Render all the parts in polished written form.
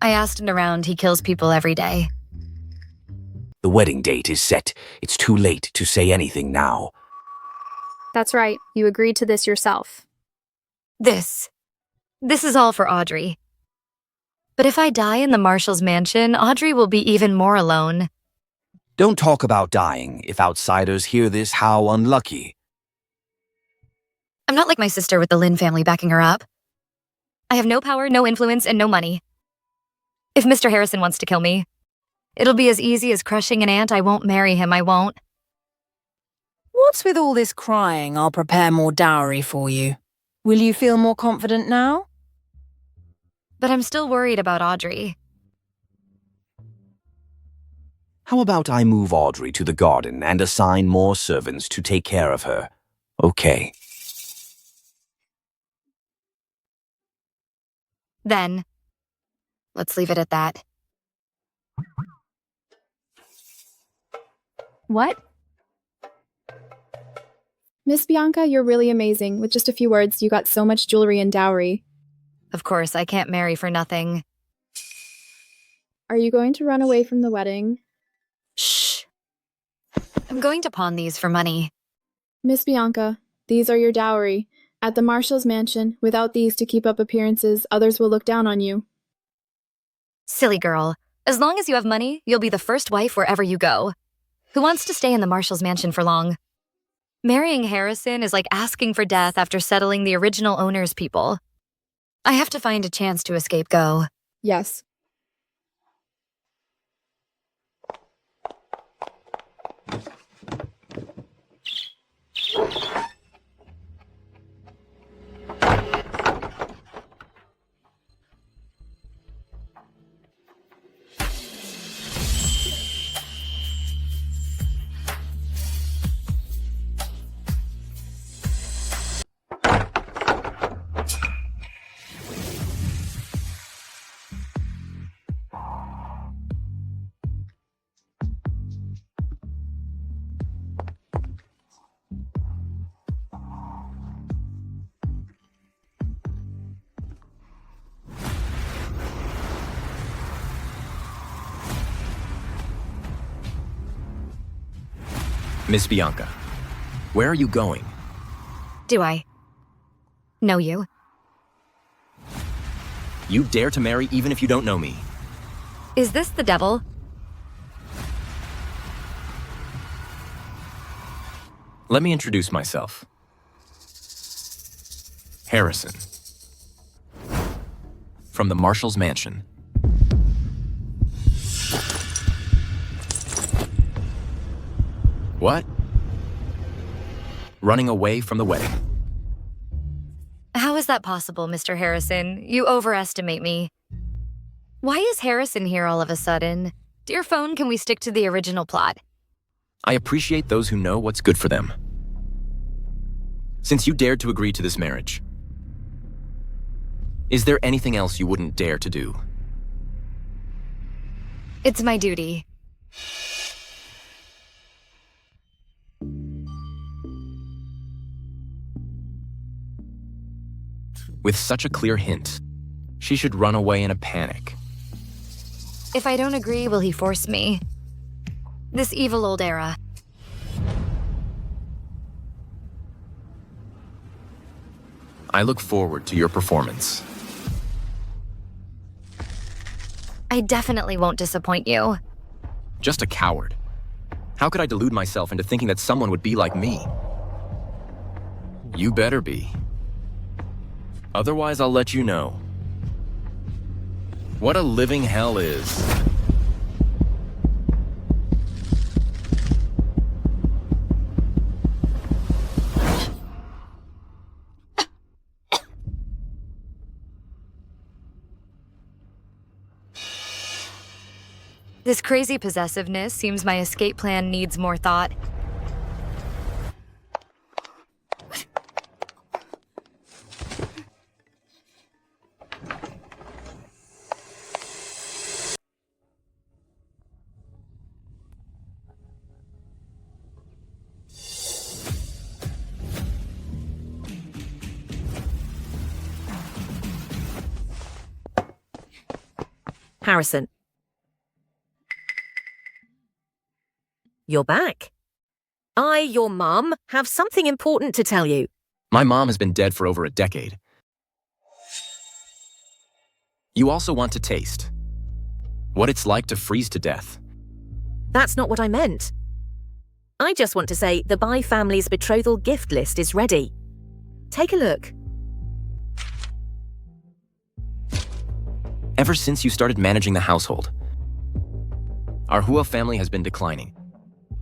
I asked around, he kills people every day. The wedding date is set. It's too late to say anything now. That's right. You agreed to this yourself. This is all for Audrey. But if I die in the Marshal's mansion, Audrey will be even more alone. Don't talk about dying. If outsiders hear this, how unlucky. I'm not like my sister with the Lin family backing her up. I have no power, no influence, and no money. If Mr. Harrison wants to kill me, it'll be as easy as crushing an ant. I won't marry him, I won't. What's with all this crying? I'll prepare more dowry for you. Will you feel more confident now? But I'm still worried about Audrey. How about I move Audrey to the garden and assign more servants to take care of her? Okay. Then, let's leave it at that. What? Miss Bianca, you're really amazing. With just a few words, you got so much jewelry and dowry. Of course, I can't marry for nothing. Are you going to run away from the wedding? Shh. I'm going to pawn these for money. Miss Bianca, these are your dowry. At the Marshal's mansion, without these to keep up appearances, others will look down on you. Silly girl. As long as you have money, you'll be the first wife wherever you go. Who wants to stay in the Marshal's mansion for long? Marrying Harrison is like asking for death after settling the original owner's people. I have to find a chance to escape Go. Yes. Miss Bianca, where are you going? Do I know you? You dare to marry even if you don't know me. Is this the devil? Let me introduce myself. Harrison. From the Marshal's mansion. What? Running away from the wedding. How is that possible, Mr. Harrison? You overestimate me. Why is Harrison here all of a sudden? Dear phone, can we stick to the original plot? I appreciate those who know what's good for them. Since you dared to agree to this marriage, is there anything else you wouldn't dare to do? It's my duty. With such a clear hint, she should run away in a panic. If I don't agree, will he force me? This evil old era. I look forward to your performance. I definitely won't disappoint you. Just a coward. How could I delude myself into thinking that someone would be like me? You better be. Otherwise, I'll let you know what a living hell is. This crazy possessiveness seems my escape plan needs more thought. Harrison. You're back. I, your mum, have something important to tell you. My mom has been dead for over a decade. You also want to taste what it's like to freeze to death. That's not what I meant. I just want to say the Bai family's betrothal gift list is ready. Take a look. Ever since you started managing the household, our Hua family has been declining.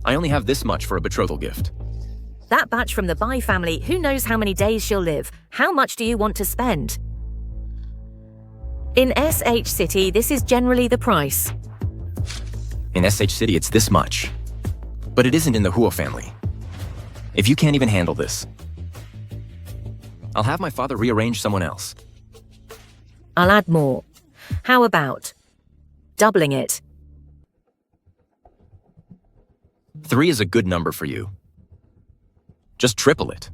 I only have this much for a betrothal gift. That batch from the Bai family, who knows how many days she'll live? How much do you want to spend? In SH City, this is generally the price. In SH City, it's this much. But it isn't in the Hua family. If you can't even handle this, I'll have my father rearrange someone else. I'll add more. How about doubling it? 3 is a good number for you. Just triple it.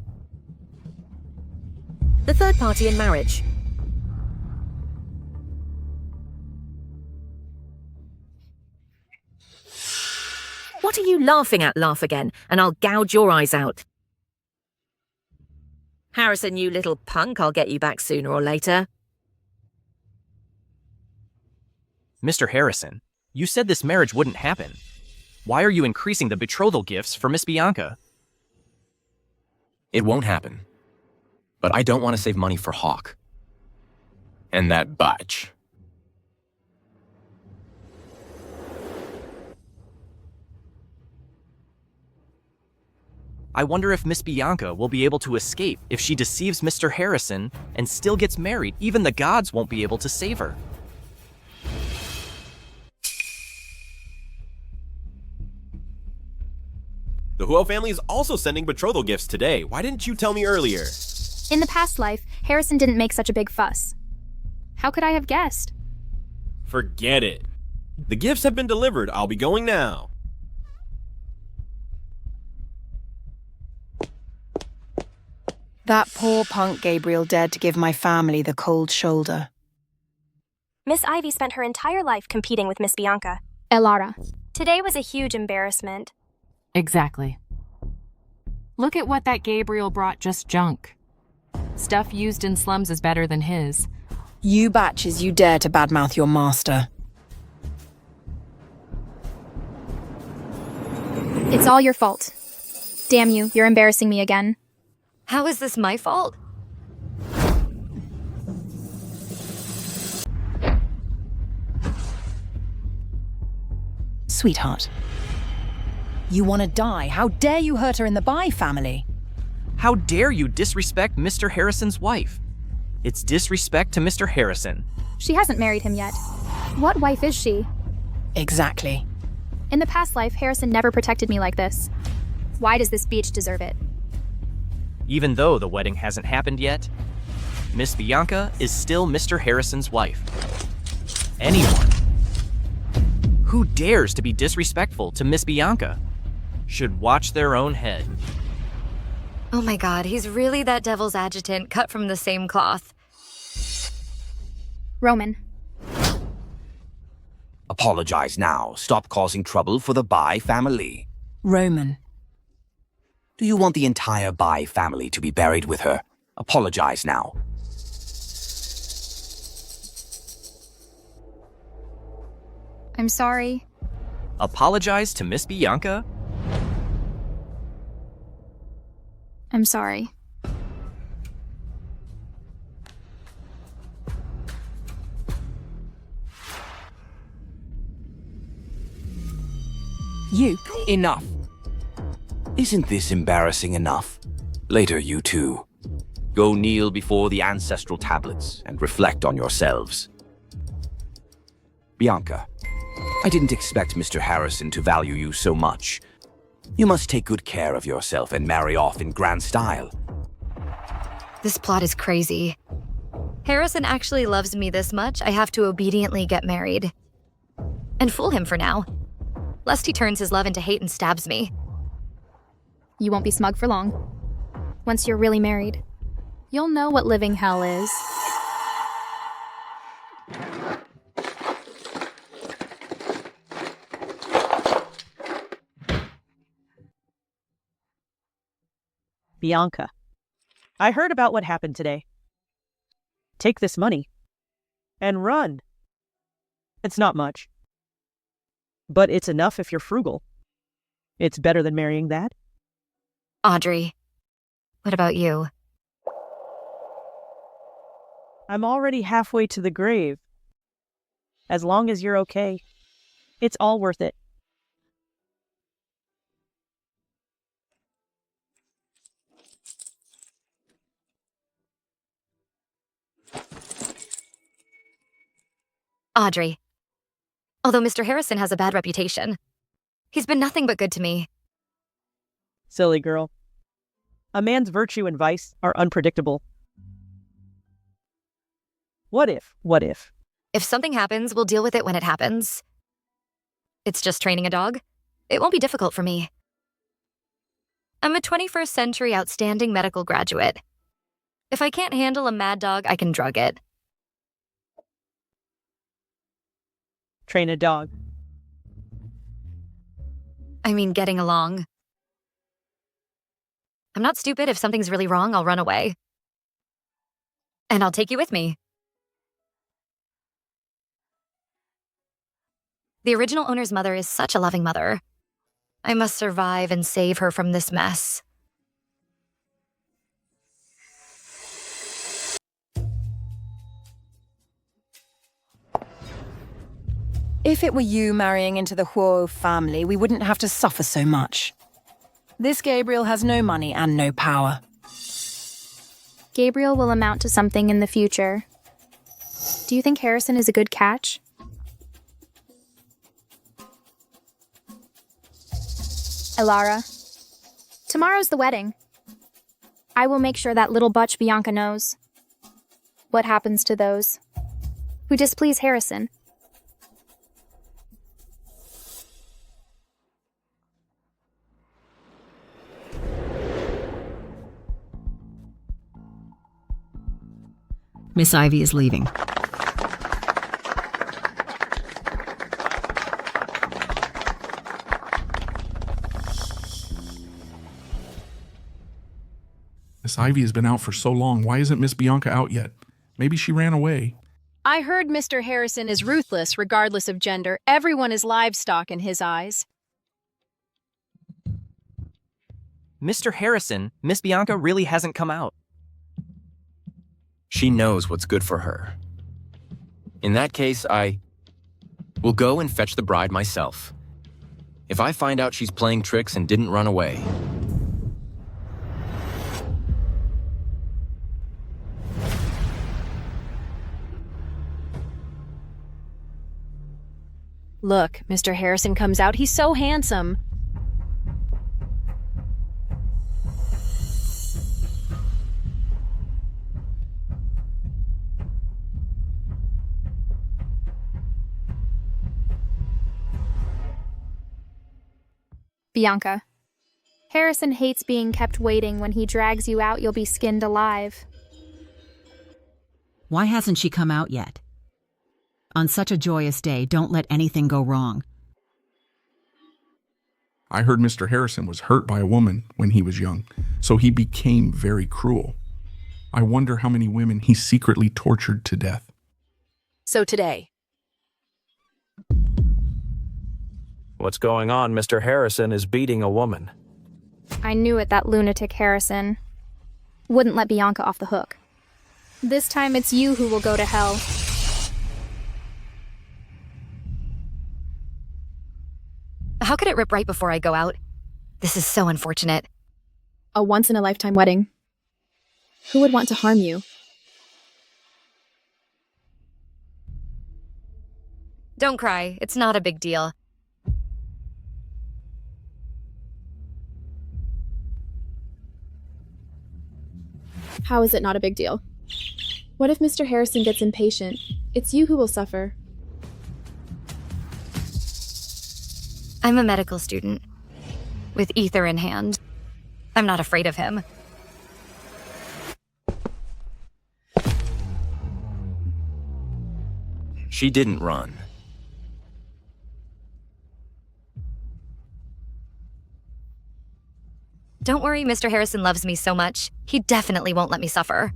The third party in marriage. What are you laughing at? Laugh again, and I'll gouge your eyes out. Harrison, you little punk, I'll get you back sooner or later. Mr. Harrison, you said this marriage wouldn't happen. Why are you increasing the betrothal gifts for Miss Bianca? It won't happen. But I don't want to save money for Hawk. And that batch. I wonder if Miss Bianca will be able to escape if she deceives Mr. Harrison and still gets married. Even the gods won't be able to save her. The Huo family is also sending betrothal gifts today. Why didn't you tell me earlier? In the past life, Harrison didn't make such a big fuss. How could I have guessed? Forget it. The gifts have been delivered. I'll be going now. That poor punk Gabriel dared to give my family the cold shoulder. Miss Ivy spent her entire life competing with Miss Bianca. Elara. Today was a huge embarrassment. Exactly. Look at what that Gabriel brought, just junk. Stuff used in slums is better than his. You batches, you dare to badmouth your master. It's all your fault. Damn you, you're embarrassing me again. How is this my fault? Sweetheart. You want to die? How dare you hurt her in the Bai family? How dare you disrespect Mr. Harrison's wife? It's disrespect to Mr. Harrison. She hasn't married him yet. What wife is she? Exactly. In the past life, Harrison never protected me like this. Why does this beach deserve it? Even though the wedding hasn't happened yet, Miss Bianca is still Mr. Harrison's wife. Anyone who dares to be disrespectful to Miss Bianca should watch their own head. Oh my god, he's really that devil's adjutant cut from the same cloth. Roman. Apologize now. Stop causing trouble for the Bai family. Roman. Do you want the entire Bai family to be buried with her? Apologize now. I'm sorry. Apologize to Miss Bianca? I'm sorry. You. Enough. Isn't this embarrassing enough? Later, you two. Go kneel before the ancestral tablets and reflect on yourselves. Bianca, I didn't expect Mr. Harrison to value you so much. You must take good care of yourself and marry off in grand style. This plot is crazy. Harrison actually loves me this much, I have to obediently get married. And fool him for now. Lest he turns his love into hate and stabs me. You won't be smug for long. Once you're really married, you'll know what living hell is. Bianca, I heard about what happened today. Take this money and run. It's not much, but it's enough if you're frugal. It's better than marrying that. Audrey, what about you? I'm already halfway to the grave. As long as you're okay, it's all worth it. Audrey, although Mr. Harrison has a bad reputation, he's been nothing but good to me. Silly girl. A man's virtue and vice are unpredictable. What if? If something happens, we'll deal with it when it happens. It's just training a dog. It won't be difficult for me. I'm a 21st century outstanding medical graduate. If I can't handle a mad dog, I can drug it. Train a dog. I mean, getting along. I'm not stupid. If something's really wrong, I'll run away. And I'll take you with me. The original owner's mother is such a loving mother. I must survive and save her from this mess. If it were you marrying into the Huo family, we wouldn't have to suffer so much. This Gabriel has no money and no power. Gabriel will amount to something in the future. Do you think Harrison is a good catch? Elara, tomorrow's the wedding. I will make sure that little butch Bianca knows. What happens to those who displease Harrison? Miss Ivy is leaving. Miss Ivy has been out for so long. Why isn't Miss Bianca out yet? Maybe she ran away. I heard Mr. Harrison is ruthless regardless of gender. Everyone is livestock in his eyes. Mr. Harrison, Miss Bianca really hasn't come out. She knows what's good for her. In that case, I will go and fetch the bride myself. If I find out she's playing tricks and didn't run away. Look, Mr. Harrison comes out. He's so handsome. Bianca, Harrison hates being kept waiting. When he drags you out, you'll be skinned alive. Why hasn't she come out yet? On such a joyous day, don't let anything go wrong. I heard Mr. Harrison was hurt by a woman when he was young, so he became very cruel. I wonder how many women he secretly tortured to death. So today. What's going on? Mr. Harrison is beating a woman. I knew it, that lunatic Harrison. Wouldn't let Bianca off the hook. This time it's you who will go to hell. How could it rip right before I go out? This is so unfortunate. A once-in-a-lifetime wedding. Who would want to harm you? Don't cry. It's not a big deal. How is it not a big deal? What if Mr. Harrison gets impatient? It's you who will suffer. I'm a medical student, with ether in hand. I'm not afraid of him. She didn't run. Don't worry, Mr. Harrison loves me so much. He definitely won't let me suffer.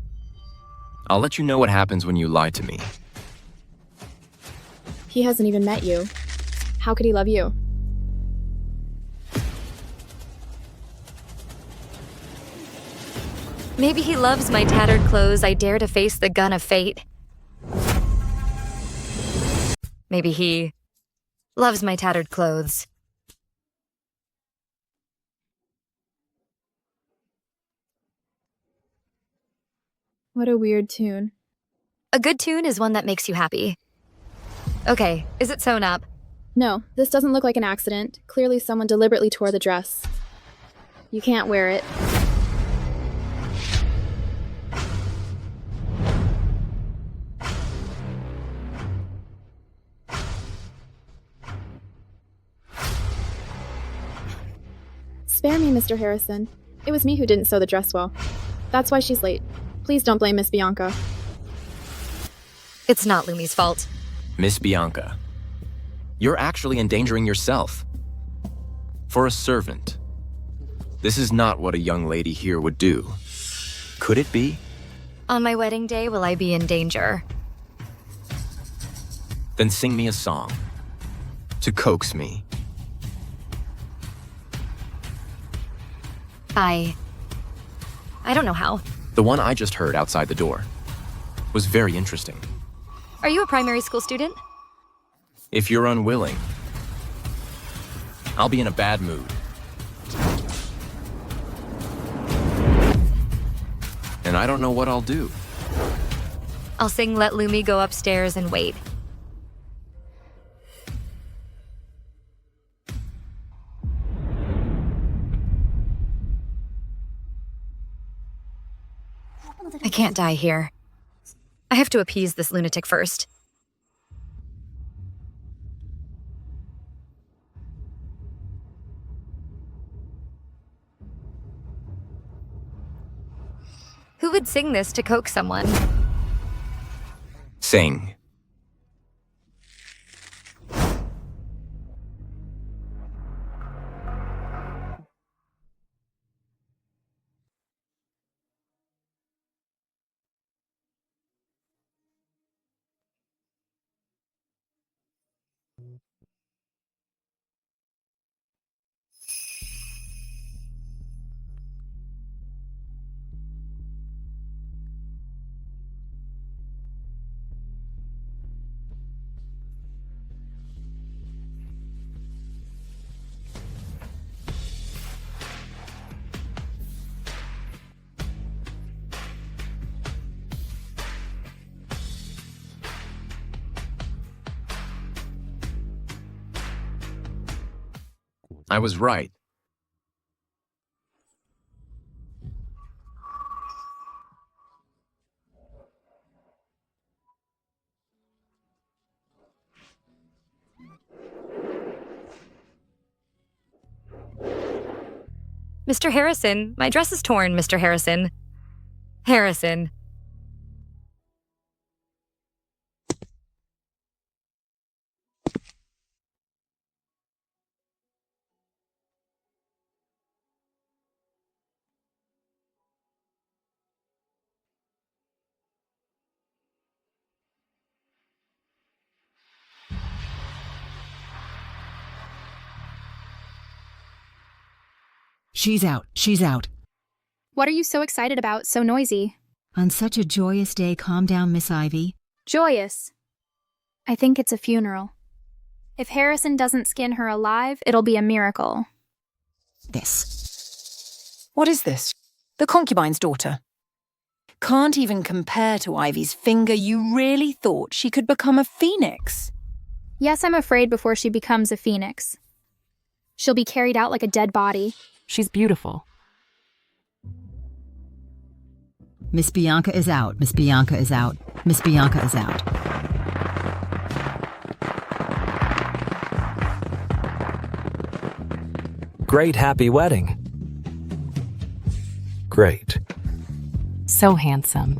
I'll let you know what happens when you lie to me. He hasn't even met you. How could he love you? Maybe he loves my tattered clothes. I dare to face the gun of fate. Maybe he loves my tattered clothes. What a weird tune. A good tune is one that makes you happy. Okay, is it sewn up? No, this doesn't look like an accident. Clearly someone deliberately tore the dress. You can't wear it. Spare me, Mr. Harrison. It was me who didn't sew the dress well. That's why she's late. Please don't blame Miss Bianca. It's not Lumi's fault. Miss Bianca, you're actually endangering yourself. For a servant. This is not what a young lady here would do. Could it be? On my wedding day, will I be in danger? Then sing me a song. To coax me. I don't know how. The one I just heard outside the door was very interesting. Are you a primary school student? If you're unwilling, I'll be in a bad mood. And I don't know what I'll do. I'll sing Let Lumi Go Upstairs and Wait. I can't die here. I have to appease this lunatic first. Who would sing this to coax someone? Sing. I was right. Mr. Harrison, my dress is torn, Mr. Harrison. Harrison. She's out. She's out. What are you so excited about, so noisy? On such a joyous day, calm down, Miss Ivy. Joyous. I think it's a funeral. If Harrison doesn't skin her alive, it'll be a miracle. This. What is this? The concubine's daughter. Can't even compare to Ivy's finger. You really thought she could become a phoenix? Yes, I'm afraid before she becomes a phoenix. She'll be carried out like a dead body. She's beautiful. Miss Bianca is out. Miss Bianca is out. Miss Bianca is out. Great happy wedding. Great. So handsome.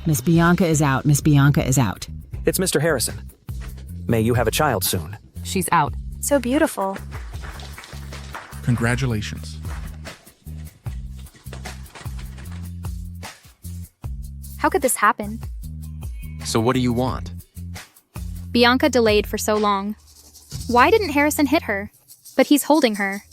Miss Bianca is out. Miss Bianca is out. It's Mr. Harrison. May you have a child soon. She's out. So beautiful. Congratulations. How could this happen? So what do you want? Bianca delayed for so long. Why didn't Harrison hit her? But he's holding her.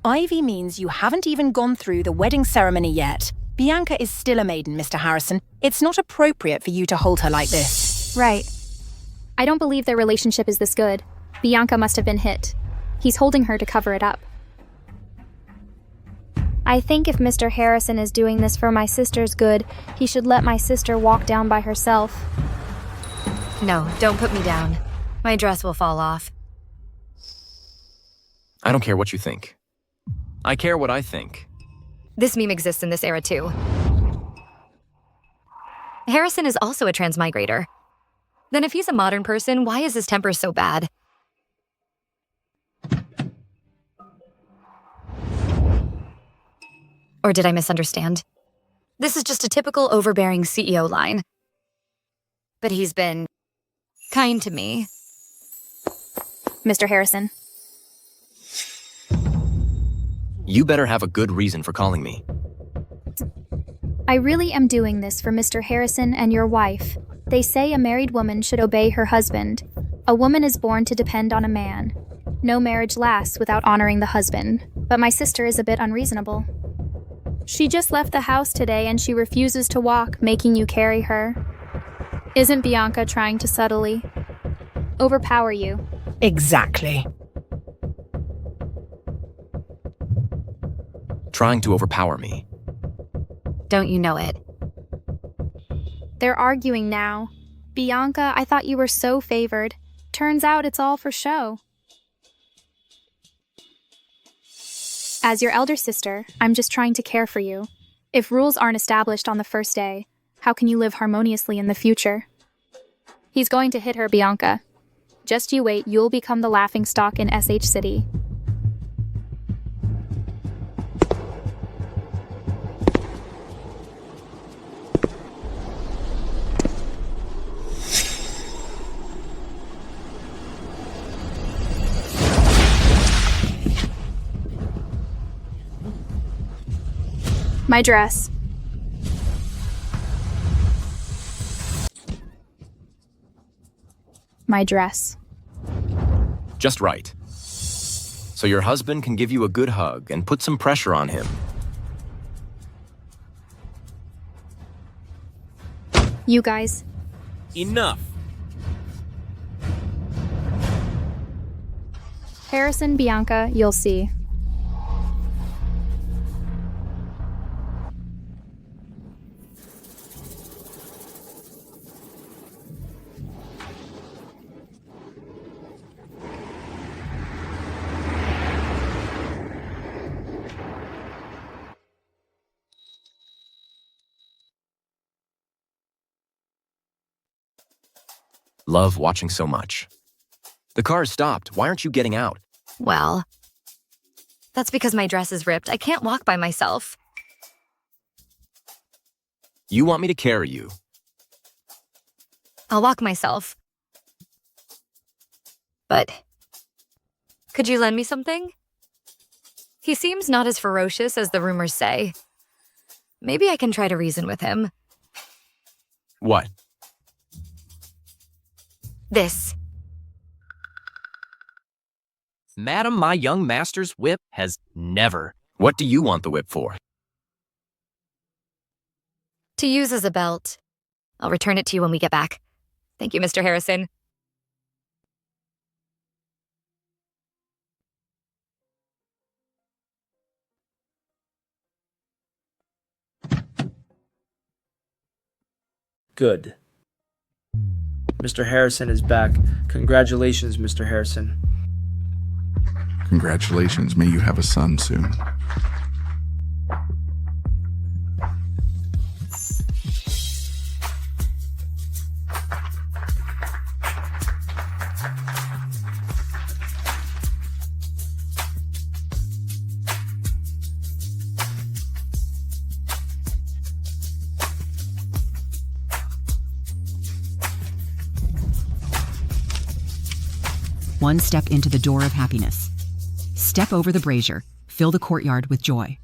Ivy means you haven't even gone through the wedding ceremony yet. Bianca is still a maiden, Mr. Harrison. It's not appropriate for you to hold her like this. Right. I don't believe their relationship is this good. Bianca must have been hit. He's holding her to cover it up. I think if Mr. Harrison is doing this for my sister's good, he should let my sister walk down by herself. No, don't put me down. My dress will fall off. I don't care what you think. I care what I think. This meme exists in this era too. Harrison is also a transmigrator. Then if he's a modern person, why is his temper so bad? Or did I misunderstand? This is just a typical overbearing CEO line. But he's been kind to me. Mr. Harrison. You better have a good reason for calling me. I really am doing this for Mr. Harrison and your wife. They say a married woman should obey her husband. A woman is born to depend on a man. No marriage lasts without honoring the husband. But my sister is a bit unreasonable. She just left the house today and she refuses to walk, making you carry her. Isn't Bianca trying to subtly overpower you? Exactly. Trying to overpower me. Don't you know it? They're arguing now. Bianca, I thought you were so favored. Turns out it's all for show. As your elder sister, I'm just trying to care for you. If rules aren't established on the first day, how can you live harmoniously in the future? He's going to hit her, Bianca. Just you wait, you'll become the laughingstock in SH City. My dress. My dress. Just right. So your husband can give you a good hug and put some pressure on him. You guys. Enough. Harrison, Bianca, you'll see. Love watching so much. The car has stopped. Why aren't you getting out? Well, that's because my dress is ripped. I can't walk by myself. You want me to carry you? I'll walk myself. But could you lend me something? He seems not as ferocious as the rumors say. Maybe I can try to reason with him. What? This. Madam, my young master's whip has never. What do you want the whip for? To use as a belt. I'll return it to you when we get back. Thank you, Mr. Harrison. Good. Mr. Harrison is back. Congratulations, Mr. Harrison. Congratulations. May you have a son soon. one step into the door of happiness. Step over the brazier, fill the courtyard with joy.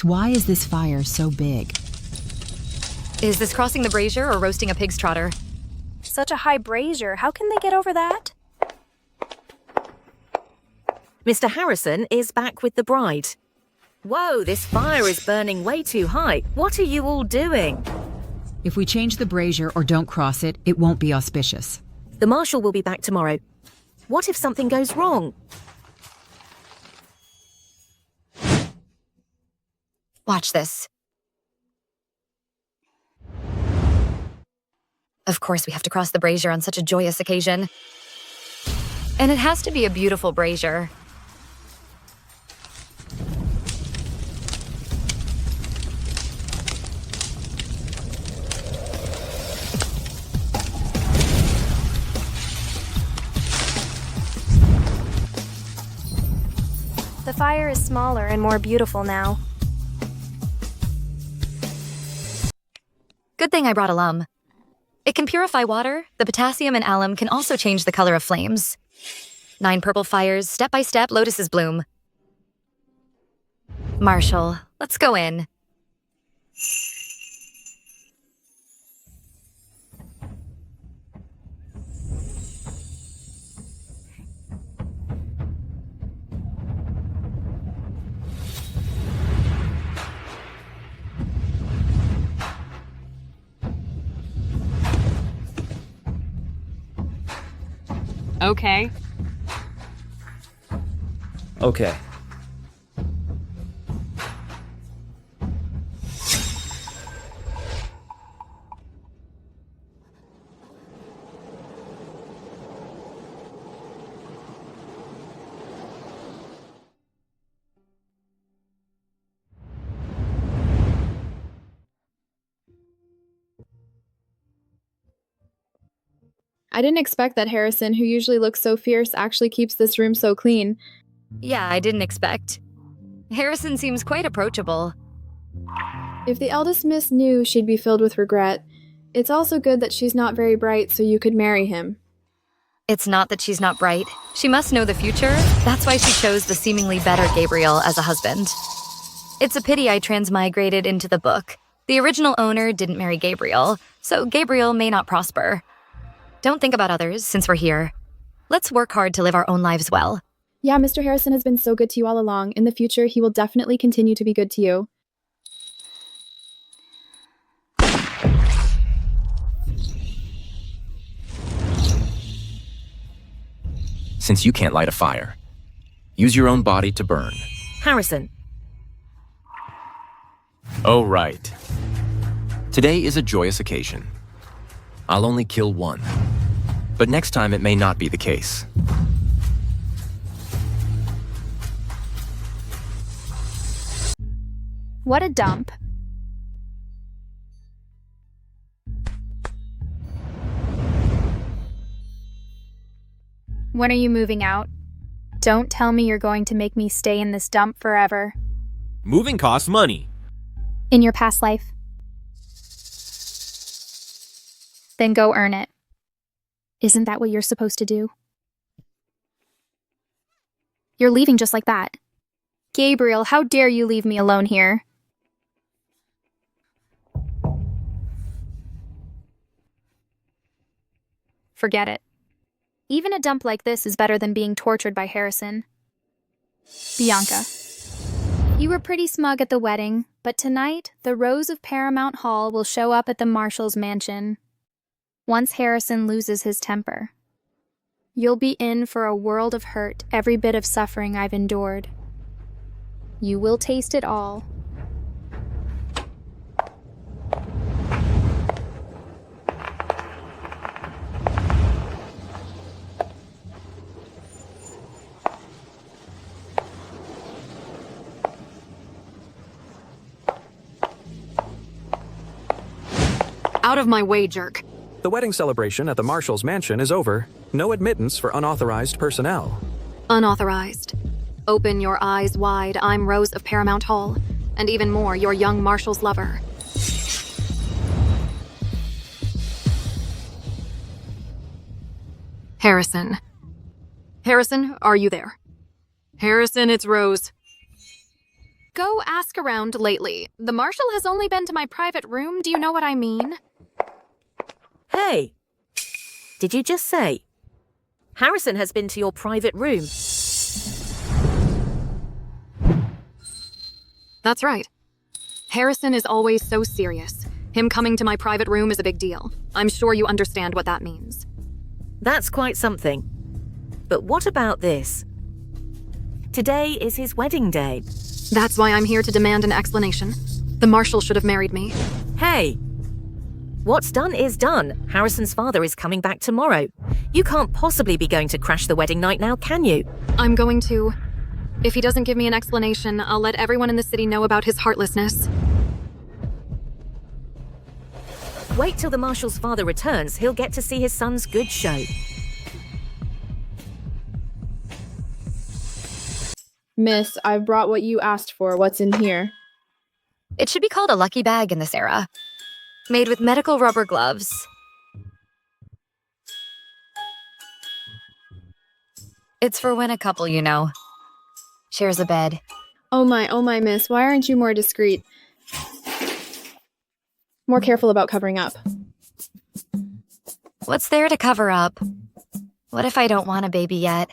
Why is this fire so big? Is this crossing the brazier or roasting a pig's trotter? Such a high brazier, how can they get over that? Mr. Harrison is back with the bride. Whoa, this fire is burning way too high. What are you all doing? If we change the brazier or don't cross it, it won't be auspicious. The Marshal will be back tomorrow. What if something goes wrong? Watch this. Of course, we have to cross the brazier on such a joyous occasion. And it has to be a beautiful brazier. The fire is smaller and more beautiful now. Good thing I brought alum. It can purify water. The potassium and alum can also change the color of flames. 9 purple fires, step by step, lotuses bloom. Marshal, let's go in. Okay. Okay. I didn't expect that Harrison, who usually looks so fierce, actually keeps this room so clean. Yeah, I didn't expect. Harrison seems quite approachable. If the eldest miss knew, she'd be filled with regret. It's also good that she's not very bright, so you could marry him. It's not that she's not bright. She must know the future. That's why she chose the seemingly better Gabriel as a husband. It's a pity I transmigrated into the book. The original owner didn't marry Gabriel, so Gabriel may not prosper. Don't think about others, since we're here. Let's work hard to live our own lives well. Yeah, Mr. Harrison has been so good to you all along. In the future, he will definitely continue to be good to you. Since you can't light a fire, use your own body to burn. Harrison. Oh, right. Today is a joyous occasion. I'll only kill one. But next time it may not be the case. What a dump. When are you moving out? Don't tell me you're going to make me stay in this dump forever. Moving costs money. In your past life. Then go earn it. Isn't that what you're supposed to do? You're leaving just like that. Gabriel, how dare you leave me alone here? Forget it. Even a dump like this is better than being tortured by Harrison. Bianca. You were pretty smug at the wedding, but tonight, the Rose of Paramount Hall will show up at the Marshal's mansion. Once Harrison loses his temper. You'll be in for a world of hurt, every bit of suffering I've endured. You will taste it all. Out of my way, jerk. The wedding celebration at the Marshal's mansion is over. No admittance for unauthorized personnel. Unauthorized. Open your eyes wide, I'm Rose of Paramount Hall. And even more, your young Marshal's lover. Harrison. Harrison, are you there? Harrison, it's Rose. Go ask around lately. The Marshal has only been to my private room. Do you know what I mean? Hey! Did you just say? Harrison has been to your private room. That's right. Harrison is always so serious. Him coming to my private room is a big deal. I'm sure you understand what that means. That's quite something. But what about this? Today is his wedding day. That's why I'm here to demand an explanation. The Marshal should have married me. Hey! What's done is done. Harrison's father is coming back tomorrow. You can't possibly be going to crash the wedding night now, can you? I'm going to. If he doesn't give me an explanation, I'll let everyone in the city know about his heartlessness. Wait till the Marshal's father returns. He'll get to see his son's good show. Miss, I've brought what you asked for. What's in here? It should be called a lucky bag in this era. Made with medical rubber gloves. It's for when a couple, you know, shares a bed. Oh my, miss. Why aren't you more discreet? More careful about covering up. What's there to cover up? What if I don't want a baby yet?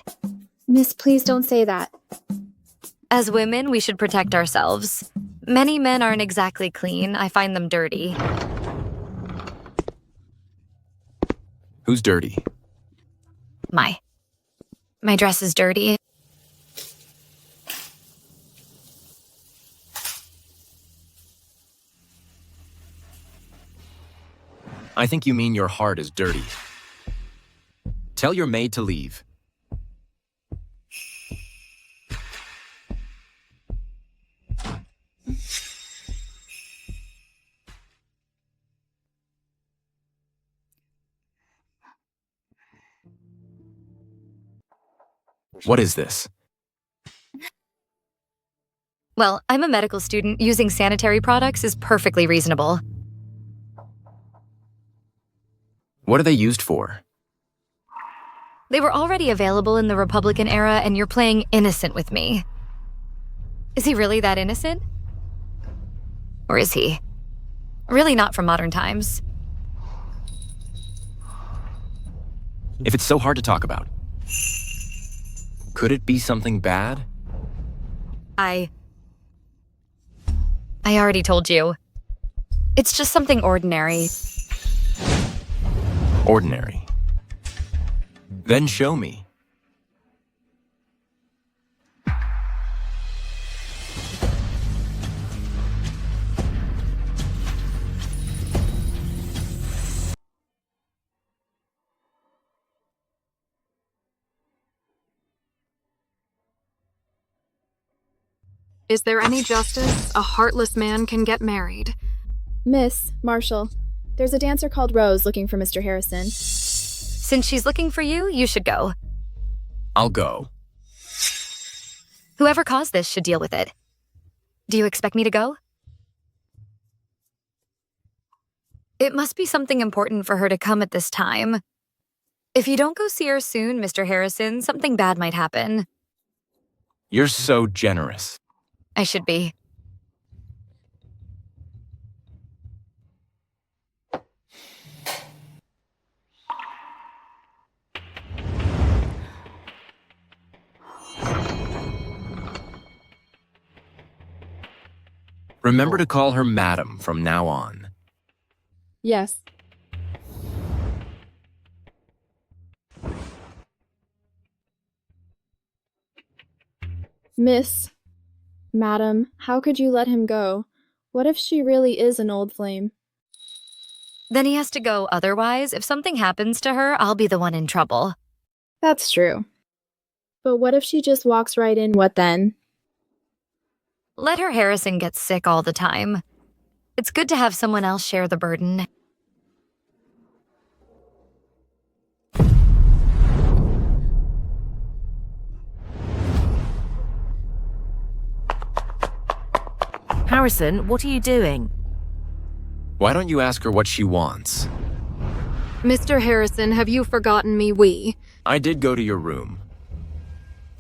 Miss, please don't say that. As women, we should protect ourselves. Many men aren't exactly clean. I find them dirty. Who's dirty? My dress is dirty. I think you mean your heart is dirty. Tell your maid to leave. What is this? Well, I'm a medical student. Using sanitary products is perfectly reasonable. What are they used for? They were already available in the Republican era, and you're playing innocent with me. Is he really that innocent? Or is he? Really not from modern times. If it's so hard to talk about, could it be something bad? I already told you. It's just something ordinary. Ordinary. Then show me. Is there any justice? A heartless man can get married. Miss, Marshal, there's a dancer called Rose looking for Mr. Harrison. Since she's looking for you, you should go. I'll go. Whoever caused this should deal with it. Do you expect me to go? It must be something important for her to come at this time. If you don't go see her soon, Mr. Harrison, something bad might happen. You're so generous. I should be. Remember to call her Madam from now on. Yes. Miss, Madam, how could you let him go? What if she really is an old flame? Then he has to go. Otherwise, if something happens to her, I'll be the one in trouble. That's true. But what if she just walks right in? What then? Let her Harrison get sick all the time. It's good to have someone else share the burden. Harrison, what are you doing? Why don't you ask her what she wants? Mr. Harrison, have you forgotten me? I did go to your room.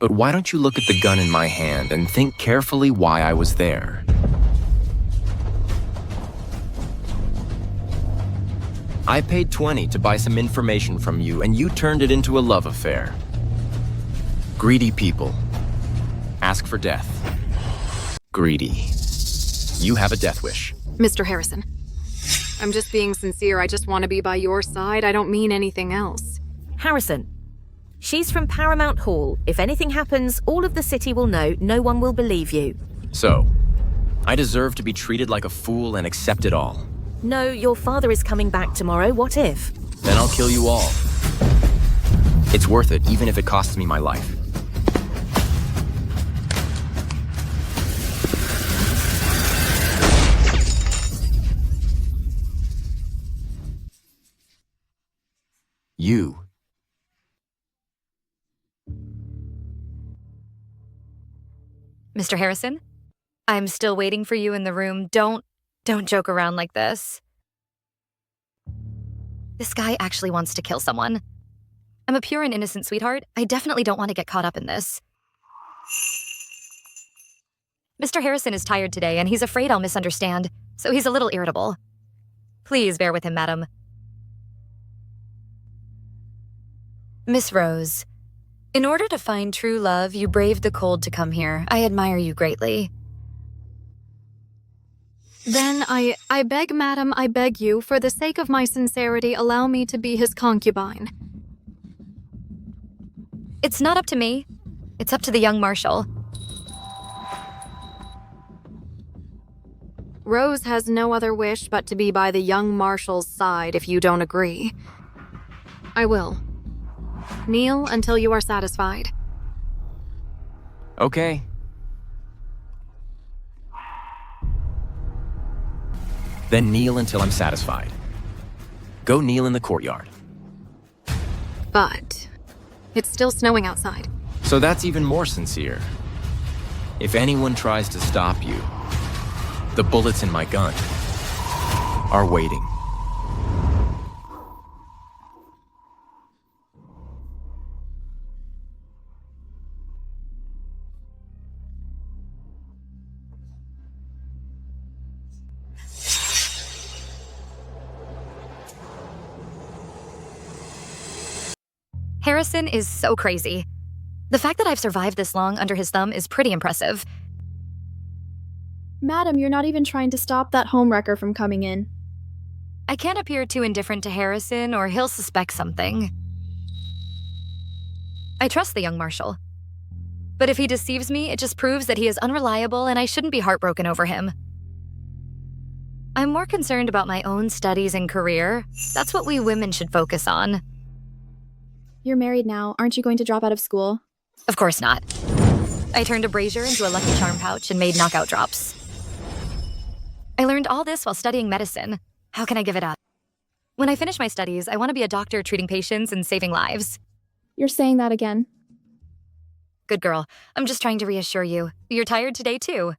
But why don't you look at the gun in my hand and think carefully why I was there? I paid 20 to buy some information from you, and you turned it into a love affair. Greedy people ask for death. Greedy. You have a death wish. Mr. Harrison, I'm just being sincere. I just want to be by your side. I don't mean anything else. Harrison, she's from Paramount Hall. If anything happens, all of the city will know. No one will believe you. So, I deserve to be treated like a fool and accept it all. No, your father is coming back tomorrow. What if? Then I'll kill you all. It's worth it, even if it costs me my life. You. Mr. Harrison, I'm still waiting for you in the room. Don't joke around like this. This guy actually wants to kill someone. I'm a pure and innocent sweetheart. I definitely don't want to get caught up in this. Mr. Harrison is tired today, and he's afraid I'll misunderstand, so he's a little irritable. Please bear with him, madam. Miss Rose, in order to find true love, you braved the cold to come here. I admire you greatly. Then I beg, madam, I beg you, for the sake of my sincerity, allow me to be his concubine. It's not up to me. It's up to the young Marshal. Rose has no other wish but to be by the young Marshal's side if you don't agree. I will. Kneel until you are satisfied. Okay. Then kneel until I'm satisfied. Go kneel in the courtyard. But it's still snowing outside. So that's even more sincere. If anyone tries to stop you, the bullets in my gun are waiting. Harrison is so crazy. The fact that I've survived this long under his thumb is pretty impressive. Madam, you're not even trying to stop that homewrecker from coming in. I can't appear too indifferent to Harrison or he'll suspect something. I trust the young Marshal. But if he deceives me, it just proves that he is unreliable and I shouldn't be heartbroken over him. I'm more concerned about my own studies and career. That's what we women should focus on. You're married now. Aren't you going to drop out of school? Of course not. I turned a brazier into a Lucky Charm pouch and made knockout drops. I learned all this while studying medicine. How can I give it up? When I finish my studies, I want to be a doctor treating patients and saving lives. You're saying that again. Good girl. I'm just trying to reassure you. You're tired today, too.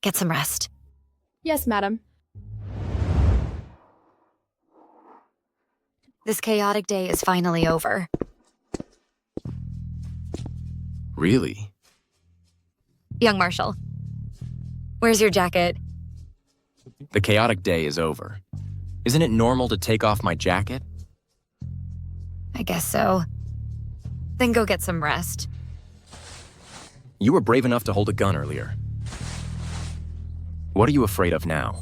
Get some rest. Yes, madam. This chaotic day is finally over. Really? Young Marshal, where's your jacket? The chaotic day is over. Isn't it normal to take off my jacket? I guess so. Then go get some rest. You were brave enough to hold a gun earlier. What are you afraid of now?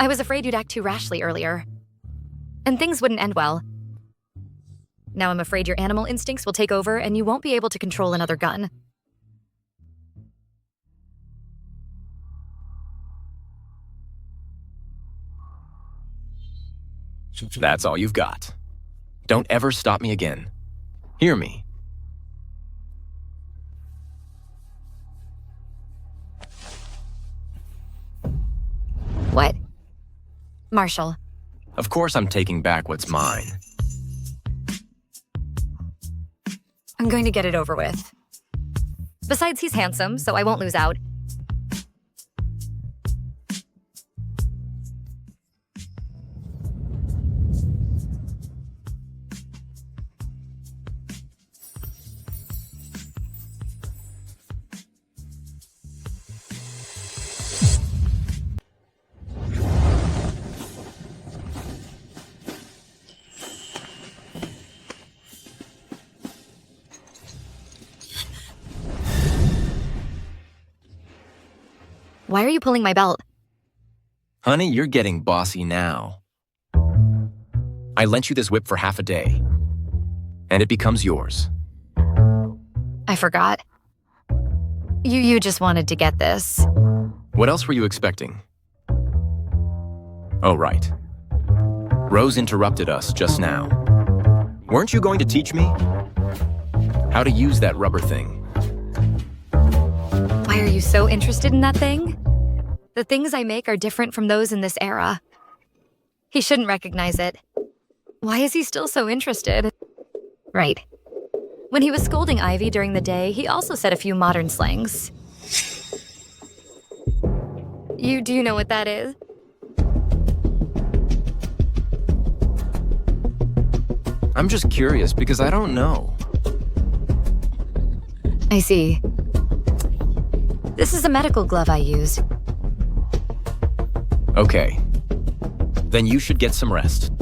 I was afraid you'd act too rashly earlier. And things wouldn't end well. Now I'm afraid your animal instincts will take over and you won't be able to control another gun. That's all you've got. Don't ever stop me again. Hear me. What? Marshal. Of course I'm taking back what's mine. I'm going to get it over with. Besides, he's handsome, so I won't lose out. Why are you pulling my belt? Honey, you're getting bossy now. I lent you this whip for half a day, and it becomes yours. I forgot. You just wanted to get this. What else were you expecting? Oh, right. Rose interrupted us just now. Weren't you going to teach me how to use that rubber thing? Why are you so interested in that thing? The things I make are different from those in this era. He shouldn't recognize it. Why is he still so interested? Right. When he was scolding Ivy during the day, he also said a few modern slangs. Do you know what that is? I'm just curious because I don't know. I see. This is a medical glove I use. Okay. Then you should get some rest.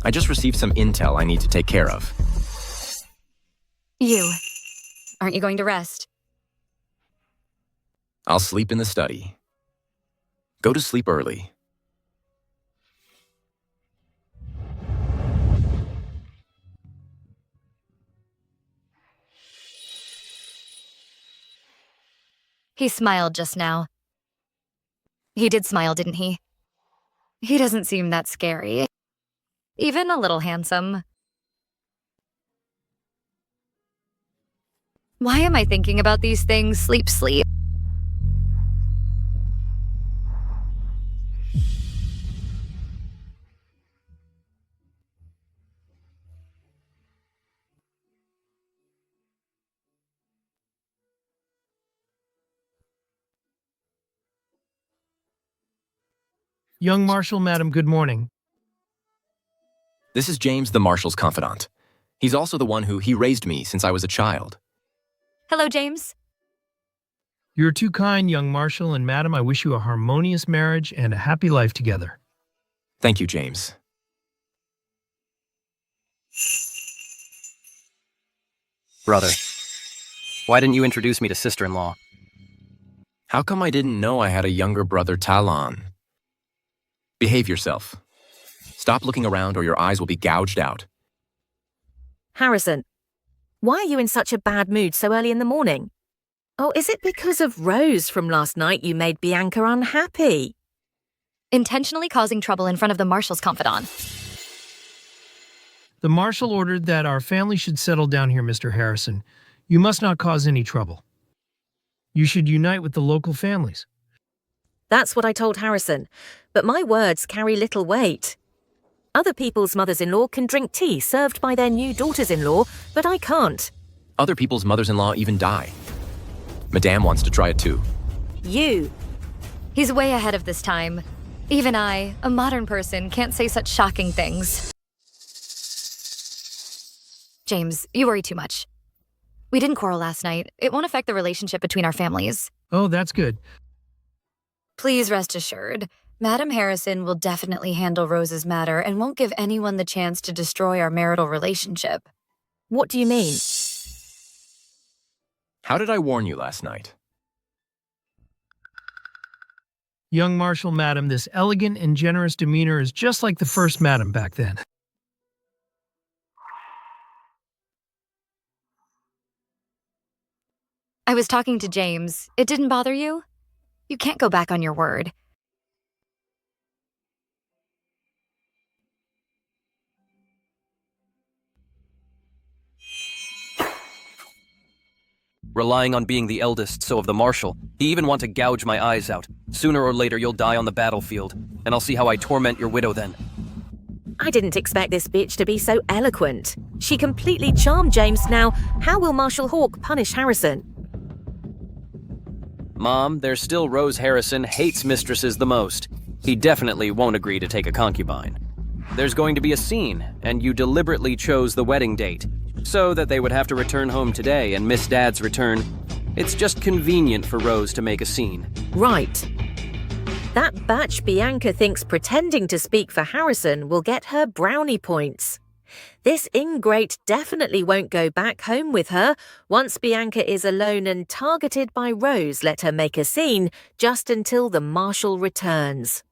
I just received some intel I need to take care of. Aren't you going to rest? I'll sleep in the study. Go to sleep early. He smiled just now. He did smile, didn't he? He doesn't seem that scary. Even a little handsome. Why am I thinking about these things? Sleep. Young Marshal, madam, good morning. This is James, the Marshal's confidant. He's also the one he raised me since I was a child. Hello, James. You're too kind, young Marshal, and madam, I wish you a harmonious marriage and a happy life together. Thank you, James. Brother, why didn't you introduce me to sister-in-law? How come I didn't know I had a younger brother, Talon? Behave yourself. Stop looking around or your eyes will be gouged out. Harrison, why are you in such a bad mood so early in the morning? Oh, is it because of Rose from last night you made Bianca unhappy? Intentionally causing trouble in front of the Marshal's confidant. The Marshal ordered that our family should settle down here, Mr. Harrison. You must not cause any trouble. You should unite with the local families. That's what I told Harrison, but my words carry little weight. Other people's mothers-in-law can drink tea served by their new daughters-in-law, but I can't. Other people's mothers-in-law even die. Madame wants to try it too. He's way ahead of this time. Even I, a modern person, can't say such shocking things. James, you worry too much. We didn't quarrel last night. It won't affect the relationship between our families. Oh, that's good. Please rest assured, Madam Harrison will definitely handle Rose's matter and won't give anyone the chance to destroy our marital relationship. What do you mean? How did I warn you last night? Young Marshal, madam, this elegant and generous demeanor is just like the first madam back then. I was talking to James. It didn't bother you? You can't go back on your word. Relying on being the eldest, so of the Marshal. He even want to gouge my eyes out. Sooner or later you'll die on the battlefield, and I'll see how I torment your widow then. I didn't expect this bitch to be so eloquent. She completely charmed James. Now, how will Marshal Hawk punish Harrison? Mom, there's still Rose Harrison hates mistresses the most. He definitely won't agree to take a concubine. There's going to be a scene, and you deliberately chose the wedding date, so that they would have to return home today and miss Dad's return. It's just convenient for Rose to make a scene. Right. That batch Bianca thinks pretending to speak for Harrison will get her brownie points. This ingrate definitely won't go back home with her. Once Bianca is alone and targeted by Rose, let her make a scene just until the Marshal returns.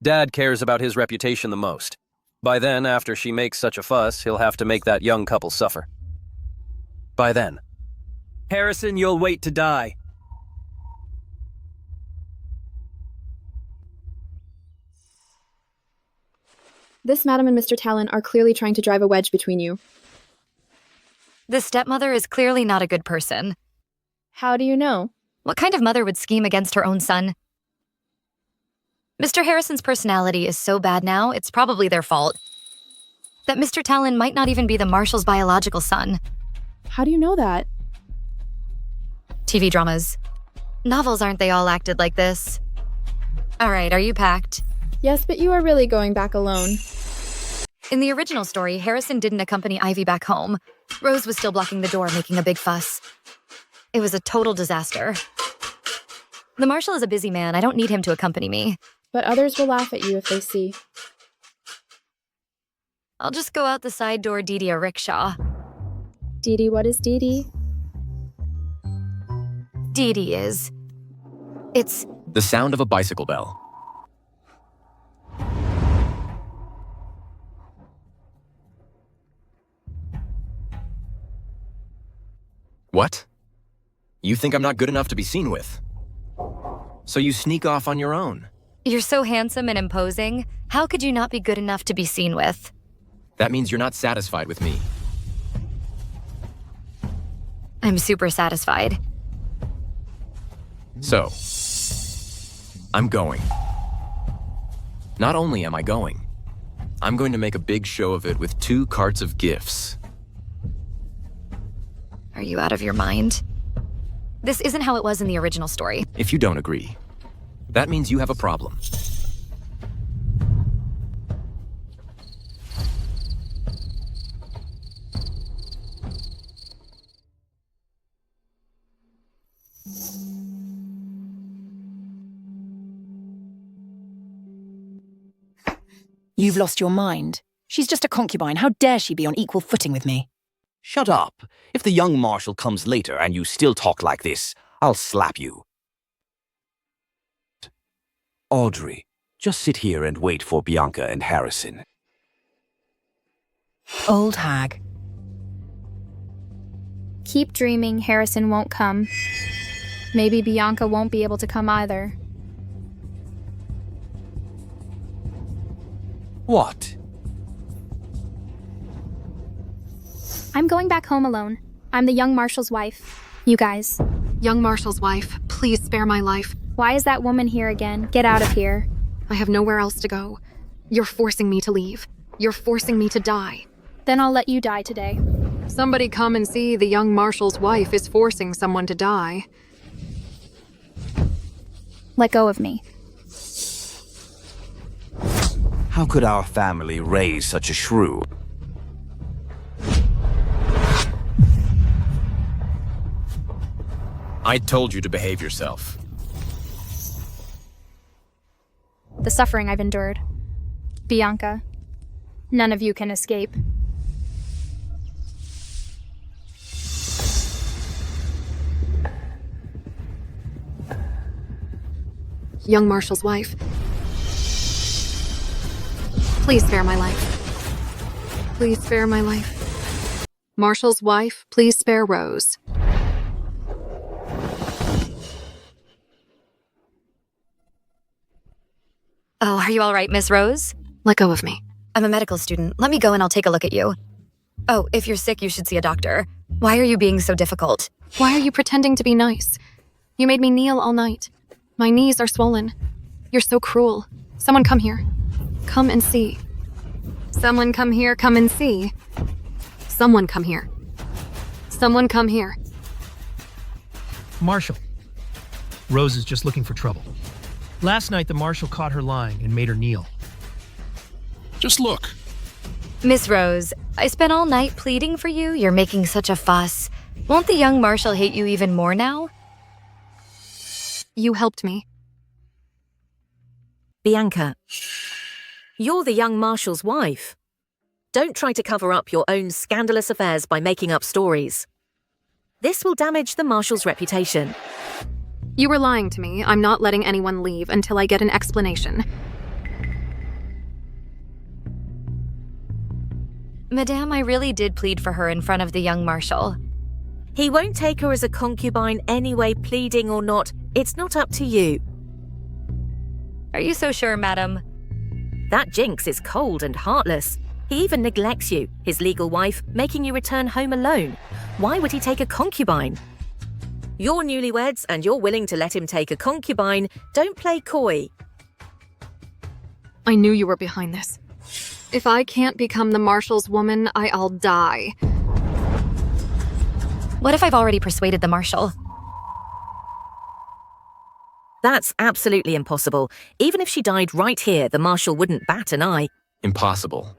Dad cares about his reputation the most. By then, after she makes such a fuss, he'll have to make that young couple suffer. By then. Harrison, you'll wait to die. This madam and Mr. Talon are clearly trying to drive a wedge between you. The stepmother is clearly not a good person. How do you know? What kind of mother would scheme against her own son? Mr. Harrison's personality is so bad now, it's probably their fault. That Mr. Talon might not even be the Marshal's biological son. How do you know that? TV dramas. Novels, aren't they all acted like this? All right, are you packed? Yes, but you are really going back alone. In the original story, Harrison didn't accompany Ivy back home. Rose was still blocking the door, making a big fuss. It was a total disaster. The Marshal is a busy man. I don't need him to accompany me. But others will laugh at you if they see. I'll just go out the side door, Dee Dee a rickshaw. Dee Dee, what is Dee Dee? Dee Dee is... It's... The sound of a bicycle bell. What? You think I'm not good enough to be seen with? So you sneak off on your own? You're so handsome and imposing. How could you not be good enough to be seen with? That means you're not satisfied with me. I'm super satisfied. So, I'm going. Not only am I going, I'm going to make a big show of it with 2 carts of gifts. Are you out of your mind? This isn't how it was in the original story. If you don't agree, that means you have a problem. You've lost your mind. She's just a concubine. How dare she be on equal footing with me? Shut up. If the young Marshal comes later and you still talk like this, I'll slap you. Audrey, just sit here and wait for Bianca and Harrison. Old hag. Keep dreaming Harrison won't come. Maybe Bianca won't be able to come either. What? I'm going back home alone. I'm the young Marshal's wife. You guys. Young Marshal's wife, please spare my life. Why is that woman here again? Get out of here. I have nowhere else to go. You're forcing me to leave. You're forcing me to die. Then I'll let you die today. Somebody come and see the young Marshal's wife is forcing someone to die. Let go of me. How could our family raise such a shrew? I told you to behave yourself. The suffering I've endured. Bianca, none of you can escape. Young Marshal's wife. Please spare my life. Please spare my life. Marshal's wife, please spare Rose. Oh, are you all right, Miss Rose? Let go of me. I'm a medical student. Let me go and I'll take a look at you. Oh, if you're sick, you should see a doctor. Why are you being so difficult? Why are you pretending to be nice? You made me kneel all night. My knees are swollen. You're so cruel. Someone come here. Come and see. Someone come here, come and see. Someone come here. Someone come here. Marshal, Rose is just looking for trouble. Last night, the marshal caught her lying and made her kneel. Just look. Miss Rose, I spent all night pleading for you. You're making such a fuss. Won't the young marshal hate you even more now? You helped me. Bianca, you're the young marshal's wife. Don't try to cover up your own scandalous affairs by making up stories. This will damage the marshal's reputation. You were lying to me. I'm not letting anyone leave until I get an explanation. Madame, I really did plead for her in front of the young marshal. He won't take her as a concubine anyway, pleading or not. It's not up to you. Are you so sure, madam? That Jinx is cold and heartless. He even neglects you, his legal wife, making you return home alone. Why would he take a concubine? You're newlyweds and you're willing to let him take a concubine. Don't play coy. I knew you were behind this. If I can't become the marshal's woman, I'll die. What if I've already persuaded the marshal? That's absolutely impossible. Even if she died right here, the marshal wouldn't bat an eye. Impossible.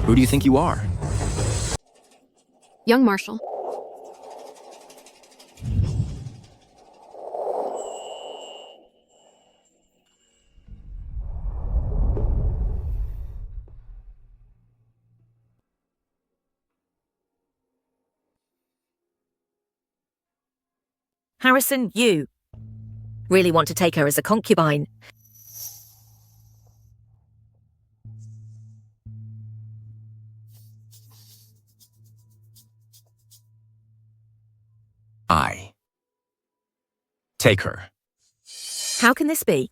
Who do you think you are? Young Marshal. Harrison, you really want to take her as a concubine. I take her. How can this be?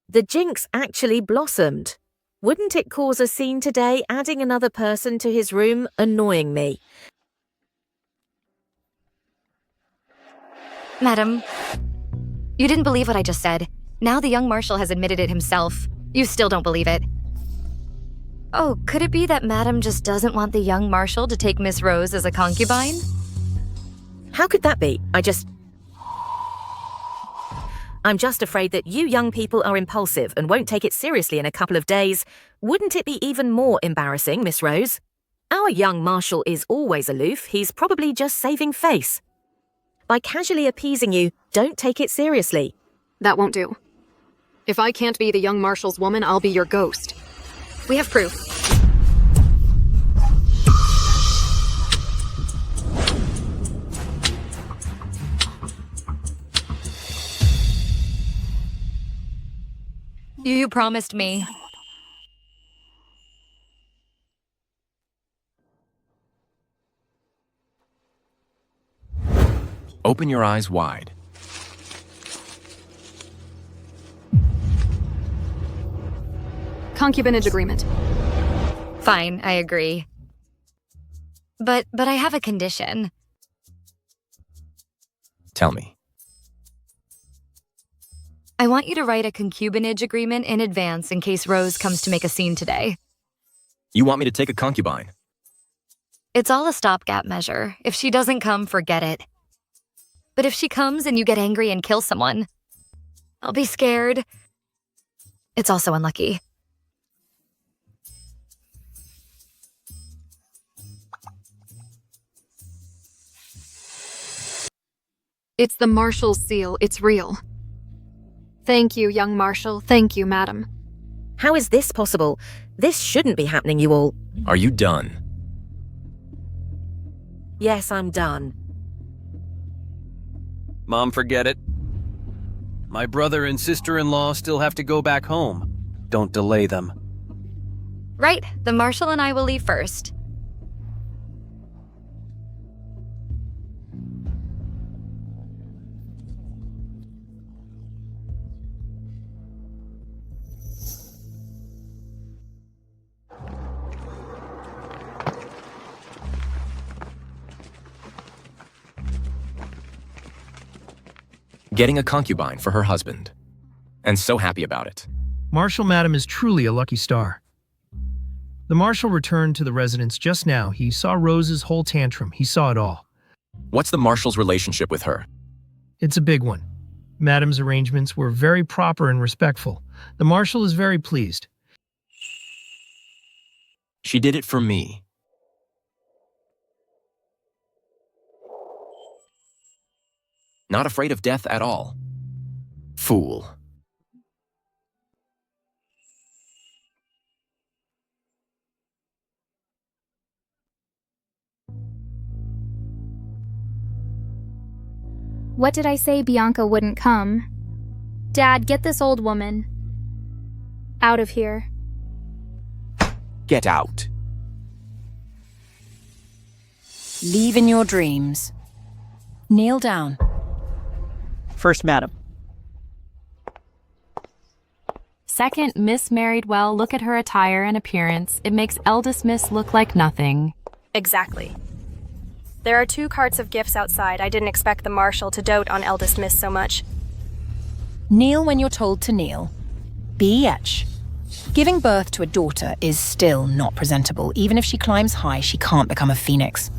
The Jinx actually blossomed. Wouldn't it cause a scene today, adding another person to his room, annoying me? Madam, you didn't believe what I just said. Now the young marshal has admitted it himself. You still don't believe it. Oh, could it be that Madam just doesn't want the young marshal to take Miss Rose as a concubine? How could that be? I'm just afraid that you young people are impulsive and won't take it seriously in a couple of days. Wouldn't it be even more embarrassing, Miss Rose? Our young marshal is always aloof. He's probably just saving face. By casually appeasing you, don't take it seriously. That won't do. If I can't be the young marshal's woman, I'll be your ghost. We have proof. You promised me. Open your eyes wide. Concubinage agreement. Fine, I agree. But I have a condition. Tell me. I want you to write a concubinage agreement in advance in case Rose comes to make a scene today. You want me to take a concubine? It's all a stopgap measure. If she doesn't come, forget it. But if she comes and you get angry and kill someone, I'll be scared. It's also unlucky. It's the Marshal's seal. It's real. Thank you, young Marshal. Thank you, madam. How is this possible? This shouldn't be happening, you all. Are you done? Yes, I'm done. Mom, forget it. My brother and sister-in-law still have to go back home. Don't delay them. Right, the Marshal and I will leave first. Getting a concubine for her husband. And so happy about it. Marshal Madam is truly a lucky star. The Marshal returned to the residence just now. He saw Rose's whole tantrum. He saw it all. What's the Marshal's relationship with her? It's a big one. Madam's arrangements were very proper and respectful. The Marshal is very pleased. She did it for me. Not afraid of death at all. Fool. What did I say Bianca wouldn't come? Dad, get this old woman out of here. Get out. Leave in your dreams. Kneel down. First, madam. Second, Miss married well. Look at her attire and appearance. It makes eldest Miss look like nothing. Exactly. There are 2 carts of gifts outside. I didn't expect the Marshal to dote on eldest Miss so much. Kneel when you're told to kneel. BH. Giving birth to a daughter is still not presentable. Even if she climbs high, she can't become a phoenix.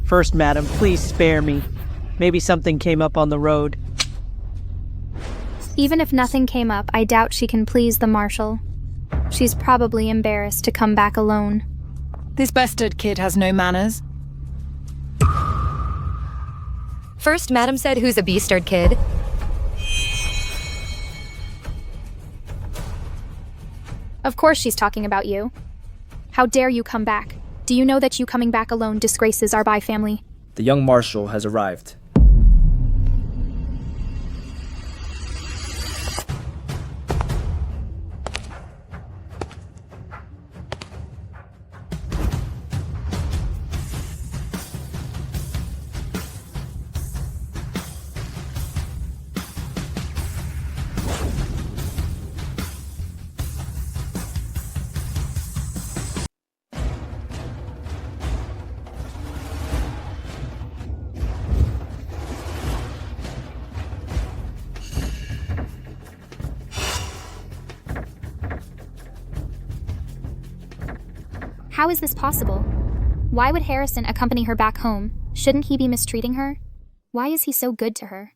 First, madam, please spare me. Maybe something came up on the road. Even if nothing came up, I doubt she can please the Marshal. She's probably embarrassed to come back alone. This bastard kid has no manners. First, Madam said who's a bastard kid. Of course she's talking about you. How dare you come back? Do you know that you coming back alone disgraces our Bai family? The young Marshal has arrived. How is this possible? Why would Harrison accompany her back home? Shouldn't he be mistreating her? Why is he so good to her?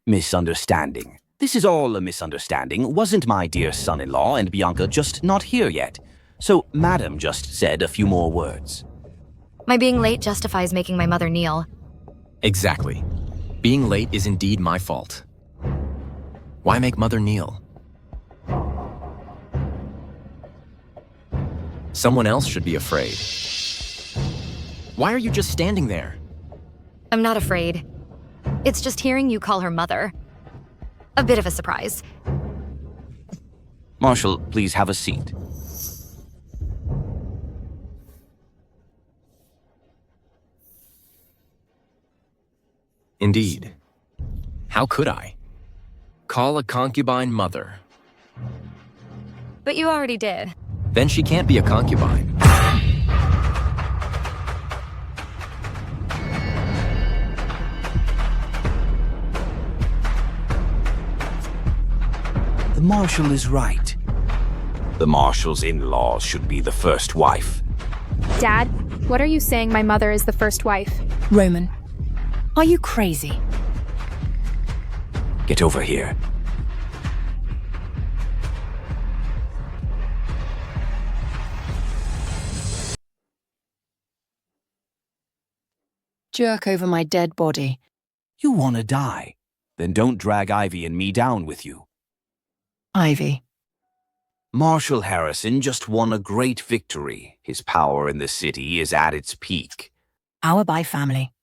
Misunderstanding. This is all a misunderstanding. Wasn't my dear son-in-law and Bianca just not here yet? So Madam just said a few more words. My being late justifies making my mother kneel. Exactly. Being late is indeed my fault. Why make Mother kneel? Someone else should be afraid. Why are you just standing there? I'm not afraid. It's just hearing you call her mother. A bit of a surprise. Marshal, please have a seat. Indeed. How could I? Call a concubine mother. But you already did. Then she can't be a concubine. The Marshal is right. The Marshal's in-laws should be the first wife. Dad, what are you saying my mother is the first wife? Roman, are you crazy? Get over here. Jerk over my dead body. You want to die? Then don't drag Ivy and me down with you. Ivy. Marshal Harrison just won a great victory. His power in the city is at its peak. Our Bai family.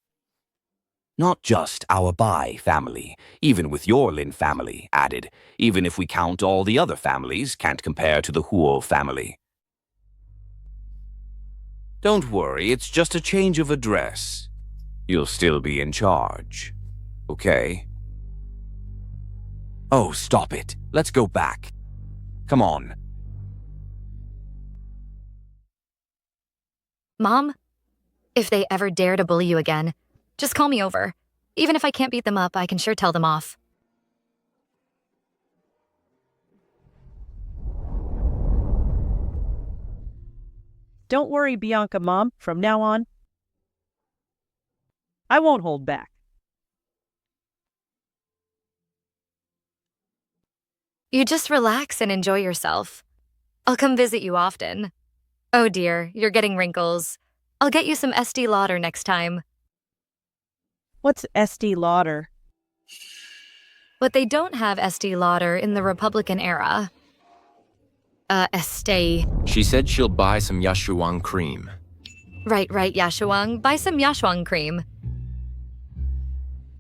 Not just our Bai family, even with your Lin family added. Even if we count all the other families, can't compare to the Huo family. Don't worry, it's just a change of address. You'll still be in charge. Okay? Oh, stop it. Let's go back. Come on. Mom, If they ever dare to bully you again, just call me over. Even if I can't beat them up, I can sure tell them off. Don't worry, Bianca, Mom. From now on, I won't hold back. You just relax and enjoy yourself. I'll come visit you often. Oh dear, you're getting wrinkles. I'll get you some Estee Lauder next time. What's Estee Lauder? But they don't have Estee Lauder in the Republican era. Estee. She said she'll buy some Yashuang cream. Right, Yashuang. Buy some Yashuang cream.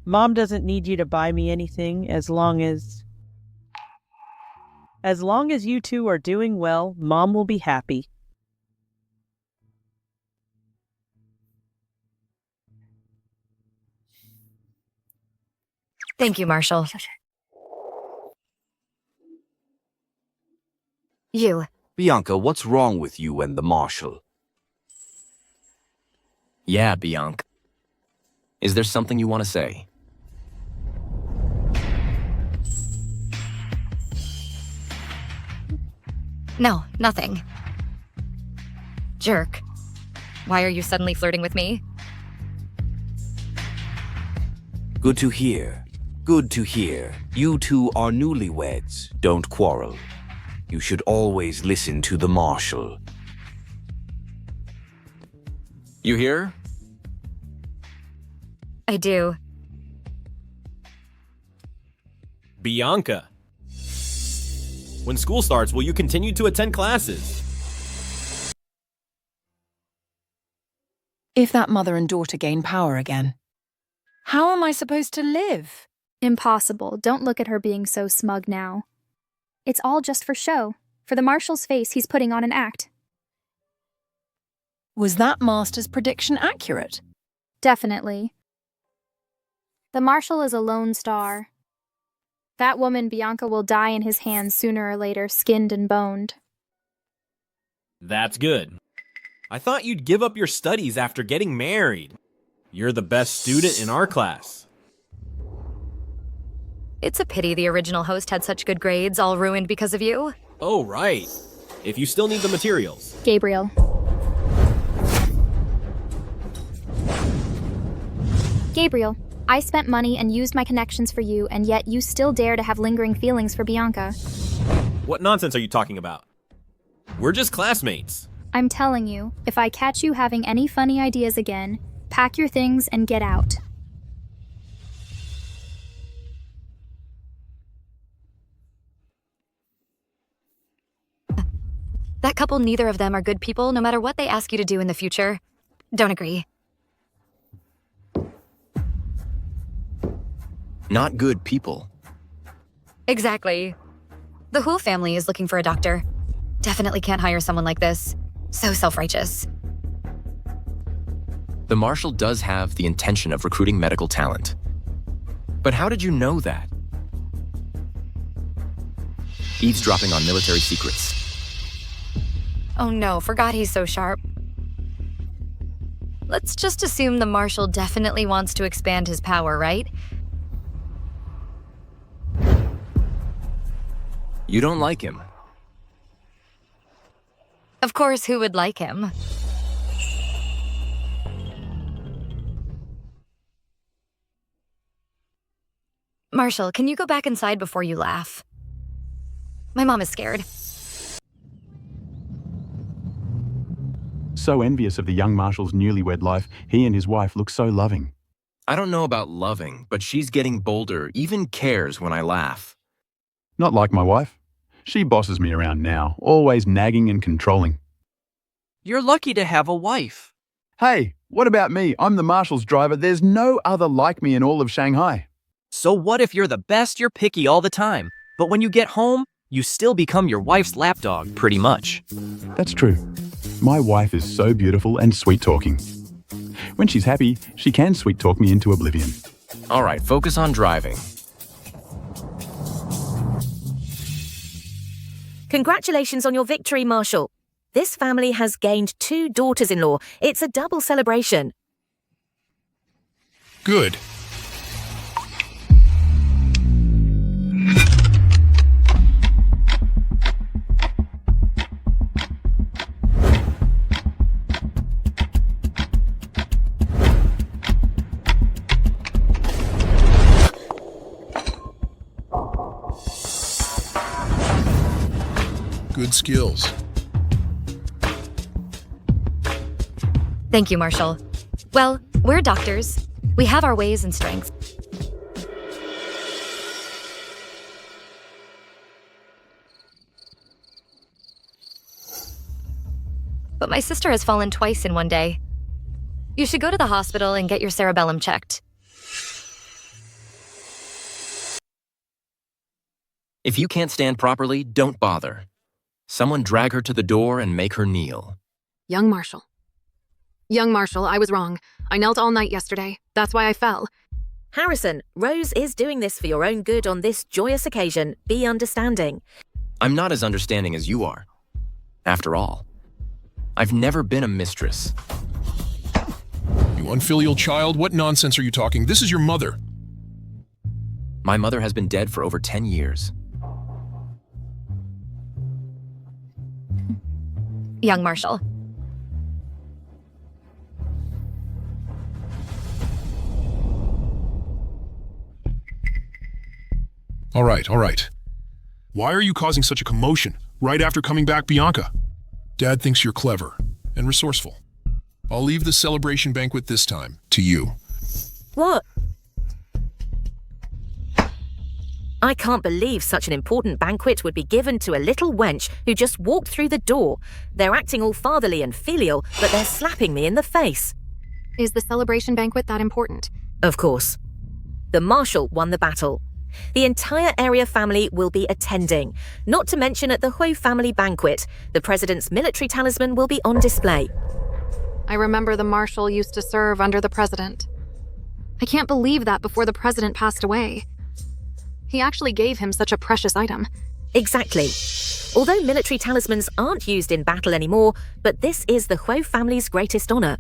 Mom doesn't need you to buy me anything as long as you two are doing well, Mom will be happy. Thank you, Marshal. You. Bianca, what's wrong with you and the Marshal? Yeah, Bianca. Is there something you want to say? No, nothing. Jerk. Why are you suddenly flirting with me? Good to hear. Good to hear. You two are newlyweds. Don't quarrel. You should always listen to the Marshal. You hear? I do. Bianca. When school starts, will you continue to attend classes? If that mother and daughter gain power again, how am I supposed to live? Impossible. Don't look at her being so smug now. It's all just for show. For the Marshal's face, he's putting on an act. Was that Master's prediction accurate? Definitely. The Marshal is a lone star. That woman, Bianca, will die in his hands sooner or later, skinned and boned. That's good. I thought you'd give up your studies after getting married. You're the best student in our class. It's a pity the original host had such good grades, all ruined because of you. Oh, right. If you still need the materials. Gabriel. Gabriel, I spent money and used my connections for you, and yet you still dare to have lingering feelings for Bianca. What nonsense are you talking about? We're just classmates. I'm telling you, if I catch you having any funny ideas again, pack your things and get out. That couple, neither of them are good people, no matter what they ask you to do in the future. Don't agree. Not good people. Exactly. The Hu family is looking for a doctor. Definitely can't hire someone like this. So self-righteous. The Marshal does have the intention of recruiting medical talent. But how did you know that? Eavesdropping on military secrets. Oh no, forgot he's so sharp. Let's just assume the Marshal definitely wants to expand his power, right? You don't like him. Of course, who would like him? Marshal, can you go back inside before you laugh? My mom is scared. So envious of the young Marshal's newlywed life, he and his wife look so loving. I don't know about loving, but she's getting bolder, even cares when I laugh. Not like my wife. She bosses me around now, always nagging and controlling. You're lucky to have a wife. Hey, what about me? I'm the Marshal's driver. There's no other like me in all of Shanghai. So what if you're the best, you're picky all the time, but when you get home, you still become your wife's lapdog, pretty much. That's true. My wife is so beautiful and sweet-talking. When she's happy, she can sweet-talk me into oblivion. All right, focus on driving. Congratulations on your victory, Marshal. This family has gained 2 daughters-in-law. It's a double celebration. Good. Good skills. Thank you, Marshal. Well, we're doctors. We have our ways and strengths. But my sister has fallen twice in one day. You should go to the hospital and get your cerebellum checked. If you can't stand properly, don't bother. Someone drag her to the door and make her kneel. Young Marshal. Young Marshal, I was wrong. I knelt all night yesterday. That's why I fell. Harrison, Rose is doing this for your own good on this joyous occasion. Be understanding. I'm not as understanding as you are. After all, I've never been a mistress. You unfilial child, what nonsense are you talking? This is your mother. My mother has been dead for over 10 years. Young Marshal. All right. Why are you causing such a commotion right after coming back, Bianca? Dad thinks you're clever and resourceful. I'll leave the celebration banquet this time to you. What? I can't believe such an important banquet would be given to a little wench who just walked through the door. They're acting all fatherly and filial, but they're slapping me in the face. Is the celebration banquet that important? Of course. The Marshal won the battle. The entire area family will be attending. Not to mention at the Hui family banquet, the president's military talisman will be on display. I remember the Marshal used to serve under the president. I can't believe that before the president passed away. He actually gave him such a precious item. Exactly. Although military talismans aren't used in battle anymore, but this is the Hui family's greatest honor.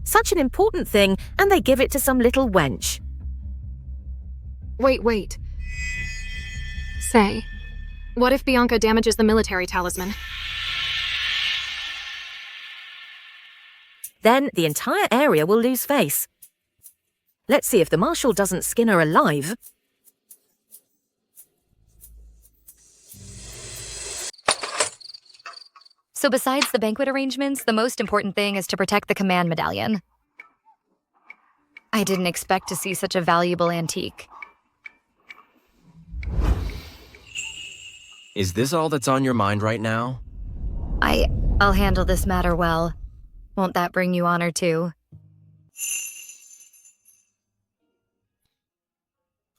Such an important thing, and they give it to some little wench. Wait. Say, what if Bianca damages the military talisman? Then the entire area will lose face. Let's see if the Marshal doesn't skin her alive. So besides the banquet arrangements, the most important thing is to protect the command medallion. I didn't expect to see such a valuable antique. Is this all that's on your mind right now? I'll handle this matter well. Won't that bring you honor too?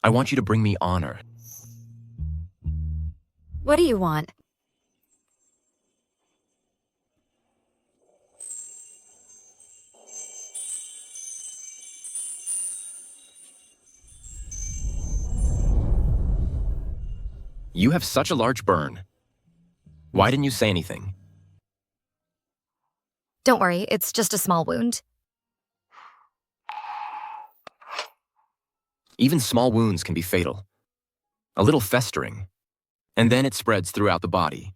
I want you to bring me honor. What do you want? You have such a large burn. Why didn't you say anything? Don't worry, it's just a small wound. Even small wounds can be fatal. A little festering, and then it spreads throughout the body.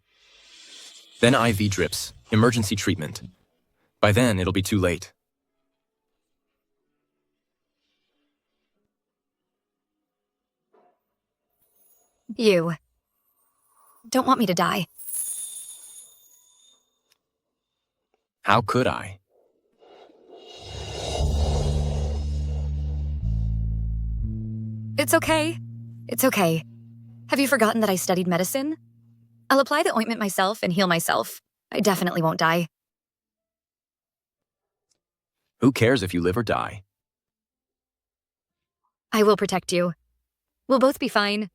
Then IV drips, emergency treatment. By then, it'll be too late. You don't want me to die. How could I? It's okay. It's okay. Have you forgotten that I studied medicine? I'll apply the ointment myself and heal myself. I definitely won't die. Who cares if you live or die? I will protect you. We'll both be fine.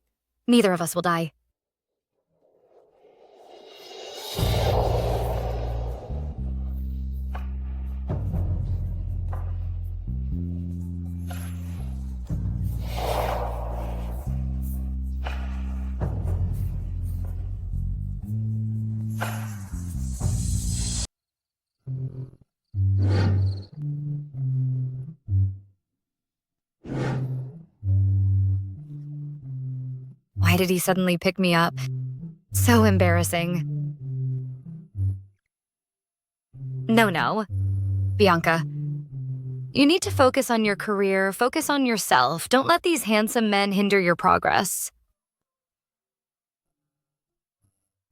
Neither of us will die. Why did he suddenly pick me up? So embarrassing. No. Bianca. You need to focus on your career, focus on yourself. Don't let these handsome men hinder your progress.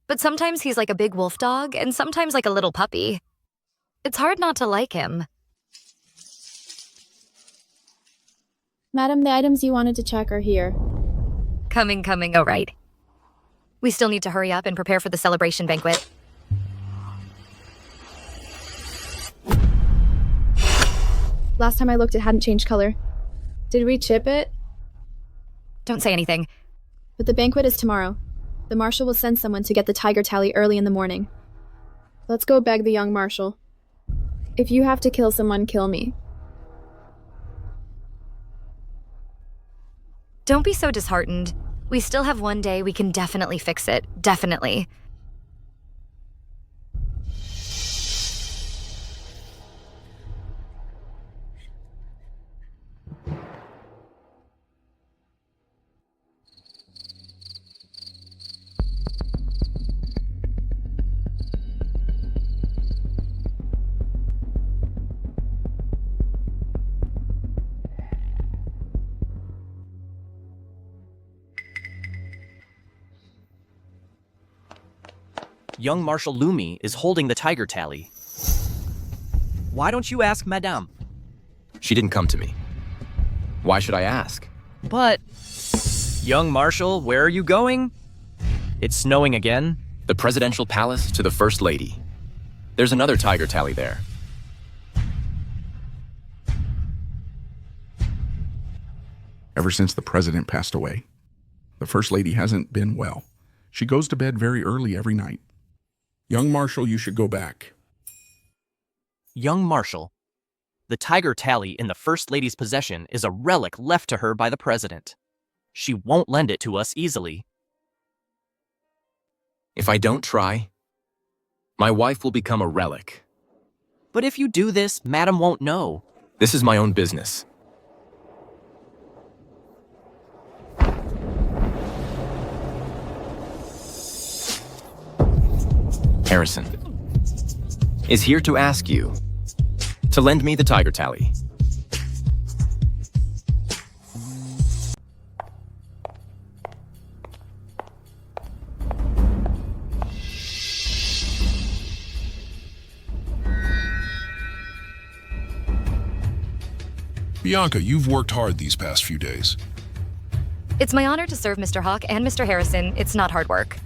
But sometimes he's like a big wolf dog, and sometimes like a little puppy. It's hard not to like him. Madam, the items you wanted to check are here. Coming. Oh, right. We still need to hurry up and prepare for the celebration banquet. Last time I looked, it hadn't changed color. Did we chip it? Don't say anything. But the banquet is tomorrow. The Marshal will send someone to get the tiger tally early in the morning. Let's go beg the young Marshal. If you have to kill someone, kill me. Don't be so disheartened. We still have one day. We can definitely fix it. Definitely. Young Marshal Lumi is holding the tiger tally. Why don't you ask Madame? She didn't come to me. Why should I ask? But... Young Marshal, where are you going? It's snowing again. The presidential palace to the First Lady. There's another tiger tally there. Ever since the president passed away, the First Lady hasn't been well. She goes to bed very early every night. Young Marshal, you should go back. Young Marshal, the tiger tally in the First Lady's possession is a relic left to her by the president. She won't lend it to us easily. If I don't try, my wife will become a relic. But if you do this, Madam won't know. This is my own business. Harrison is here to ask you to lend me the tiger tally. Bianca, you've worked hard these past few days. It's my honor to serve Mr. Hawk and Mr. Harrison. It's not hard work.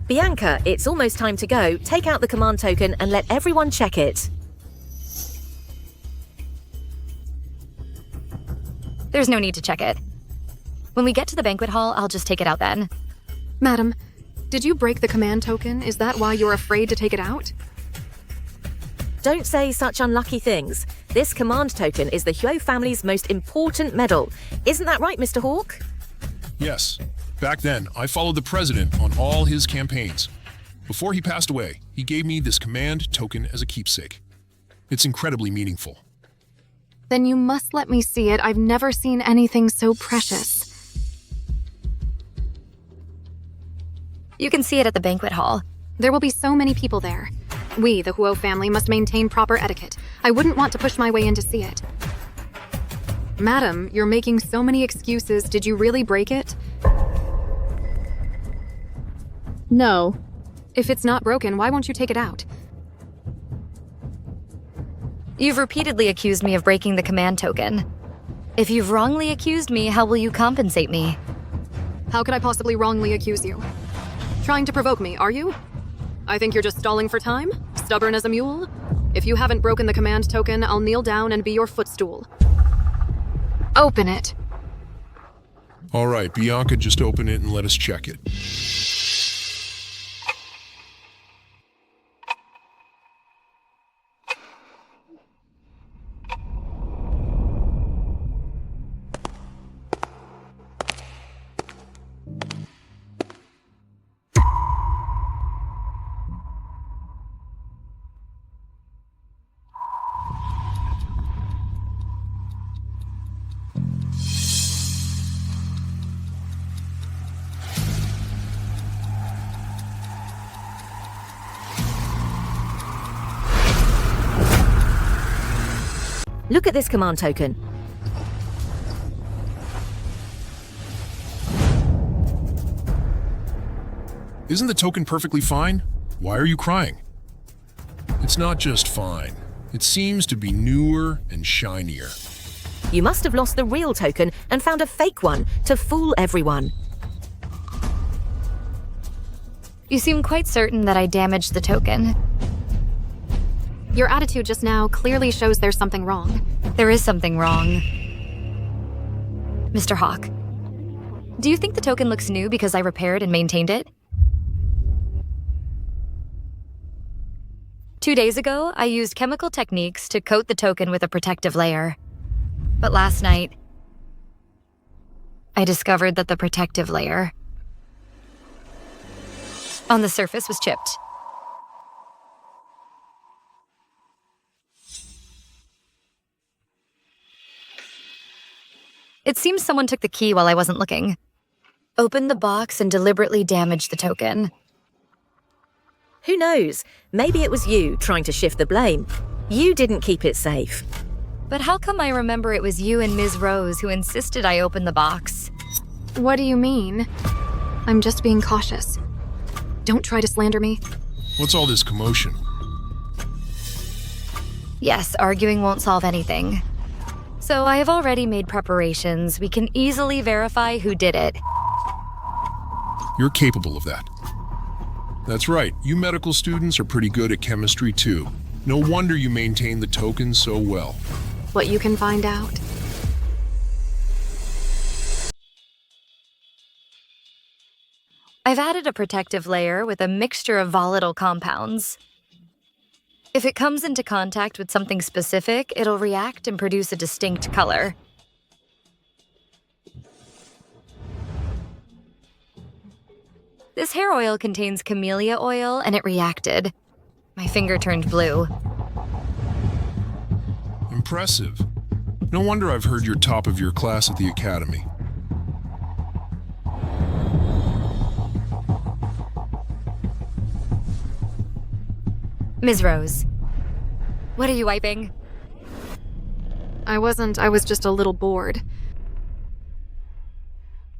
Bianca, it's almost time to go. Take out the command token and let everyone check it. There's no need to check it. When we get to the banquet hall, I'll just take it out then. Madam, did you break the command token? Is that why you're afraid to take it out? Don't say such unlucky things. This command token is the Hyo family's most important medal. Isn't that right, Mr. Hawk? Yes. Back then, I followed the president on all his campaigns. Before he passed away, he gave me this command token as a keepsake. It's incredibly meaningful. Then you must let me see it. I've never seen anything so precious. You can see it at the banquet hall. There will be so many people there. We, the Huo family, must maintain proper etiquette. I wouldn't want to push my way in to see it. Madam, you're making so many excuses. Did you really break it? No. If it's not broken, why won't you take it out? You've repeatedly accused me of breaking the command token. If you've wrongly accused me, how will you compensate me? How could I possibly wrongly accuse you? Trying to provoke me, are you? I think you're just stalling for time? Stubborn as a mule? If you haven't broken the command token, I'll kneel down and be your footstool. Open it. All right, Bianca, just open it and let us check it. Look at this command token. Isn't the token perfectly fine? Why are you crying? It's not just fine. It seems to be newer and shinier. You must have lost the real token and found a fake one to fool everyone. You seem quite certain that I damaged the token. Your attitude just now clearly shows there's something wrong. There is something wrong. Mr. Hawk, do you think the token looks new because I repaired and maintained it? 2 days ago, I used chemical techniques to coat the token with a protective layer. But last night, I discovered that the protective layer on the surface was chipped. It seems someone took the key while I wasn't looking, opened the box and deliberately damaged the token. Who knows? Maybe it was you trying to shift the blame. You didn't keep it safe. But how come I remember it was you and Ms. Rose who insisted I open the box? What do you mean? I'm just being cautious. Don't try to slander me. What's all this commotion? Yes, arguing won't solve anything. So I have already made preparations. We can easily verify who did it. You're capable of that. That's right, you medical students are pretty good at chemistry too. No wonder you maintain the token so well. What you can find out. I've added a protective layer with a mixture of volatile compounds. If it comes into contact with something specific, it'll react and produce a distinct color. This hair oil contains camellia oil, and it reacted. My finger turned blue. Impressive. No wonder I've heard you're top of your class at the academy. Ms. Rose, what are you wiping? I was just a little bored.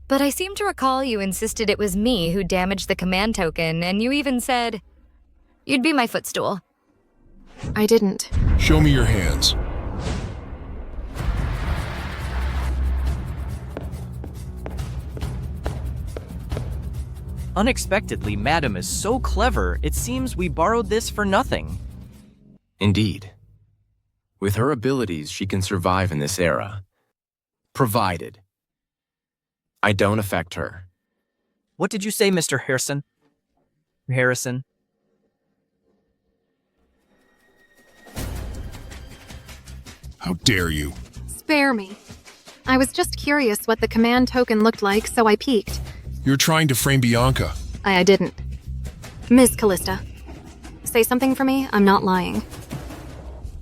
But I seem to recall you insisted it was me who damaged the command token, and you even said you'd be my footstool. I didn't. Show me your hands. Unexpectedly, Madam is so clever, it seems we borrowed this for nothing. Indeed. With her abilities, she can survive in this era. Provided I don't affect her. What did you say, Mr. Harrison? Harrison? How dare you? Spare me. I was just curious what the command token looked like, so I peeked. You're trying to frame Bianca. I didn't. Ms. Callista, say something for me? I'm not lying.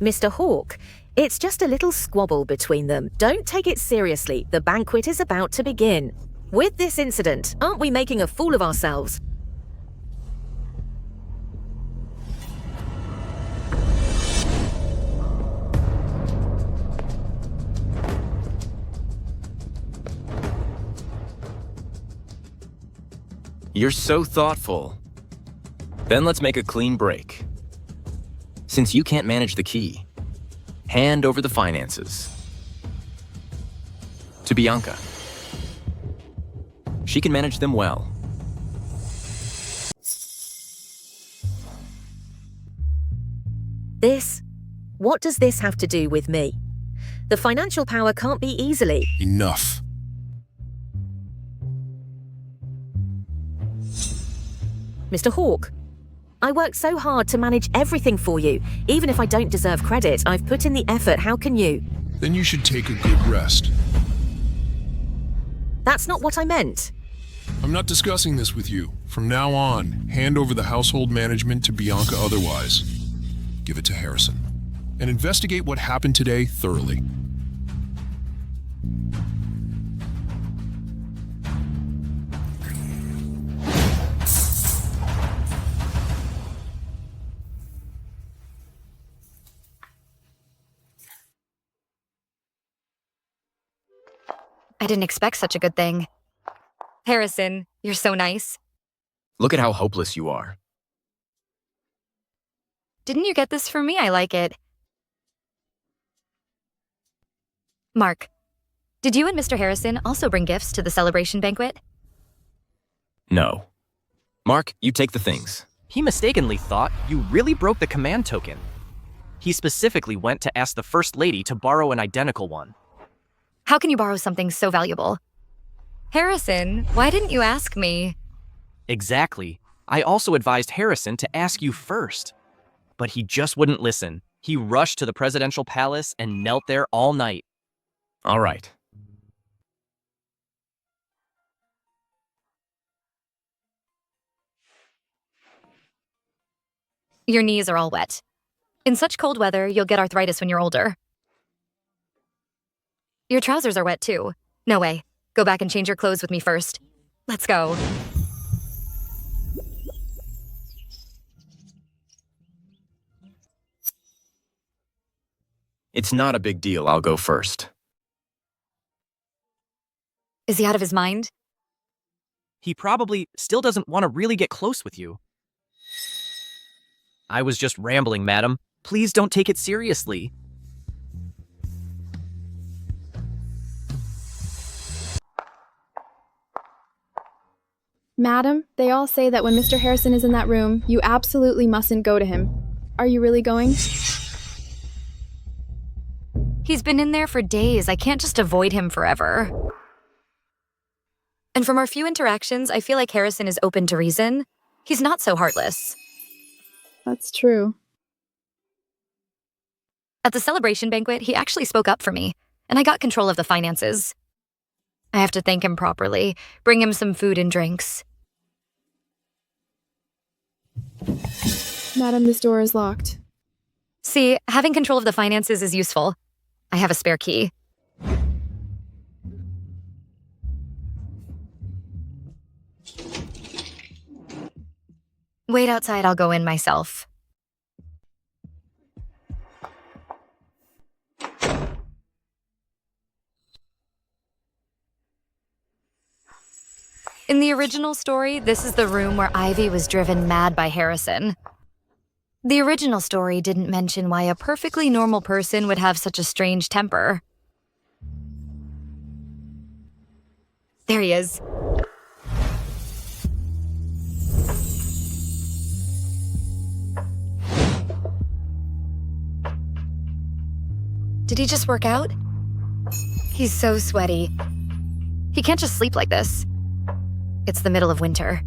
Mr. Hawk, it's just a little squabble between them. Don't take it seriously. The banquet is about to begin. With this incident, aren't we making a fool of ourselves? You're so thoughtful. Then let's make a clean break. Since you can't manage the key, hand over the finances to Bianca. She can manage them well. What does this have to do with me? The financial power can't be easily. Enough. Mr. Hawk, I worked so hard to manage everything for you. Even if I don't deserve credit, I've put in the effort. How can you? Then you should take a good rest. That's not what I meant. I'm not discussing this with you. From now on, hand over the household management to Bianca otherwise. Give it to Harrison. And investigate what happened today thoroughly. I didn't expect such a good thing. Harrison, you're so nice. Look at how hopeless you are. Didn't you get this for me? I like it. Mark, did you and Mr. Harrison also bring gifts to the celebration banquet? No. Mark, you take the things. He mistakenly thought you really broke the command token. He specifically went to ask the First Lady to borrow an identical one. How can you borrow something so valuable? Harrison, why didn't you ask me? Exactly. I also advised Harrison to ask you first. But he just wouldn't listen. He rushed to the presidential palace and knelt there all night. All right. Your knees are all wet. In such cold weather, you'll get arthritis when you're older. Your trousers are wet too. No way. Go back and change your clothes with me first. Let's go. It's not a big deal. I'll go first. Is he out of his mind? He probably still doesn't want to really get close with you. I was just rambling, madam. Please don't take it seriously. Madam, they all say that when Mr. Harrison is in that room, you absolutely mustn't go to him. Are you really going? He's been in there for days. I can't just avoid him forever. And from our few interactions, I feel like Harrison is open to reason. He's not so heartless. That's true. At the celebration banquet, he actually spoke up for me, and I got control of the finances. I have to thank him properly, bring him some food and drinks. Madam, this door is locked. See, having control of the finances is useful. I have a spare key. Wait outside, I'll go in myself. In the original story, this is the room where Ivy was driven mad by Harrison. The original story didn't mention why a perfectly normal person would have such a strange temper. There he is. Did he just work out? He's so sweaty. He can't just sleep like this. It's the middle of winter.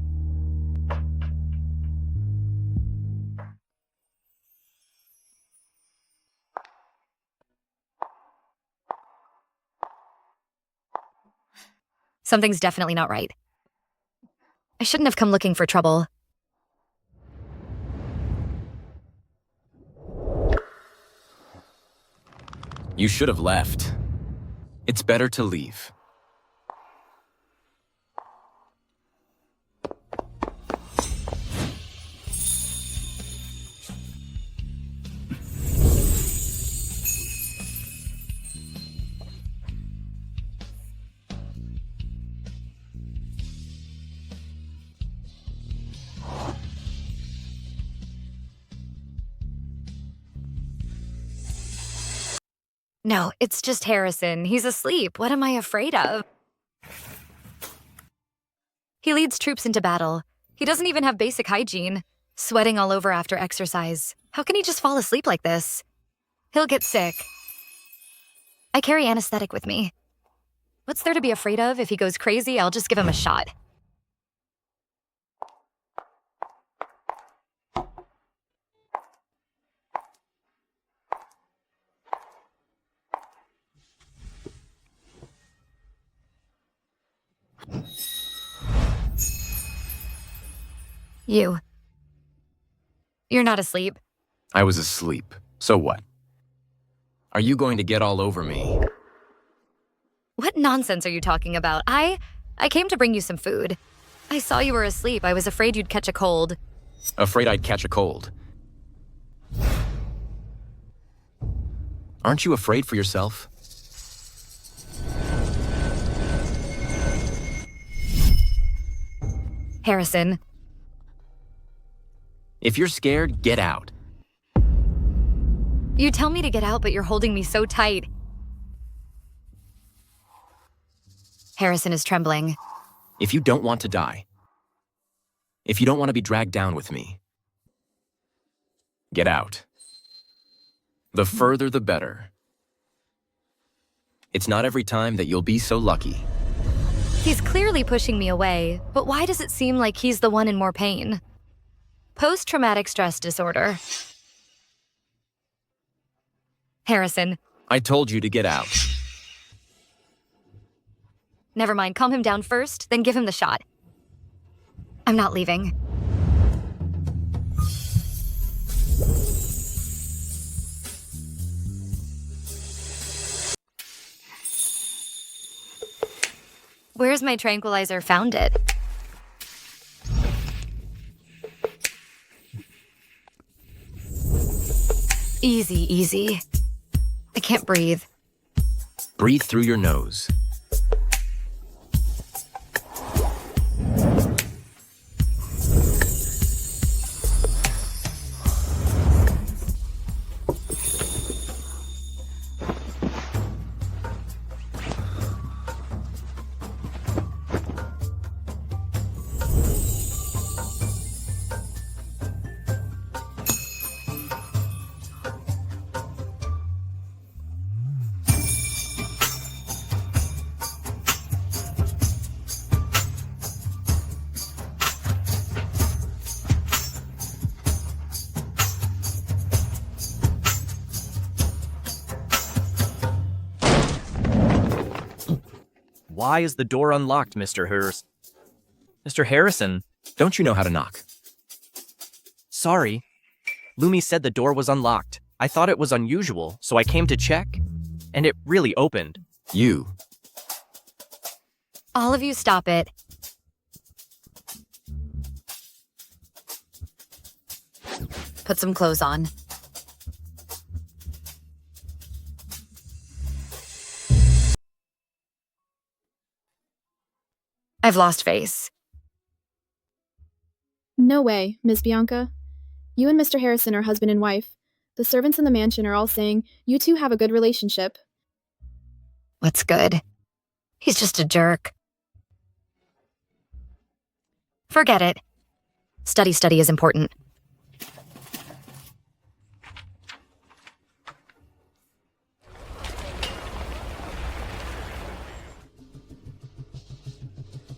Something's definitely not right. I shouldn't have come looking for trouble. You should have left. It's better to leave. No, it's just Harrison. He's asleep. What am I afraid of? He leads troops into battle. He doesn't even have basic hygiene. Sweating all over after exercise. How can he just fall asleep like this? He'll get sick. I carry anesthetic with me. What's there to be afraid of? If he goes crazy, I'll just give him a shot. You're not asleep. I was asleep. So what? Are you going to get all over me? What nonsense are you talking about? I came to bring you some food. I saw you were asleep. I was afraid you'd catch a cold. Afraid I'd catch a cold. Aren't you afraid for yourself? Harrison. If you're scared, get out. You tell me to get out, but you're holding me so tight. Harrison is trembling. If you don't want to die, if you don't want to be dragged down with me, get out. The further, the better. It's not every time that you'll be so lucky. He's clearly pushing me away, but why does it seem like he's the one in more pain? Post-traumatic stress disorder. Harrison. I told you to get out. Never mind, calm him down first, then give him the shot. I'm not leaving. Where's my tranquilizer? Found it. Easy, easy. I can't breathe. Breathe through your nose. Why is the door unlocked, Mr. Harrison? Mr. Harrison? Don't you know how to knock? Sorry. Lumi said the door was unlocked. I thought it was unusual, so I came to check, and it really opened. You. All of you stop it. Put some clothes on. I've lost face. No way, Miss Bianca. You and Mr. Harrison are husband and wife. The servants in the mansion are all saying you two have a good relationship. What's good? He's just a jerk. Forget it. Study is important.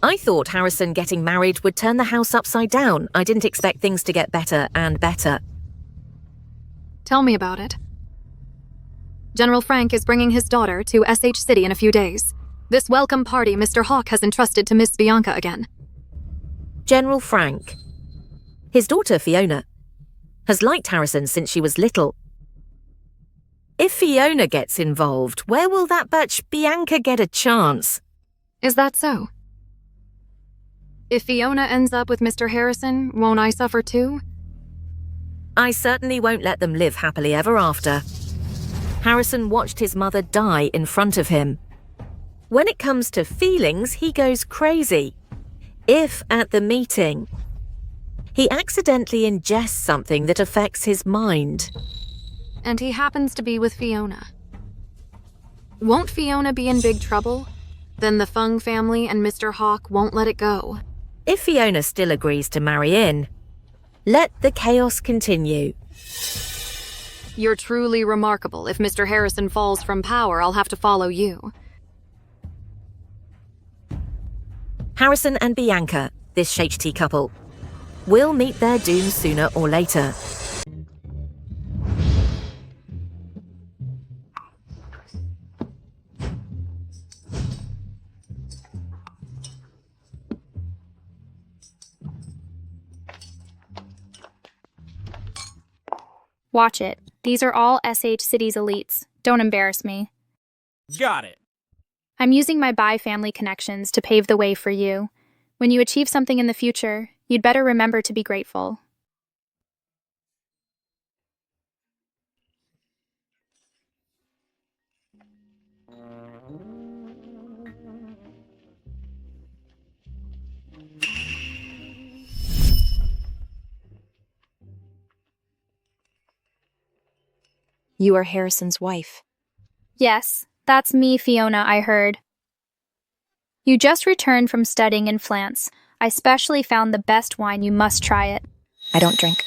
I thought Harrison getting married would turn the house upside down. I didn't expect things to get better and better. Tell me about it. General Frank is bringing his daughter to SH City in a few days. This welcome party Mr. Hawk has entrusted to Miss Bianca again. General Frank. His daughter, Fiona, has liked Harrison since she was little. If Fiona gets involved, where will that bitch Bianca get a chance? Is that so? If Fiona ends up with Mr. Harrison, won't I suffer too? I certainly won't let them live happily ever after. Harrison watched his mother die in front of him. When it comes to feelings, he goes crazy. If at the meeting, he accidentally ingests something that affects his mind. And he happens to be with Fiona. Won't Fiona be in big trouble? Then the Fung family and Mr. Hawk won't let it go. If Fiona still agrees to marry in, let the chaos continue. You're truly remarkable. If Mr. Harrison falls from power, I'll have to follow you. Harrison and Bianca, this HT couple, will meet their doom sooner or later. Watch it. These are all SH City's elites. Don't embarrass me. Got it. I'm using my Bai family connections to pave the way for you. When you achieve something in the future, you'd better remember to be grateful. You are Harrison's wife. Yes, that's me, Fiona, I heard. You just returned from studying in France. I specially found the best wine. You must try it. I don't drink.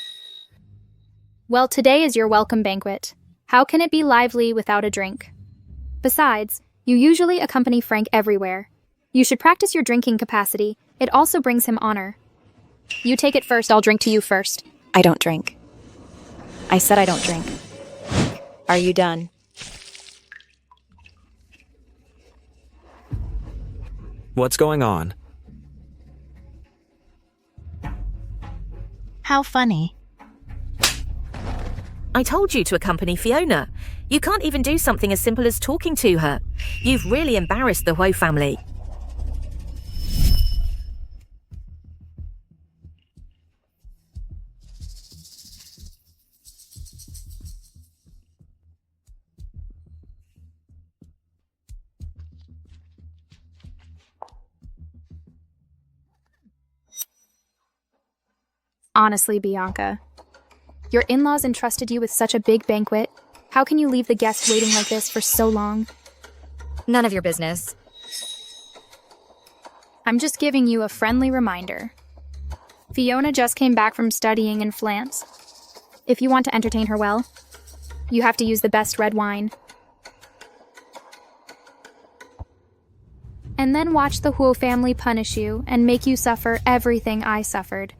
Well, today is your welcome banquet. How can it be lively without a drink? Besides, you usually accompany Frank everywhere. You should practice your drinking capacity. It also brings him honor. You take it first, I'll drink to you first. I don't drink. I said I don't drink. Are you done? What's going on? How funny. I told you to accompany Fiona. You can't even do something as simple as talking to her. You've really embarrassed the Huo family. Honestly, Bianca, your in-laws entrusted you with such a big banquet. How can you leave the guests waiting like this for so long? None of your business. I'm just giving you a friendly reminder. Fiona just came back from studying in France. If you want to entertain her well, you have to use the best red wine. And then watch the Huo family punish you and make you suffer everything I suffered.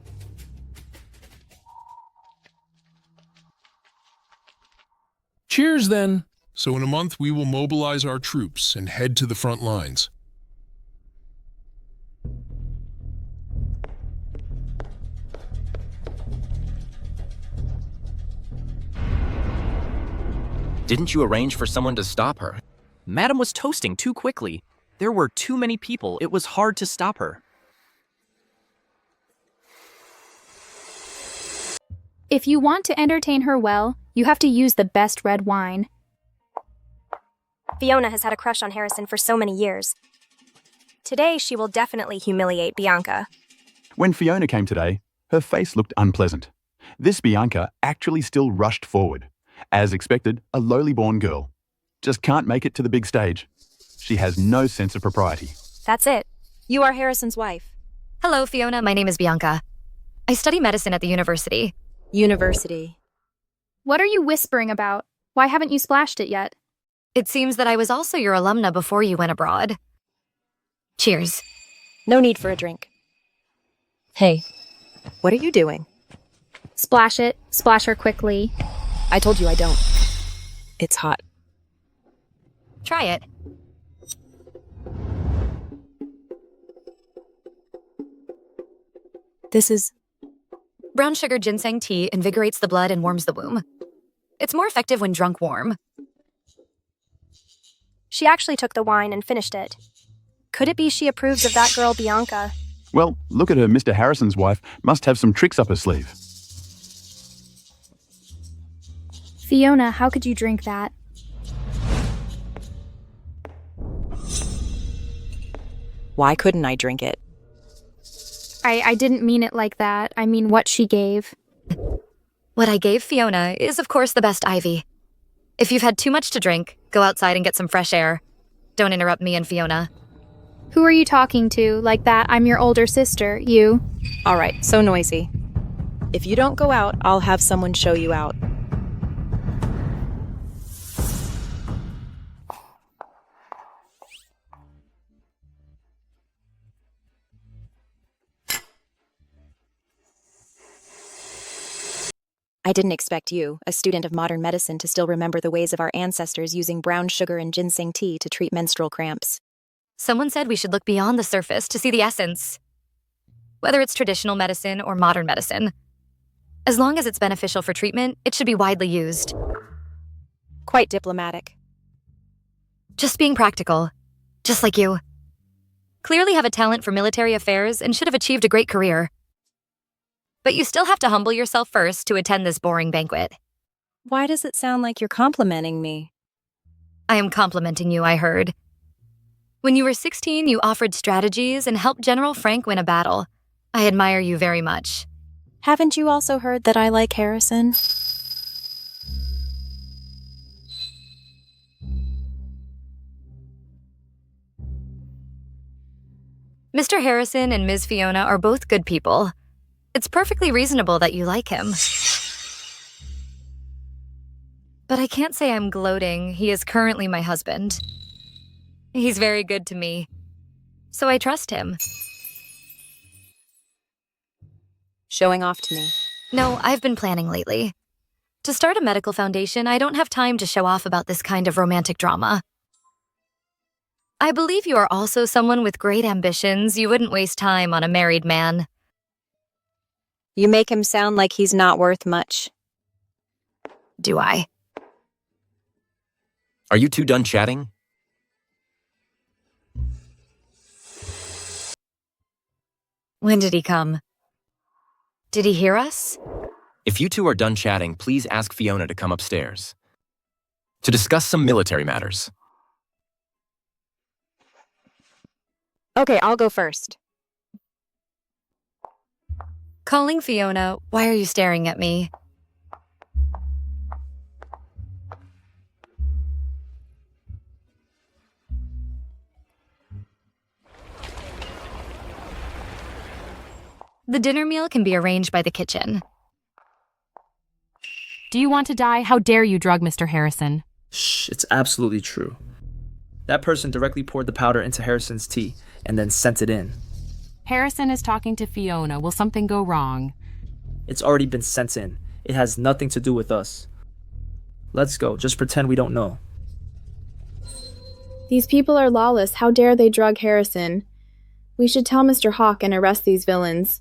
Cheers, then. So in a month, we will mobilize our troops and head to the front lines. Didn't you arrange for someone to stop her? Madam was toasting too quickly. There were too many people. It was hard to stop her. If you want to entertain her well, you have to use the best red wine. Fiona has had a crush on Harrison for so many years. Today, she will definitely humiliate Bianca. When Fiona came today, her face looked unpleasant. This Bianca actually still rushed forward. As expected, a lowly-born girl. Just can't make it to the big stage. She has no sense of propriety. That's it. You are Harrison's wife. Hello, Fiona. My name is Bianca. I study medicine at the university. University. What are you whispering about? Why haven't you splashed it yet? It seems that I was also your alumna before you went abroad. Cheers. No need for a drink. Hey, what are you doing? Splash it. Splash her quickly. I told you I don't. It's hot. Try it. This is... Brown sugar ginseng tea invigorates the blood and warms the womb. It's more effective when drunk warm. She actually took the wine and finished it. Could it be she approves of that girl, Bianca? Well, look at her. Mr. Harrison's wife must have some tricks up her sleeve. Fiona, how could you drink that? Why couldn't I drink it? I didn't mean it like that. I mean what she gave. What I gave Fiona is, of course, the best Ivy. If you've had too much to drink, go outside and get some fresh air. Don't interrupt me and Fiona. Who are you talking to? Like that, I'm your older sister, you. All right, so noisy. If you don't go out, I'll have someone show you out. I didn't expect you, a student of modern medicine, to still remember the ways of our ancestors using brown sugar and ginseng tea to treat menstrual cramps. Someone said we should look beyond the surface to see the essence. Whether it's traditional medicine or modern medicine. As long as it's beneficial for treatment, it should be widely used. Quite diplomatic. Just being practical. Just like you. Clearly have a talent for military affairs and should have achieved a great career. But you still have to humble yourself first to attend this boring banquet. Why does it sound like you're complimenting me? I am complimenting you, I heard. When you were 16, you offered strategies and helped General Frank win a battle. I admire you very much. Haven't you also heard that I like Harrison? Mr. Harrison and Ms. Fiona are both good people. It's perfectly reasonable that you like him. But I can't say I'm gloating. He is currently my husband. He's very good to me, so I trust him. Showing off to me. No, I've been planning lately. To start a medical foundation, I don't have time to show off about this kind of romantic drama. I believe you are also someone with great ambitions. You wouldn't waste time on a married man. You make him sound like he's not worth much. Do I? Are you two done chatting? When did he come? Did he hear us? If you two are done chatting, please ask Fiona to come upstairs to discuss some military matters. Okay, I'll go first. Calling Fiona, why are you staring at me? The dinner meal can be arranged by the kitchen. Do you want to die? How dare you drug Mr. Harrison? Shh, it's absolutely true. That person directly poured the powder into Harrison's tea and then sent it in. Harrison is talking to Fiona. Will something go wrong? It's already been sent in. It has nothing to do with us. Let's go. Just pretend we don't know. These people are lawless. How dare they drug Harrison? We should tell Mr. Hawk and arrest these villains.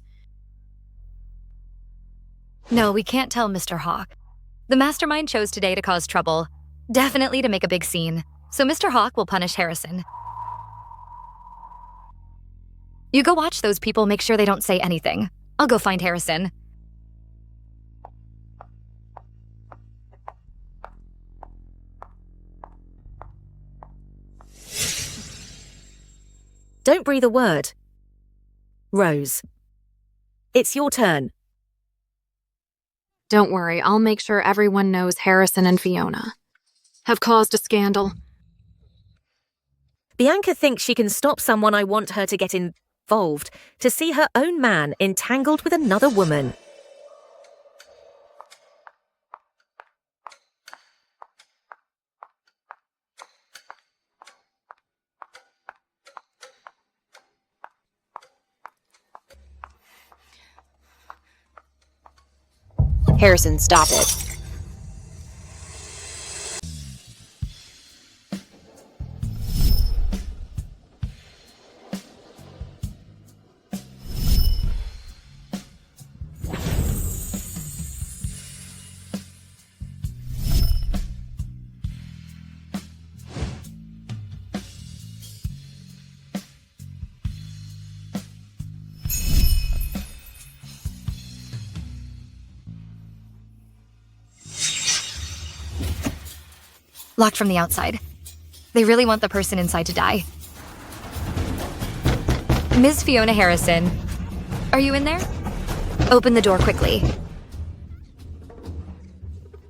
No, we can't tell Mr. Hawk. The mastermind chose today to cause trouble. Definitely to make a big scene. So Mr. Hawk will punish Harrison. You go watch those people, make sure they don't say anything. I'll go find Harrison. Don't breathe a word. Rose, it's your turn. Don't worry, I'll make sure everyone knows Harrison and Fiona have caused a scandal. Bianca thinks she can stop someone I want her to get involved, to see her own man entangled with another woman. Harrison, stop it. Locked from the outside. They really want the person inside to die. Ms. Fiona Harrison, are you in there? Open the door quickly.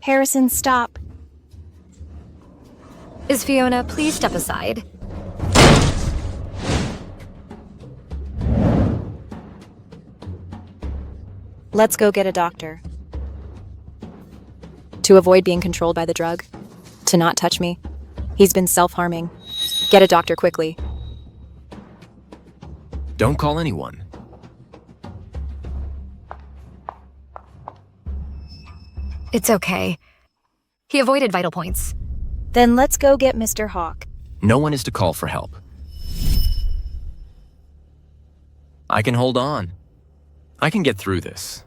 Harrison, stop. Is Fiona, please step aside. Let's go get a doctor. To avoid being controlled by the drug. To not touch me. He's been self-harming. Get a doctor quickly. Don't call anyone. It's okay. He avoided vital points. Then let's go get Mr. Hawk. No one is to call for help. I can hold on. I can get through this.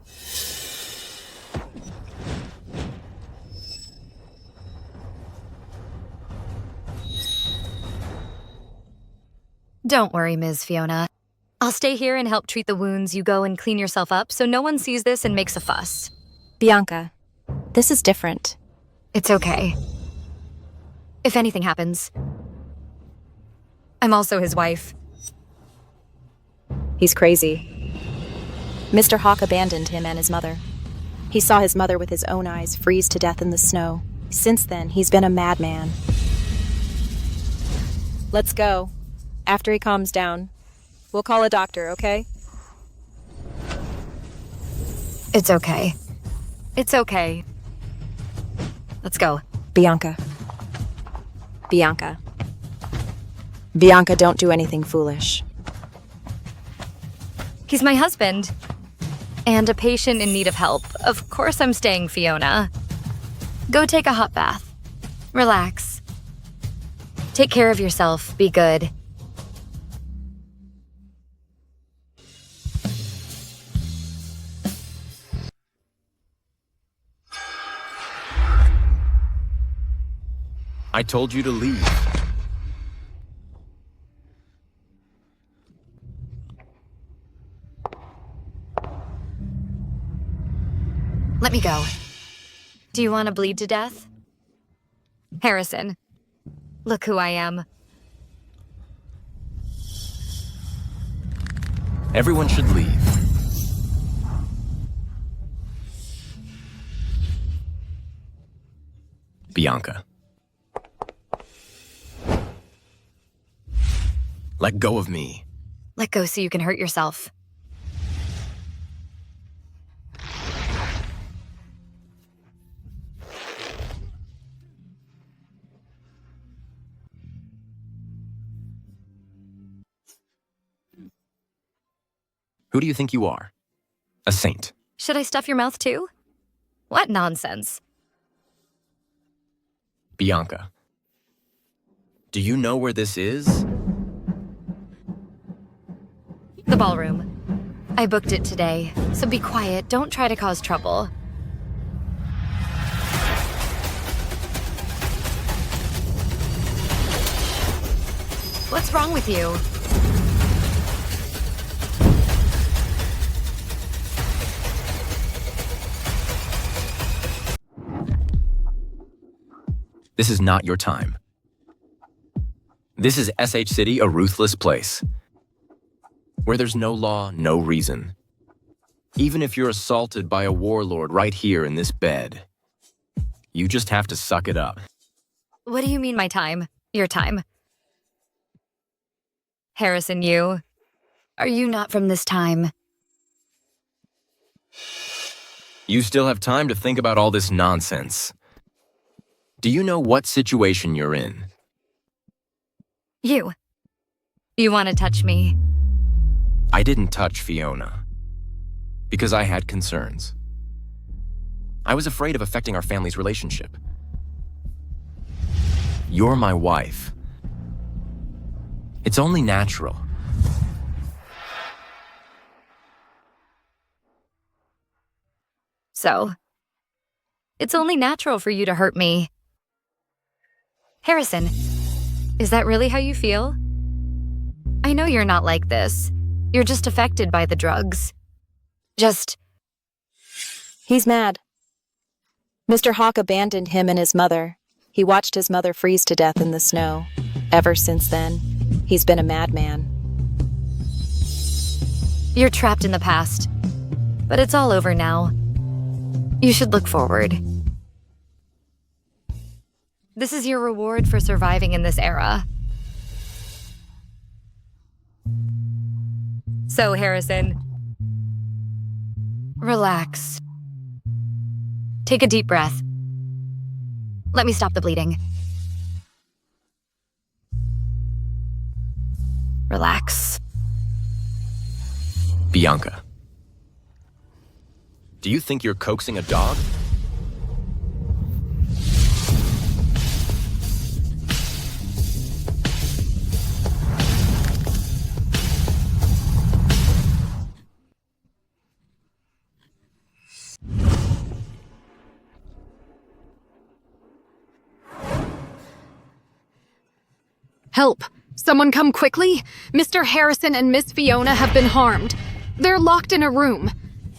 Don't worry, Ms. Fiona. I'll stay here and help treat the wounds. You go and clean yourself up so no one sees this and makes a fuss. Bianca, this is different. It's okay. If anything happens, I'm also his wife. He's crazy. Mr. Hawk abandoned him and his mother. He saw his mother with his own eyes freeze to death in the snow. Since then, he's been a madman. Let's go. After he calms down. We'll call a doctor, okay? It's okay. It's okay. Let's go. Bianca. Bianca. Bianca, don't do anything foolish. He's my husband. And a patient in need of help. Of course I'm staying, Fiona. Go take a hot bath. Relax. Take care of yourself. Be good. I told you to leave. Let me go. Do you want to bleed to death? Harrison, look who I am. Everyone should leave. Bianca. Let go of me. Let go so you can hurt yourself. Who do you think you are? A saint. Should I stuff your mouth too? What nonsense. Bianca. Do you know where this is? The ballroom. I booked it today, so be quiet. Don't try to cause trouble. What's wrong with you? This is not your time. This is SH City, a ruthless place. Where there's no law, no reason. Even if you're assaulted by a warlord right here in this bed, you just have to suck it up. What do you mean my time? Your time? Harrison, are you not from this time? You still have time to think about all this nonsense. Do you know what situation you're in? You want to touch me? I didn't touch Fiona. Because I had concerns. I was afraid of affecting our family's relationship. You're my wife. It's only natural. So, it's only natural for you to hurt me. Harrison, is that really how you feel? I know you're not like this. You're just affected by the drugs. He's mad. Mr. Hawk abandoned him and his mother. He watched his mother freeze to death in the snow. Ever since then, he's been a madman. You're trapped in the past. But it's all over now. You should look forward. This is your reward for surviving in this era. So, Harrison, relax. Take a deep breath. Let me stop the bleeding. Relax. Bianca. Do you think you're coaxing a dog? Help! Someone come quickly! Mr. Harrison and Miss Fiona have been harmed. They're locked in a room.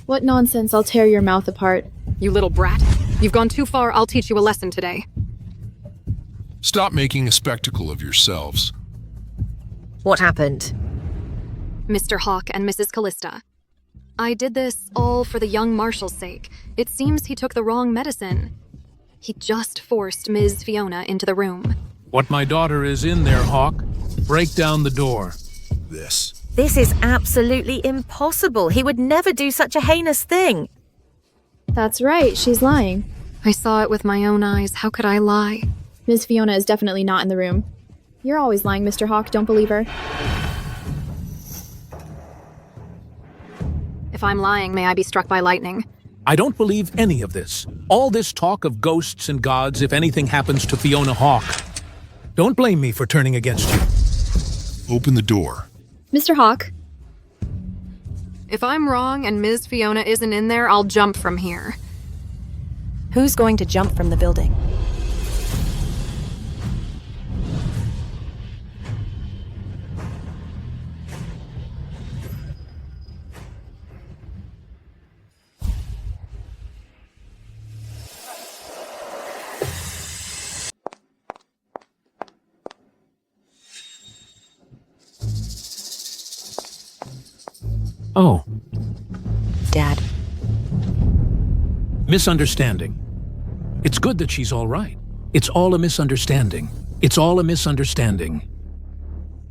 What nonsense, I'll tear your mouth apart. You little brat. You've gone too far, I'll teach you a lesson today. Stop making a spectacle of yourselves. What happened? Mr. Hawk and Mrs. Callista. I did this all for the young Marshal's sake. It seems he took the wrong medicine. He just forced Ms. Fiona into the room. What my daughter is in there, Hawk. Break down the door. This This is absolutely impossible. He would never do such a heinous thing. That's right, she's lying. I saw it with my own eyes. How could I lie? Miss Fiona is definitely not in the room. You're always lying, Mr. Hawk. Don't believe her. If I'm lying, may I be struck by lightning? I don't believe any of this. All this talk of ghosts and gods if anything happens to Fiona Hawk. Don't blame me for turning against you. Open the door. Mr. Hawk. If I'm wrong and Ms. Fiona isn't in there, I'll jump from here. Who's going to jump from the building? Oh. Dad. Misunderstanding. It's good that she's all right. It's all a misunderstanding. It's all a misunderstanding.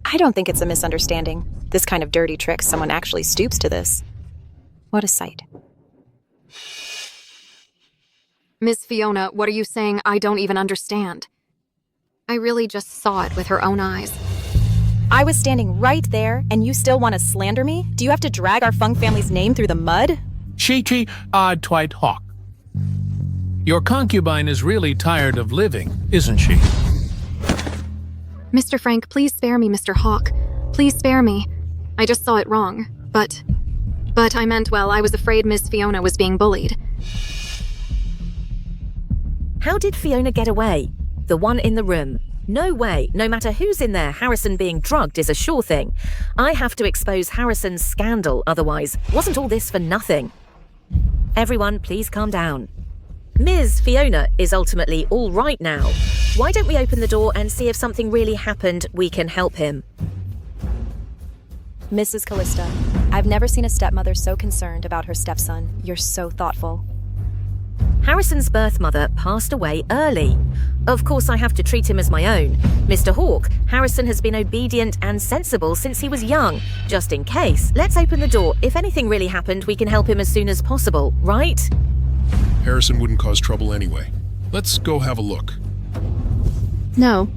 I don't think it's a misunderstanding. This kind of dirty trick, someone actually stoops to this. What a sight. Miss Fiona, what are you saying? I don't even understand. I really just saw it with her own eyes. I was standing right there, and you still want to slander me? Do you have to drag our Fung family's name through the mud? Chi-Chi Odd-Twite Hawk. Your concubine is really tired of living, isn't she? Mr. Frank, please spare me, Mr. Hawk. Please spare me. I just saw it wrong. But I meant well. I was afraid Miss Fiona was being bullied. How did Fiona get away? The one in the room. No way. No matter who's in there, Harrison being drugged is a sure thing. I have to expose Harrison's scandal, otherwise. Wasn't all this for nothing? Everyone, please calm down. Ms. Fiona is ultimately all right now. Why don't we open the door and see if something really happened, we can help him. Mrs. Callista, I've never seen a stepmother so concerned about her stepson. You're so thoughtful. Harrison's birth mother passed away early. Of course, I have to treat him as my own. Mr. Hawk, Harrison has been obedient and sensible since he was young. Just in case, let's open the door. If anything really happened, we can help him as soon as possible, right? Harrison wouldn't cause trouble anyway. Let's go have a look. No.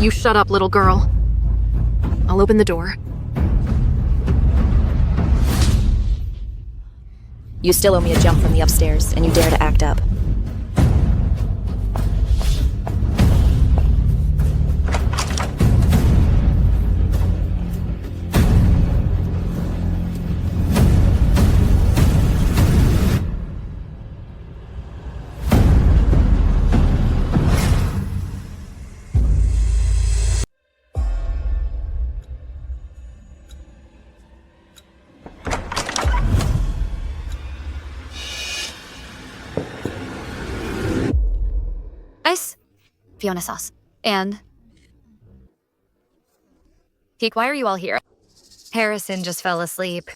You shut up, little girl. I'll open the door. You still owe me a jump from the upstairs, and you dare to act up. Ice. Fiona sauce. And... Geek, why are you all here? Harrison just fell asleep.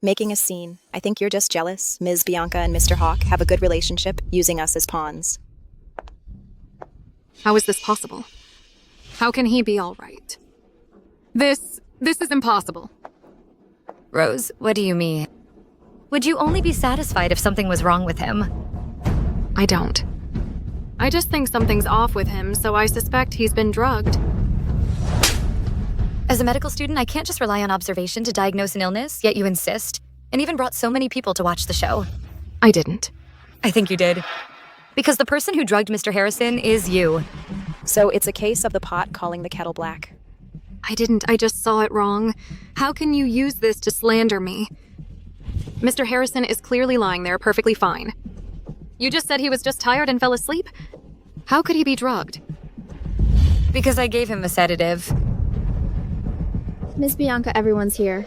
Making a scene. I think you're just jealous. Ms. Bianca and Mr. Hawk have a good relationship, using us as pawns. How is this possible? How can he be all right? This is impossible. Rose, what do you mean? Would you only be satisfied if something was wrong with him? I don't. I just think something's off with him, so I suspect he's been drugged. As a medical student, I can't just rely on observation to diagnose an illness, yet you insist, and even brought so many people to watch the show. I didn't. I think you did. Because the person who drugged Mr. Harrison is you. So it's a case of the pot calling the kettle black. I didn't. I just saw it wrong. How can you use this to slander me? Mr. Harrison is clearly lying there perfectly fine. You just said he was just tired and fell asleep? How could he be drugged? Because I gave him a sedative. Miss Bianca, everyone's here.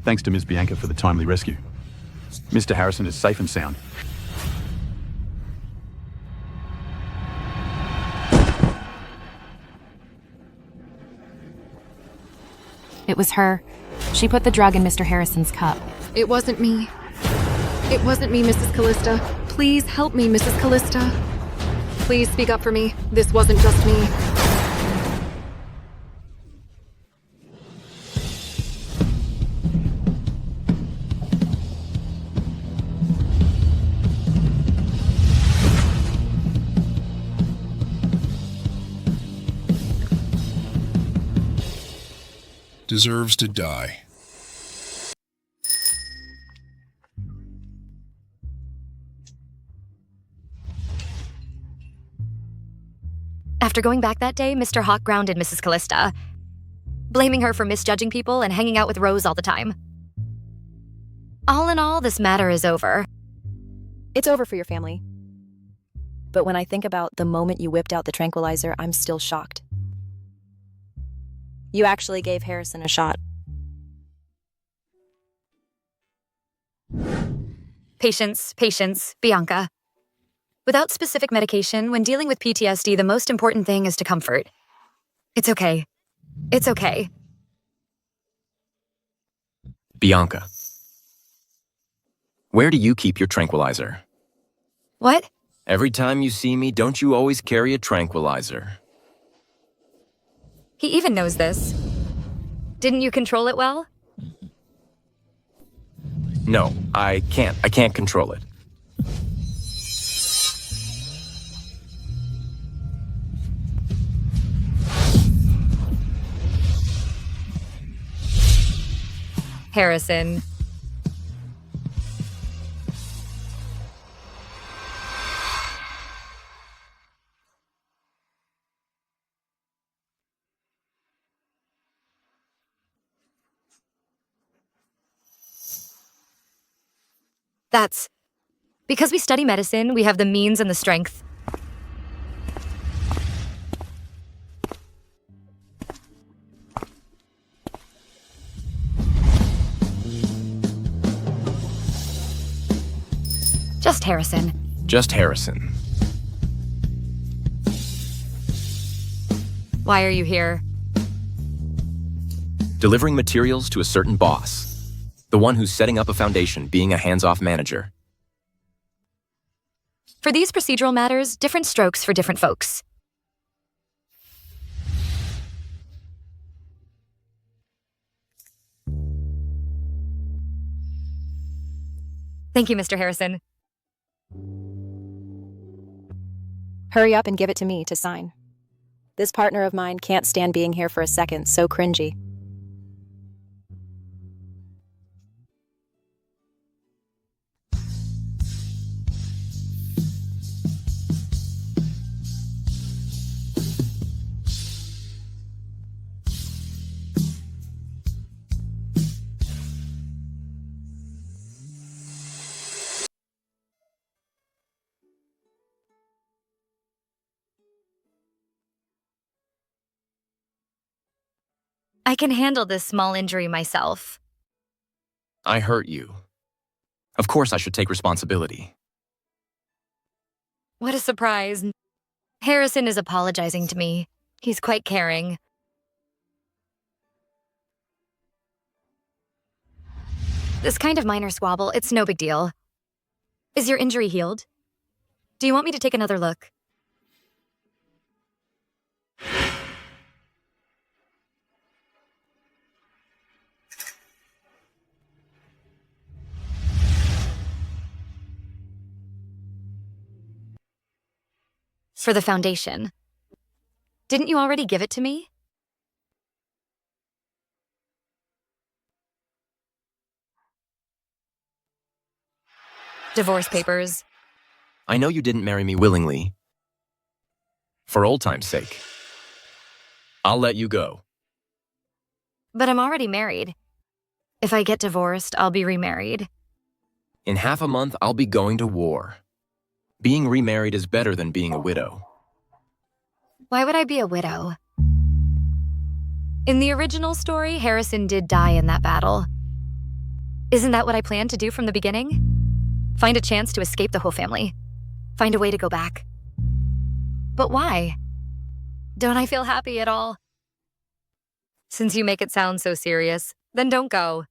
Thanks to Ms. Bianca for the timely rescue. Mr. Harrison is safe and sound. It was her. She put the drug in Mr. Harrison's cup. It wasn't me. It wasn't me, Mrs. Callista. Please help me, Mrs. Callista. Please speak up for me. This wasn't just me. Deserves to die. After going back that day, Mr. Hawk grounded Mrs. Callista, blaming her for misjudging people and hanging out with Rose all the time. All in all, this matter is over. It's over for your family. But when I think about the moment you whipped out the tranquilizer, I'm still shocked. You actually gave Harrison a shot. Patience, patience, Bianca. Without specific medication, when dealing with PTSD, the most important thing is to comfort. It's okay. It's okay. Bianca. Where do you keep your tranquilizer? What? Every time you see me, don't you always carry a tranquilizer? He even knows this. Didn't you control it well? No, I can't. I can't control it. Harrison. That's because we study medicine, we have the means and the strength. Just Harrison. Just Harrison. Why are you here? Delivering materials to a certain boss. The one who's setting up a foundation, being a hands-off manager. For these procedural matters, different strokes for different folks. Thank you, Mr. Harrison. Hurry up and give it to me to sign. This partner of mine can't stand being here for a second, so cringy. I can handle this small injury myself. I hurt you. Of course I should take responsibility. What a surprise. Harrison is apologizing to me. He's quite caring. This kind of minor squabble, it's no big deal. Is your injury healed? Do you want me to take another look? For the foundation. Didn't you already give it to me? Divorce papers. I know you didn't marry me willingly. For old time's sake. I'll let you go. But I'm already married. If I get divorced, I'll be remarried. In half a month, I'll be going to war. Being remarried is better than being a widow. Why would I be a widow? In the original story, Harrison did die in that battle. Isn't that what I planned to do from the beginning? Find a chance to escape the whole family. Find a way to go back. But why? Don't I feel happy at all? Since you make it sound so serious, then don't go.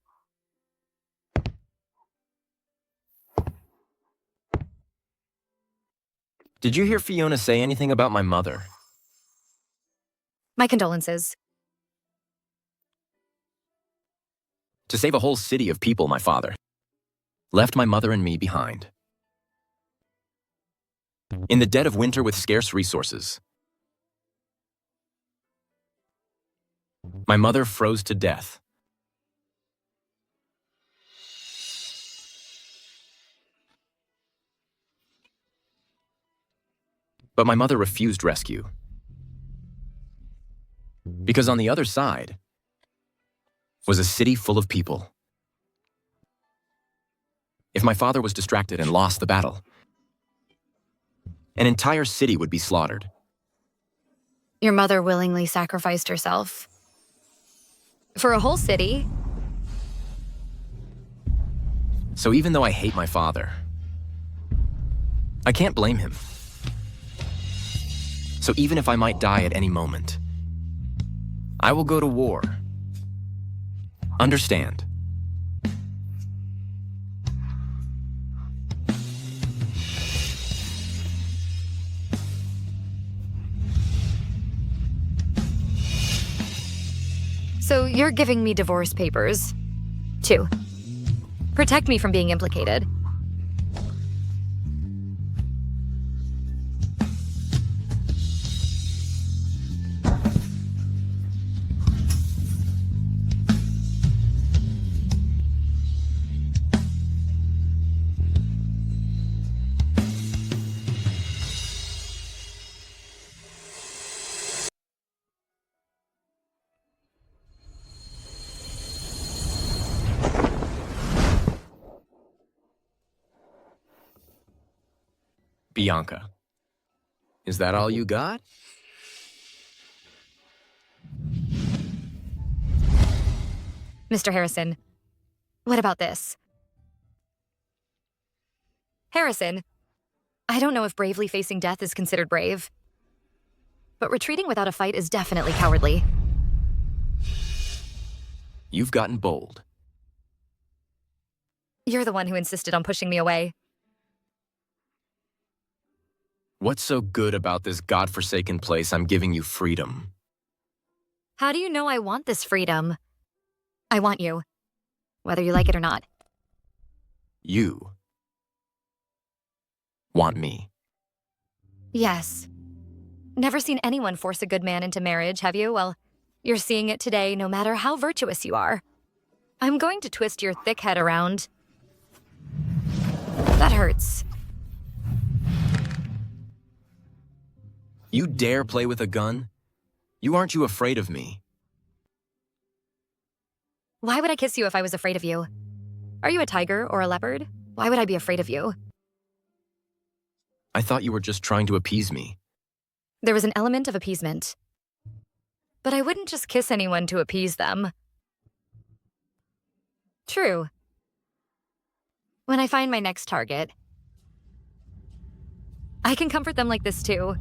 Did you hear Fiona say anything about my mother? My condolences. To save a whole city of people, my father left my mother and me behind. In the dead of winter with scarce resources, my mother froze to death. But my mother refused rescue. Because on the other side was a city full of people. If my father was distracted and lost the battle, an entire city would be slaughtered. Your mother willingly sacrificed herself. For a whole city? So even though I hate my father, I can't blame him. So even if I might die at any moment, I will go to war. Understand? So you're giving me divorce papers, too. Protect me from being implicated. Bianca, is that all you got? Mr. Harrison, what about this? Harrison, I don't know if bravely facing death is considered brave, but retreating without a fight is definitely cowardly. You've gotten bold. You're the one who insisted on pushing me away. What's so good about this godforsaken place I'm giving you freedom? How do you know I want this freedom? I want you, whether you like it or not. You want me. Yes. Never seen anyone force a good man into marriage, have you? Well, you're seeing it today, no matter how virtuous you are. I'm going to twist your thick head around. That hurts. You dare play with a gun? Aren't you afraid of me? Why would I kiss you if I was afraid of you? Are you a tiger or a leopard? Why would I be afraid of you? I thought you were just trying to appease me. There was an element of appeasement. But I wouldn't just kiss anyone to appease them. True. When I find my next target, I can comfort them like this too.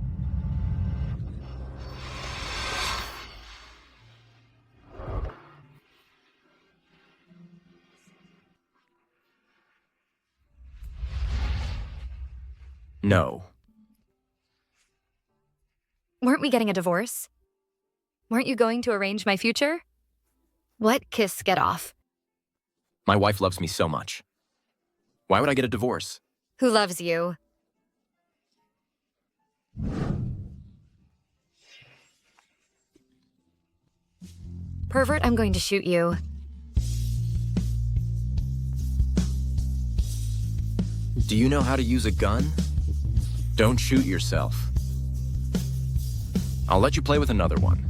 No. Weren't we getting a divorce? Weren't you going to arrange my future? What kiss get off? My wife loves me so much. Why would I get a divorce? Who loves you? Pervert, I'm going to shoot you. Do you know how to use a gun? Don't shoot yourself. I'll let you play with another one.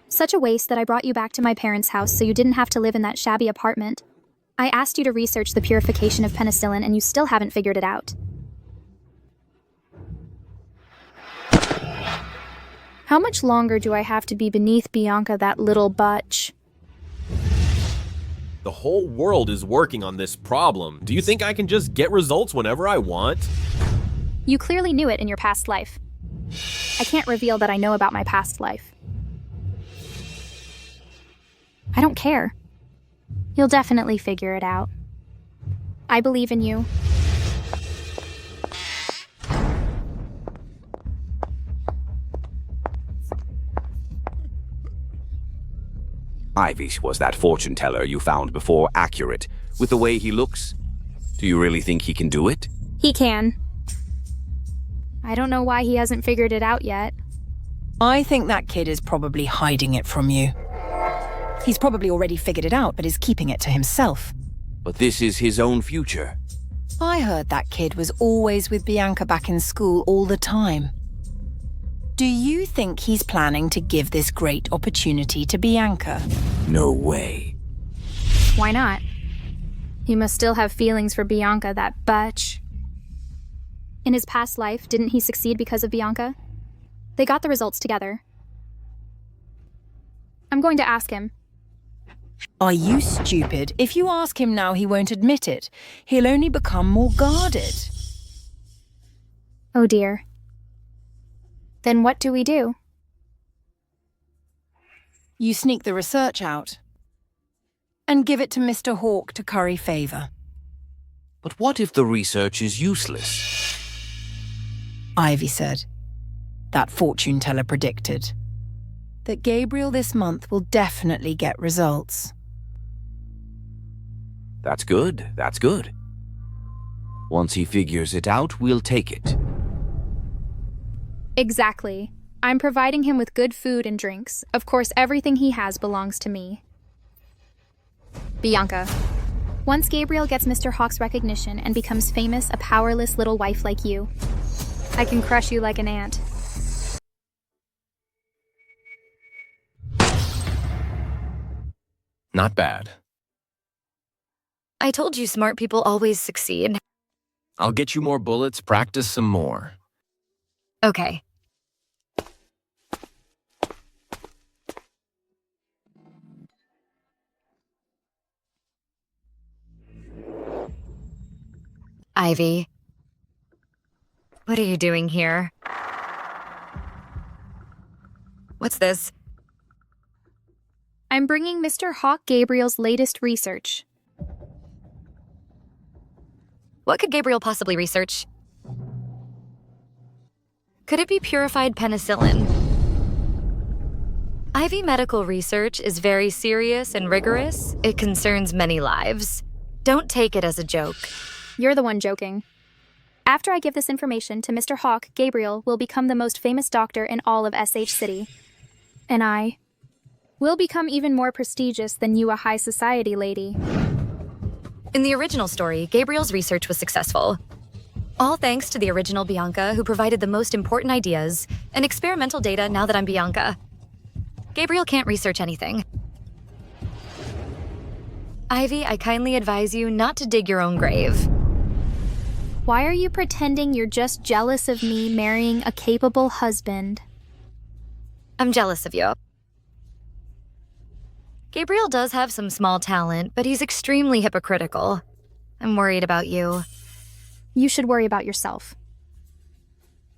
Such a waste that I brought you back to my parents' house so you didn't have to live in that shabby apartment. I asked you to research the purification of penicillin and you still haven't figured it out. How much longer do I have to be beneath Bianca, that little butch? The whole world is working on this problem. Do you think I can just get results whenever I want? You clearly knew it in your past life. I can't reveal that I know about my past life. I don't care. You'll definitely figure it out. I believe in you. Ivy, was that fortune teller you found before accurate? With the way he looks? Do you really think he can do it? He can. I don't know why he hasn't figured it out yet. I think that kid is probably hiding it from you. He's probably already figured it out, but is keeping it to himself. But this is his own future. I heard that kid was always with Bianca back in school all the time. Do you think he's planning to give this great opportunity to Bianca? No way. Why not? He must still have feelings for Bianca, that bitch. In his past life, didn't he succeed because of Bianca? They got the results together. I'm going to ask him. Are you stupid? If you ask him now, he won't admit it. He'll only become more guarded. Oh dear. Then what do we do? You sneak the research out and give it to Mr. Hawke to curry favor. But what if the research is useless? Ivy said. That fortune teller predicted. That Gabriel this month will definitely get results. That's good, that's good. Once he figures it out, we'll take it. Exactly. I'm providing him with good food and drinks. Of course, everything he has belongs to me. Bianca. Once Gabriel gets Mr. Hawke's recognition and becomes famous, a powerless little wife like you, I can crush you like an ant. Not bad. I told you smart people always succeed. I'll get you more bullets, practice some more. Okay. Ivy. What are you doing here? What's this? I'm bringing Mr. Hawke Gabriel's latest research. What could Gabriel possibly research? Could it be purified penicillin? Ivy medical research is very serious and rigorous. It concerns many lives. Don't take it as a joke. You're the one joking. After I give this information to Mr. Hawke, Gabriel will become the most famous doctor in all of SH City. And I will become even more prestigious than you, a high society lady. In the original story, Gabriel's research was successful. All thanks to the original Bianca, who provided the most important ideas and experimental data now that I'm Bianca. Gabriel can't research anything. Ivy, I kindly advise you not to dig your own grave. Why are you pretending you're just jealous of me marrying a capable husband? I'm jealous of you. Gabriel does have some small talent, but he's extremely hypocritical. I'm worried about you. You should worry about yourself.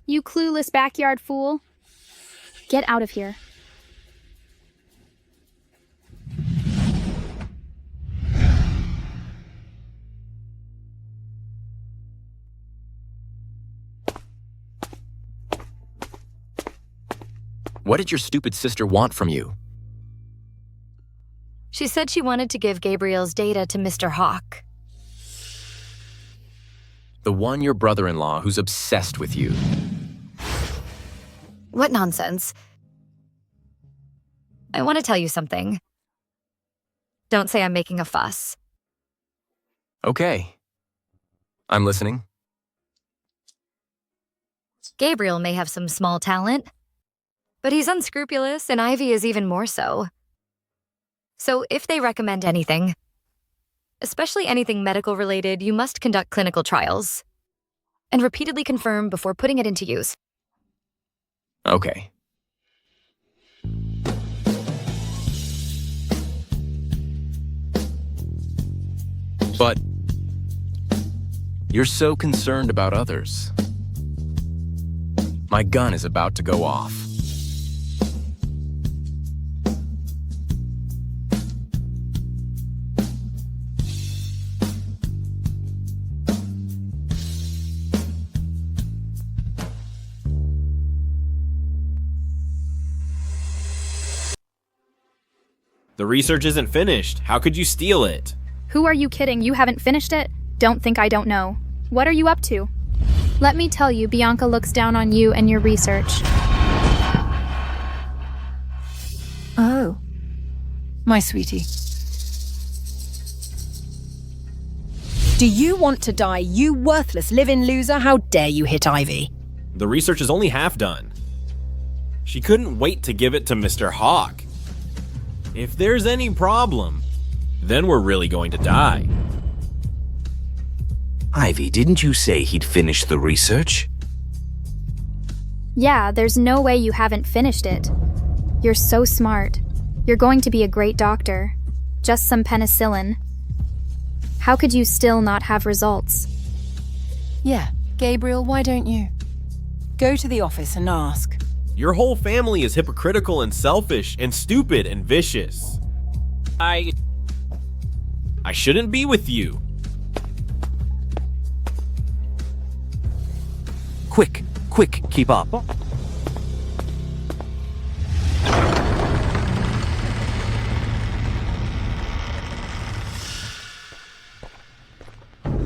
You clueless backyard fool. Get out of here. What did your stupid sister want from you? She said she wanted to give Gabriel's data to Mr. Hawke. The one your brother-in-law who's obsessed with you. What nonsense. I want to tell you something. Don't say I'm making a fuss. Okay. I'm listening. Gabriel may have some small talent, but he's unscrupulous, and Ivy is even more so. So if they recommend anything, especially anything medical-related, you must conduct clinical trials and repeatedly confirm before putting it into use. Okay. But you're so concerned about others. My gun is about to go off. The research isn't finished. How could you steal it? Who are you kidding? You haven't finished it? Don't think I don't know. What are you up to? Let me tell you, Bianca looks down on you and your research. Oh. My sweetie. Do you want to die, you worthless live-in loser? How dare you hit Ivy? The research is only half done. She couldn't wait to give it to Mr. Hawk. If there's any problem, then we're really going to die. Ivy, didn't you say he'd finished the research? Yeah, there's no way you haven't finished it. You're so smart. You're going to be a great doctor. Just some penicillin. How could you still not have results? Yeah, Gabriel, why don't you? Go to the office and ask. Your whole family is hypocritical and selfish and stupid and vicious. I shouldn't be with you. Quick, keep up.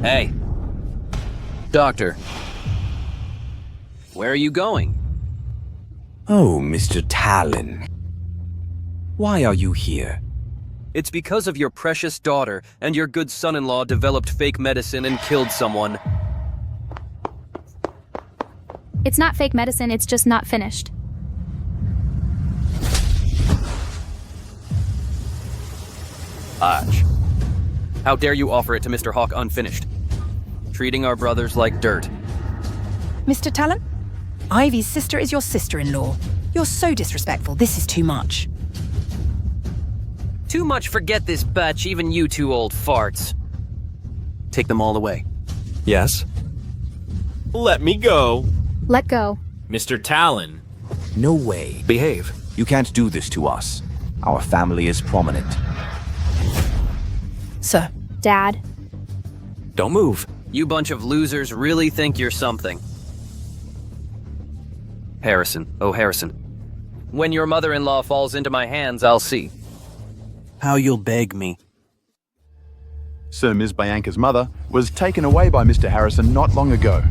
Hey. Doctor. Where are you going? Oh, Mr. Talon. Why are you here? It's because of your precious daughter and your good son-in-law developed fake medicine and killed someone. It's not fake medicine, it's just not finished. Ach. How dare you offer it to Mr. Hawk unfinished? Treating our brothers like dirt. Mr. Talon? Ivy's sister is your sister-in-law. You're so disrespectful. This is too much. Too much forget this batch, even you two old farts. Take them all away. Yes? Let me go. Let go. Mr. Talon. No way. Behave. You can't do this to us. Our family is prominent. Sir. Dad. Don't move. You bunch of losers really think you're something. Harrison. Oh, Harrison. When your mother-in-law falls into my hands, I'll see. How you'll beg me. Sir Ms. Bianca's mother was taken away by Mr. Harrison not long ago.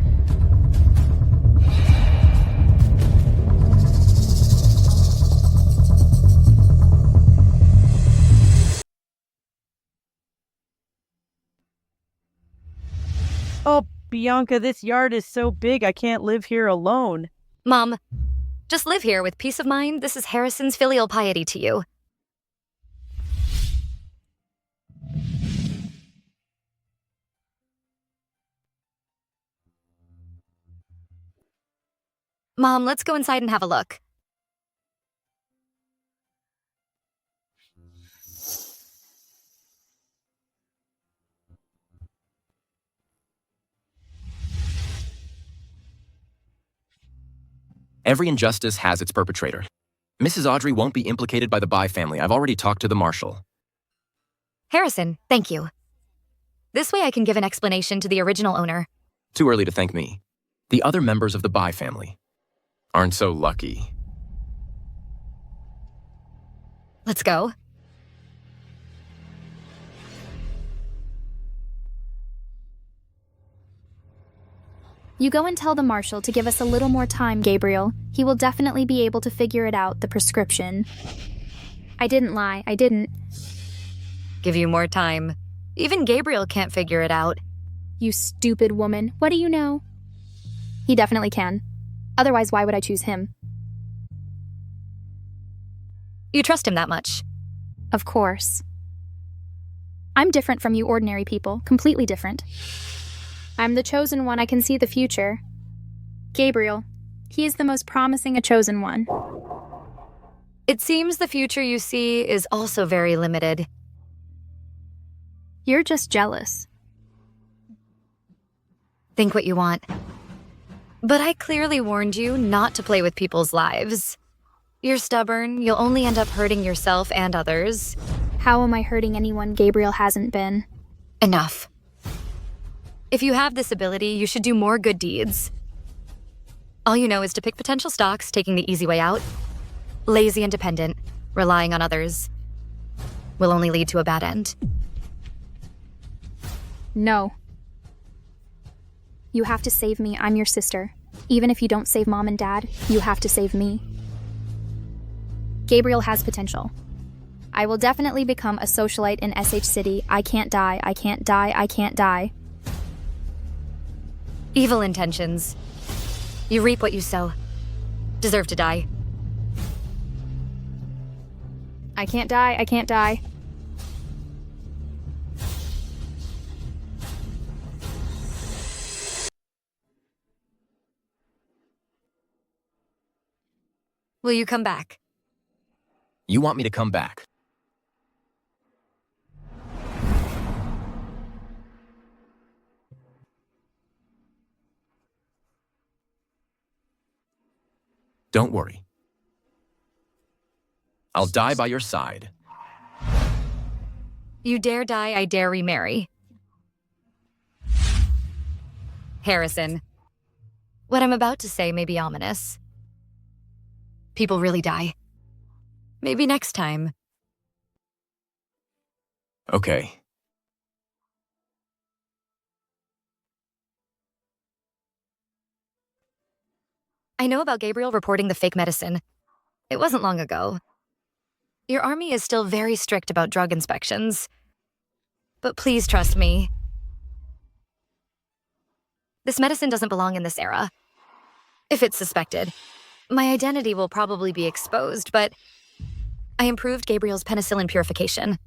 Oh, Bianca, this yard is so big I can't live here alone. Mom, just live here with peace of mind. This is Harrison's filial piety to you. Mom, let's go inside and have a look. Every injustice has its perpetrator. Mrs. Audrey won't be implicated by the Bai family. I've already talked to the Marshal. Harrison, thank you. This way I can give an explanation to the original owner. Too early to thank me. The other members of the Bai family aren't so lucky. Let's go. You go and tell the Marshal to give us a little more time, Gabriel. He will definitely be able to figure it out, the prescription. I didn't lie, I didn't. Give you more time. Even Gabriel can't figure it out. You stupid woman, what do you know? He definitely can. Otherwise, why would I choose him? You trust him that much? Of course. I'm different from you ordinary people, completely different. I'm the chosen one, I can see the future. Gabriel, he is the most promising a chosen one. It seems the future you see is also very limited. You're just jealous. Think what you want. But I clearly warned you not to play with people's lives. You're stubborn, you'll only end up hurting yourself and others. How am I hurting anyone Gabriel hasn't been? Enough. If you have this ability, you should do more good deeds. All you know is to pick potential stocks, taking the easy way out. Lazy and dependent, relying on others, will only lead to a bad end. No. You have to save me. I'm your sister. Even if you don't save Mom and Dad, you have to save me. Gabriel has potential. I will definitely become a socialite in SH City. I can't die, I can't die, I can't die. Evil intentions. You reap what you sow. Deserve to die. I can't die, I can't die. Will you come back? You want me to come back? Don't worry. I'll die by your side. You dare die, I dare remarry. Harrison, what I'm about to say may be ominous. People really die. Maybe next time. Okay. I know about Gabriel reporting the fake medicine. It wasn't long ago. Your army is still very strict about drug inspections. But please trust me. This medicine doesn't belong in this era. If it's suspected, my identity will probably be exposed, but I improved Gabriel's penicillin purification.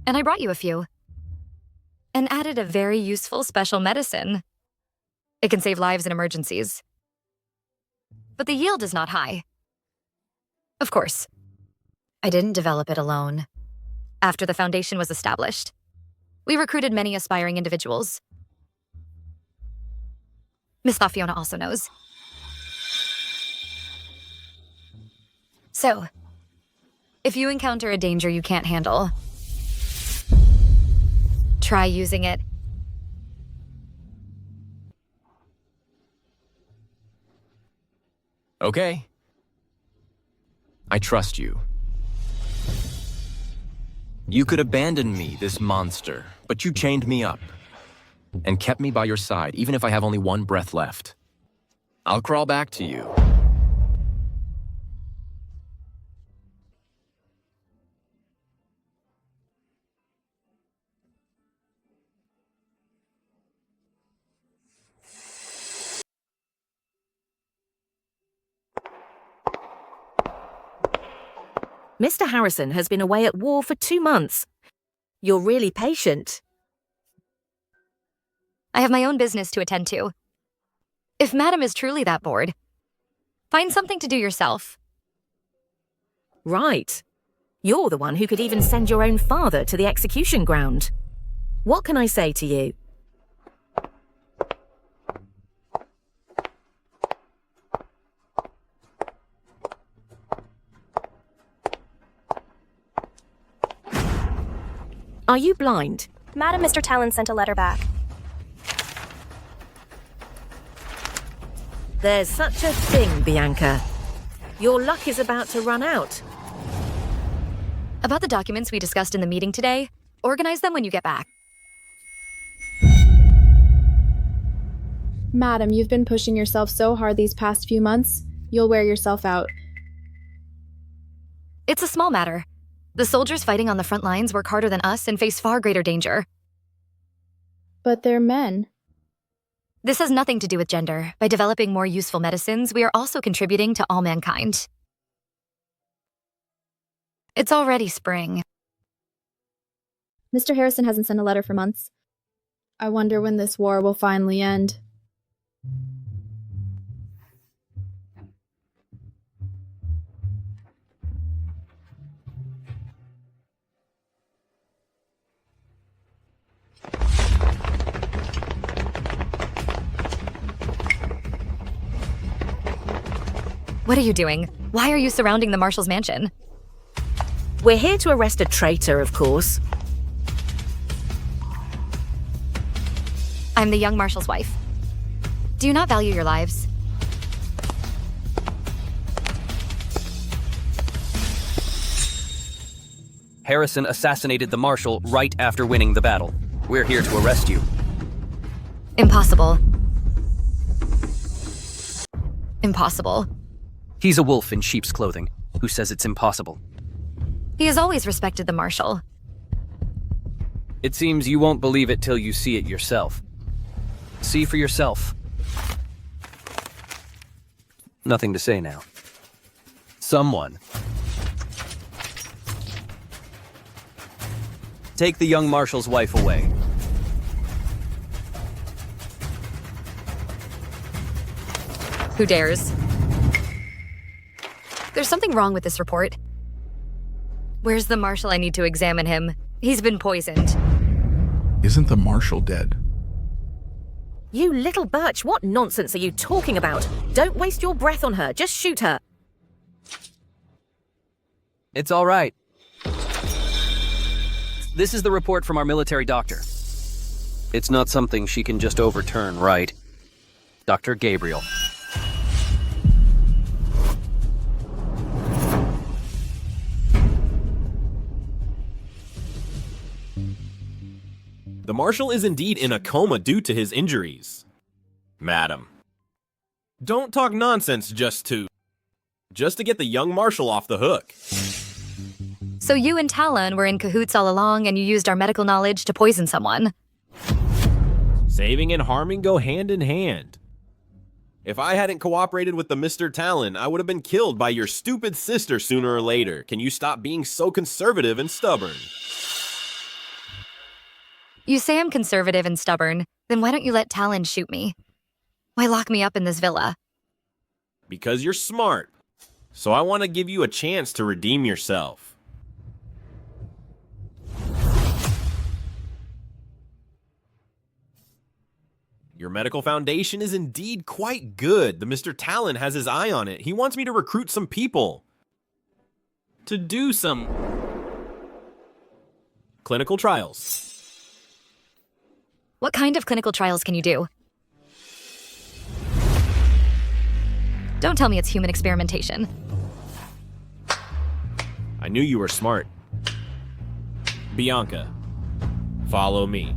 And I brought you a few. And added a very useful special medicine. It can save lives in emergencies. But the yield is not high. Of course, I didn't develop it alone. After the foundation was established, we recruited many aspiring individuals. Miss Fiona also knows. So, if you encounter a danger you can't handle, try using it. Okay. I trust you. You could abandon me, this monster, but you chained me up and kept me by your side, even if I have only one breath left. I'll crawl back to you. Mr. Harrison has been away at war for 2 months. You're really patient. I have my own business to attend to. If Madam is truly that bored, find something to do yourself. Right. You're the one who could even send your own father to the execution ground. What can I say to you? Are you blind? Madam, Mr. Talon sent a letter back. There's such a thing, Bianca. Your luck is about to run out. About the documents we discussed in the meeting today, organize them when you get back. Madam, you've been pushing yourself so hard these past few months, you'll wear yourself out. It's a small matter. The soldiers fighting on the front lines work harder than us and face far greater danger. But they're men. This has nothing to do with gender. By developing more useful medicines, we are also contributing to all mankind. It's already spring. Mr. Harrison hasn't sent a letter for months. I wonder when this war will finally end. What are you doing? Why are you surrounding the Marshal's mansion? We're here to arrest a traitor, of course. I'm the young Marshal's wife. Do you not value your lives? Harrison assassinated the Marshal right after winning the battle. We're here to arrest you. Impossible. Impossible. He's a wolf in sheep's clothing who says it's impossible. He has always respected the Marshal. It seems you won't believe it till you see it yourself. See for yourself. Nothing to say now. Someone. Take the young Marshal's wife away. Who dares? There's something wrong with this report. Where's the Marshal? I need to examine him. He's been poisoned. Isn't the Marshal dead? You little birch, what nonsense are you talking about? Don't waste your breath on her. Just shoot her. It's all right. This is the report from our military doctor. It's not something she can just overturn, right? Dr. Gabriel. The Marshal is indeed in a coma due to his injuries. Madam, don't talk nonsense just to get the young Marshal off the hook. So you and Talon were in cahoots all along and you used our medical knowledge to poison someone. Saving and harming go hand in hand. If I hadn't cooperated with the Mr. Talon, I would have been killed by your stupid sister sooner or later. Can you stop being so conservative and stubborn? You say I'm conservative and stubborn, then why don't you let Talon shoot me? Why lock me up in this villa? Because you're smart. So I want to give you a chance to redeem yourself. Your medical foundation is indeed quite good. The Mr. Talon has his eye on it. He wants me to recruit some people to do some clinical trials. What kind of clinical trials can you do? Don't tell me it's human experimentation. I knew you were smart. Bianca, follow me,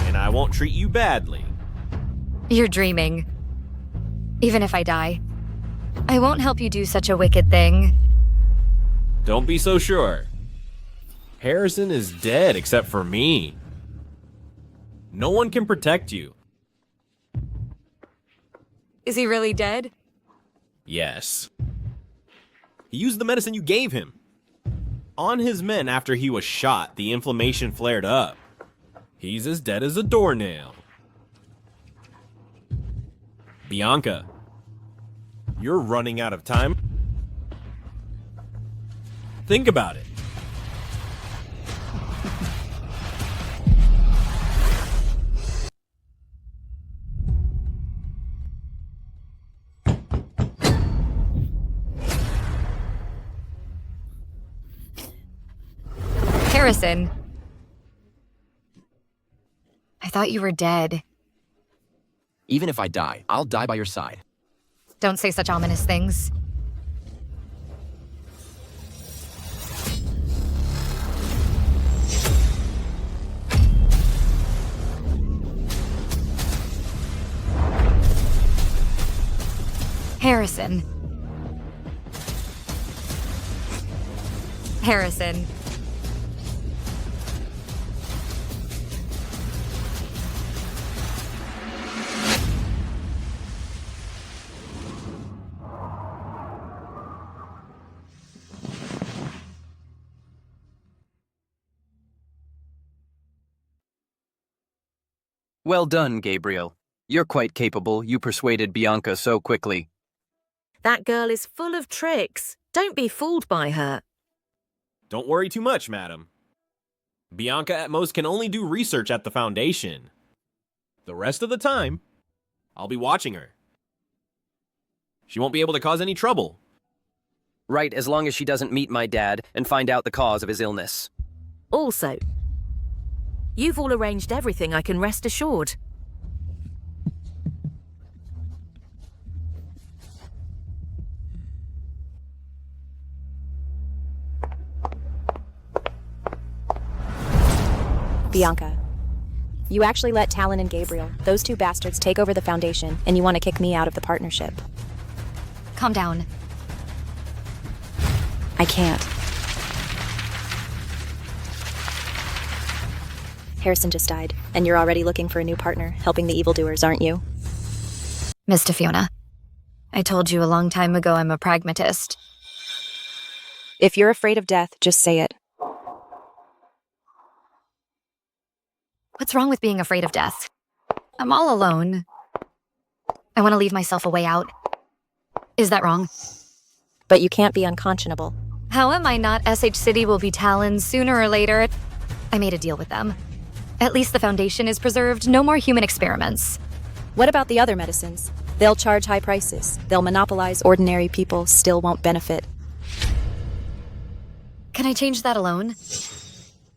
and I won't treat you badly. You're dreaming. Even if I die, I won't help you do such a wicked thing. Don't be so sure. Harrison is dead except for me. No one can protect you. Is he really dead? Yes. He used the medicine you gave him. On his men after he was shot, the inflammation flared up. He's as dead as a doornail. Bianca, you're running out of time. Think about it. Harrison. I thought you were dead. Even if I die, I'll die by your side. Don't say such ominous things. Harrison. Harrison. Well done, Gabriel. You're quite capable. You persuaded Bianca so quickly. That girl is full of tricks. Don't be fooled by her. Don't worry too much, madam. Bianca at most can only do research at the Foundation. The rest of the time, I'll be watching her. She won't be able to cause any trouble. Right, as long as she doesn't meet my dad and find out the cause of his illness. Also, you've all arranged everything, I can rest assured. Bianca, you actually let Talon and Gabriel, those two bastards, take over the Foundation, and you want to kick me out of the partnership. Calm down. I can't. Harrison just died, and you're already looking for a new partner, helping the evildoers, aren't you? Mr. Fiona, I told you a long time ago I'm a pragmatist. If you're afraid of death, just say it. What's wrong with being afraid of death? I'm all alone. I want to leave myself a way out. Is that wrong? But you can't be unconscionable. How am I not? SH City will be Talon sooner or later. I made a deal with them. At least the Foundation is preserved. No more human experiments. What about the other medicines? They'll charge high prices. They'll monopolize. Ordinary people still won't benefit. Can I change that alone?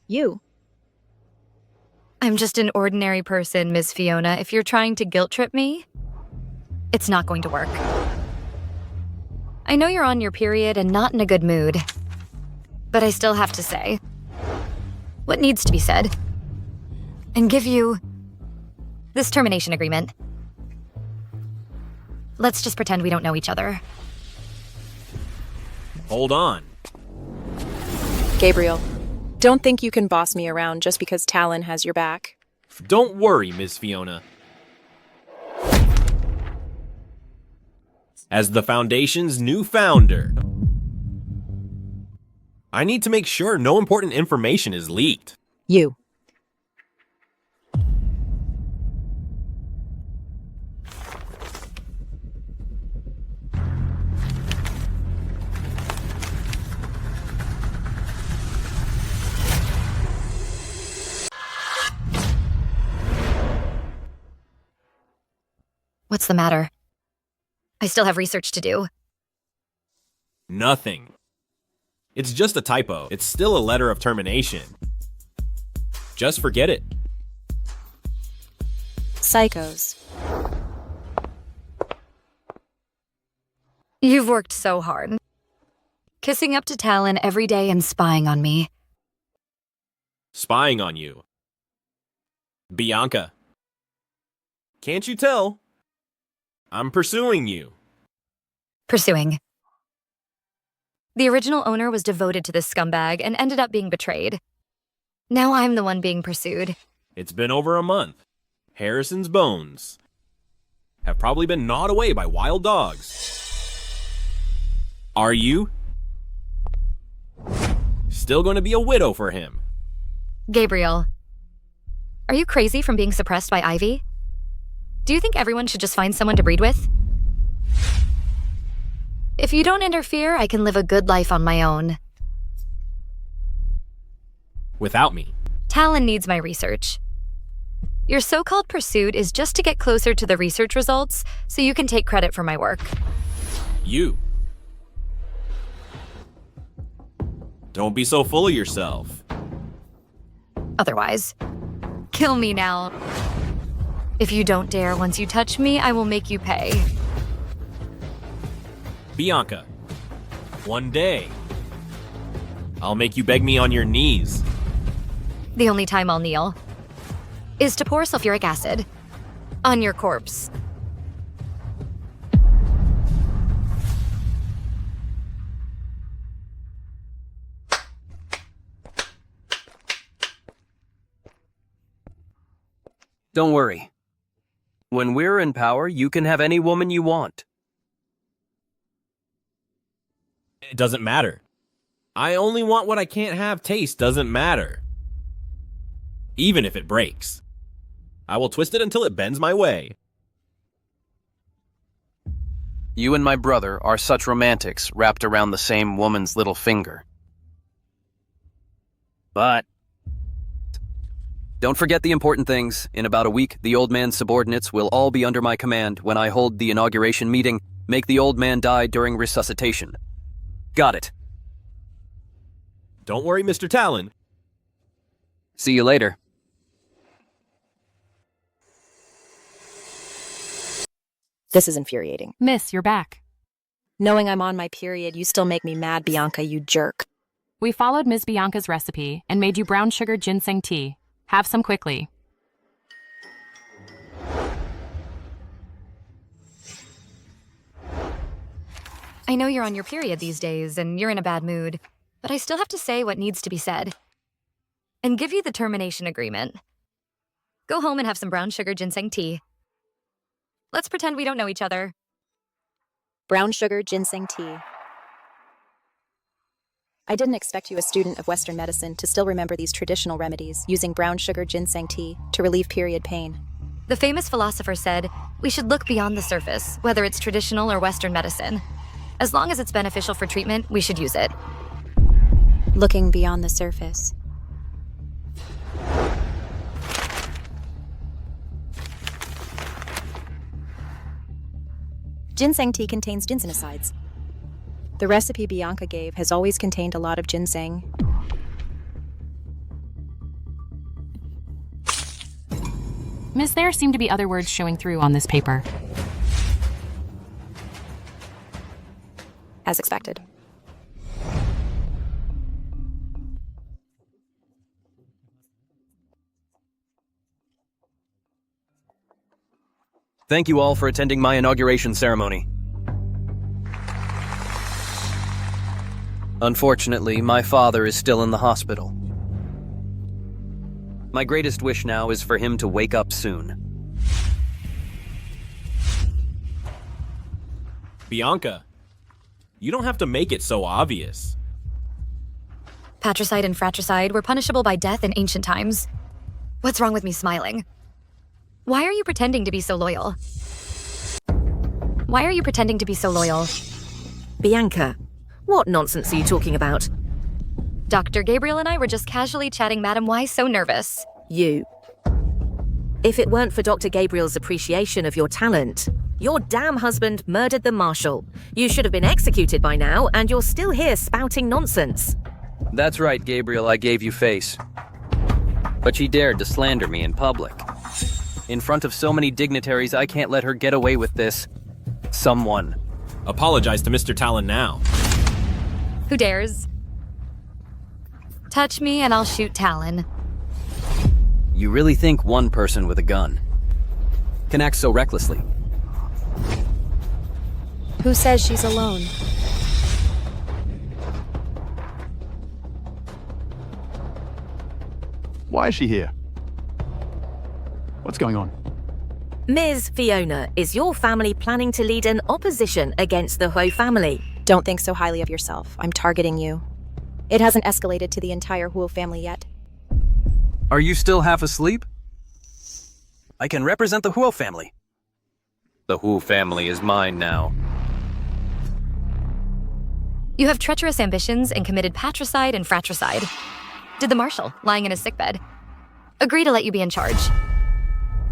You. I'm just an ordinary person, Miss Fiona. If you're trying to guilt trip me, it's not going to work. I know you're on your period and not in a good mood, but I still have to say what needs to be said and give you this termination agreement. Let's just pretend we don't know each other. Hold on. Gabriel, don't think you can boss me around just because Talon has your back. Don't worry, Miss Fiona. As the Foundation's new founder, I need to make sure no important information is leaked. You. What's the matter? I still have research to do. Nothing. It's just a typo. It's still a letter of termination. Just forget it. Psychos. You've worked so hard. Kissing up to Talon every day and spying on me. Spying on you. Bianca. Can't you tell? I'm pursuing you. Pursuing. The original owner was devoted to this scumbag and ended up being betrayed. Now I'm the one being pursued. It's been over a month. Harrison's bones have probably been gnawed away by wild dogs. Are you still going to be a widow for him? Gabriel, are you crazy from being suppressed by Ivy? Do you think everyone should just find someone to breed with? If you don't interfere, I can live a good life on my own. Without me. Talon needs my research. Your so-called pursuit is just to get closer to the research results so you can take credit for my work. You. Don't be so full of yourself. Otherwise, kill me now. If you don't dare once you touch me, I will make you pay. Bianca, one day, I'll make you beg me on your knees. The only time I'll kneel is to pour sulfuric acid on your corpse. Don't worry. When we're in power, you can have any woman you want. It doesn't matter. I only want what I can't have. Taste doesn't matter. Even if it breaks. I will twist it until it bends my way. You and my brother are such romantics wrapped around the same woman's little finger. But Don't forget the important things. In about a week, the old man's subordinates will all be under my command when I hold the inauguration meeting. Make the old man die during resuscitation. Got it. Don't worry, Mr. Talon. See you later. This is infuriating. Miss, you're back. Knowing I'm on my period, you still make me mad, Bianca, you jerk. We followed Ms. Bianca's recipe and made you brown sugar ginseng tea. Have some quickly. I know you're on your period these days and you're in a bad mood, but I still have to say what needs to be said. And give you the termination agreement. Go home and have some brown sugar ginseng tea. Let's pretend we don't know each other. Brown sugar ginseng tea. I didn't expect you, a student of Western medicine, to still remember these traditional remedies, using brown sugar ginseng tea to relieve period pain. The famous philosopher said, we should look beyond the surface, whether it's traditional or Western medicine. As long as it's beneficial for treatment, we should use it. Looking beyond the surface. Ginseng tea contains ginsenosides. The recipe Bianca gave has always contained a lot of ginseng. Miss, there seem to be other words showing through on this paper. As expected. Thank you all for attending my inauguration ceremony. Unfortunately, my father is still in the hospital. My greatest wish now is for him to wake up soon. Bianca, you don't have to make it so obvious. Patricide and fratricide were punishable by death in ancient times. What's wrong with me smiling? Why are you pretending to be so loyal? Why are you pretending to be so loyal? Bianca, what nonsense are you talking about? Dr. Gabriel and I were just casually chatting, Madam. Why so nervous? You. If it weren't for Dr. Gabriel's appreciation of your talent, your damn husband murdered the Marshal. You should have been executed by now, and you're still here spouting nonsense. That's right, Gabriel, I gave you face. But she dared to slander me in public. In front of so many dignitaries, I can't let her get away with this. Someone. Apologize to Mr. Talon now. Who dares? Touch me and I'll shoot Talon. You really think one person with a gun can act so recklessly? Who says she's alone? Why is she here? What's going on? Ms. Fiona, is your family planning to lead an opposition against the Huo family? Don't think so highly of yourself. I'm targeting you. It hasn't escalated to the entire Huo family yet. Are you still half asleep? I can represent the Huo family. The Huo family is mine now. You have treacherous ambitions and committed patricide and fratricide. Did the Marshal, lying in his sickbed, agree to let you be in charge?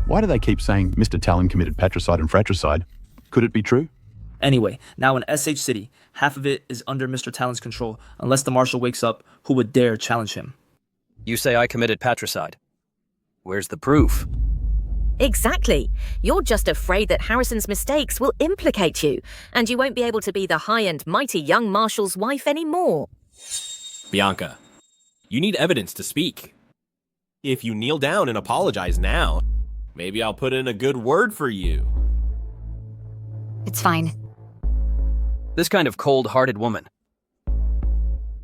Why do they keep saying Mr. Talon committed patricide and fratricide? Could it be true? Anyway, now in SH City, half of it is under Mr. Talon's control. Unless the Marshal wakes up, who would dare challenge him? You say I committed patricide. Where's the proof? Exactly. You're just afraid that Harrison's mistakes will implicate you, and you won't be able to be the high and mighty young Marshal's wife anymore. Bianca, you need evidence to speak. If you kneel down and apologize now, maybe I'll put in a good word for you. It's fine. This kind of cold-hearted woman.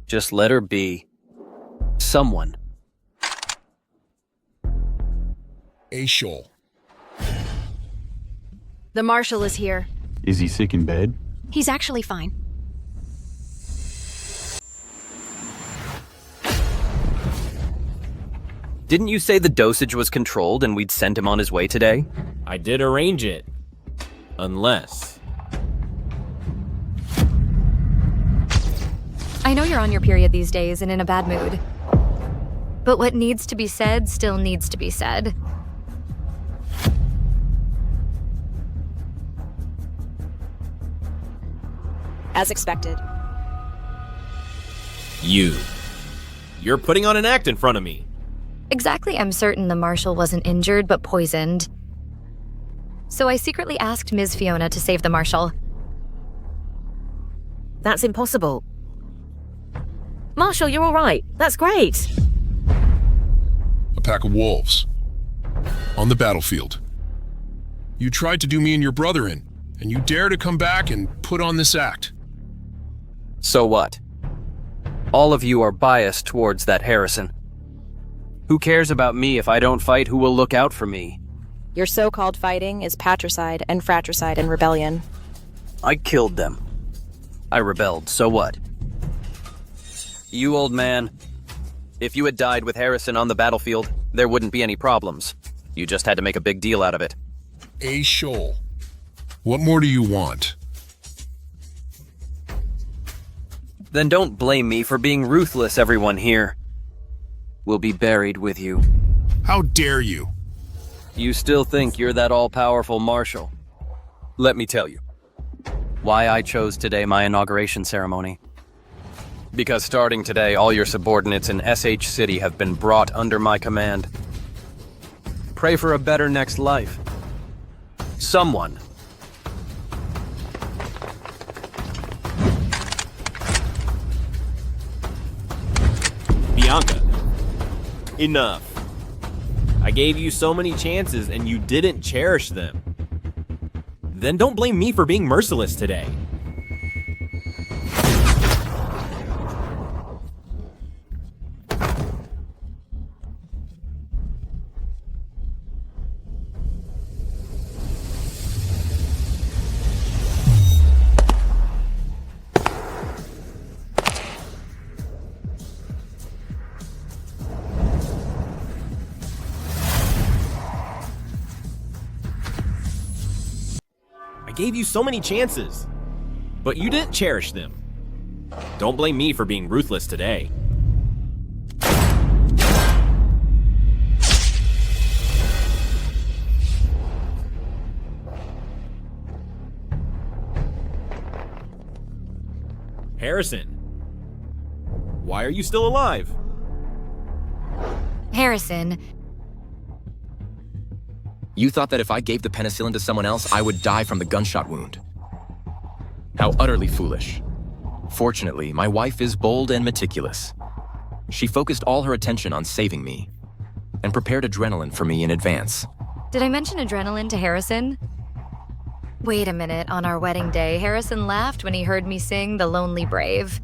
Just let her be someone. A shoal. The Marshal is here. Is he sick in bed? He's actually fine. Didn't you say the dosage was controlled and we'd send him on his way today? I did arrange it. Unless... I know you're on your period these days and in a bad mood. But what needs to be said still needs to be said. As expected. You're putting on an act in front of me. Exactly, I'm certain the Marshal wasn't injured but poisoned. So I secretly asked Ms. Fiona to save the Marshal. That's impossible. Marshal, you're all right. That's great. A pack of wolves. On the battlefield. You tried to do me and your brother in, and you dare to come back and put on this act. So what? All of you are biased towards that Harrison. Who cares about me if I don't fight? Who will look out for me? Your so-called fighting is patricide and fratricide and rebellion. I killed them. I rebelled, so what? You old man, if you had died with Harrison on the battlefield, there wouldn't be any problems. You just had to make a big deal out of it. A shoal. What more do you want? Then don't blame me for being ruthless, everyone here. We'll be buried with you. How dare you? You still think you're that all-powerful Marshal? Let me tell you why I chose today my inauguration ceremony. Because starting today, all your subordinates in SH City have been brought under my command. Pray for a better next life. Someone. Bianca, enough. I gave you so many chances and you didn't cherish them. Then don't blame me for being merciless today. I gave you so many chances, but you didn't cherish them. Don't blame me for being ruthless today. Harrison, why are you still alive? Harrison. You thought that if I gave the penicillin to someone else, I would die from the gunshot wound. How utterly foolish. Fortunately, my wife is bold and meticulous. She focused all her attention on saving me and prepared adrenaline for me in advance. Did I mention adrenaline to Harrison? Wait a minute, on our wedding day, Harrison laughed when he heard me sing The Lonely Brave.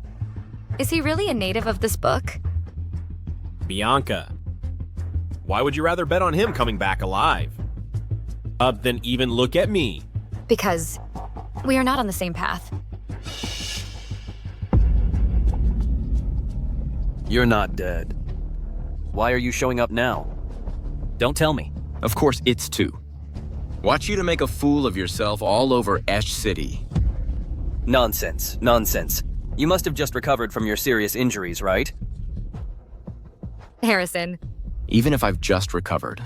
Is he really a native of this book? Bianca, why would you rather bet on him coming back alive? Than even look at me? Because we are not on the same path. You're not dead. Why are you showing up now? Don't tell me. Of course, it's two. Want you to make a fool of yourself all over Ash City. Nonsense, nonsense. You must have just recovered from your serious injuries, right? Harrison. Even if I've just recovered,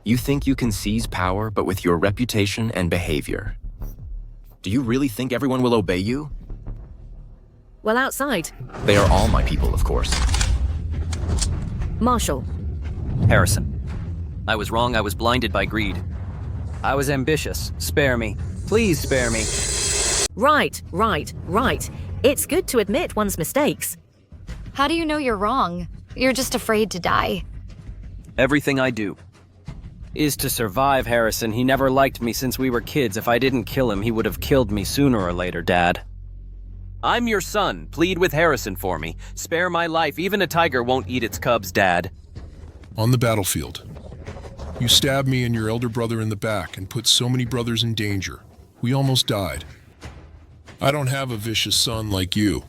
you think you can seize power, but with your reputation and behavior. Do you really think everyone will obey you? Well, outside. They are all my people, of course. Marshal. Harrison. I was wrong. I was blinded by greed. I was ambitious. Spare me. Please spare me. Right. It's good to admit one's mistakes. How do you know you're wrong? You're just afraid to die. Everything I do is to survive Harrison. He never liked me since we were kids. If I didn't kill him, he would have killed me sooner or later, Dad. I'm your son. Plead with Harrison for me. Spare my life. Even a tiger won't eat its cubs, Dad. On the battlefield, you stabbed me and your elder brother in the back and put so many brothers in danger. We almost died. I don't have a vicious son like you.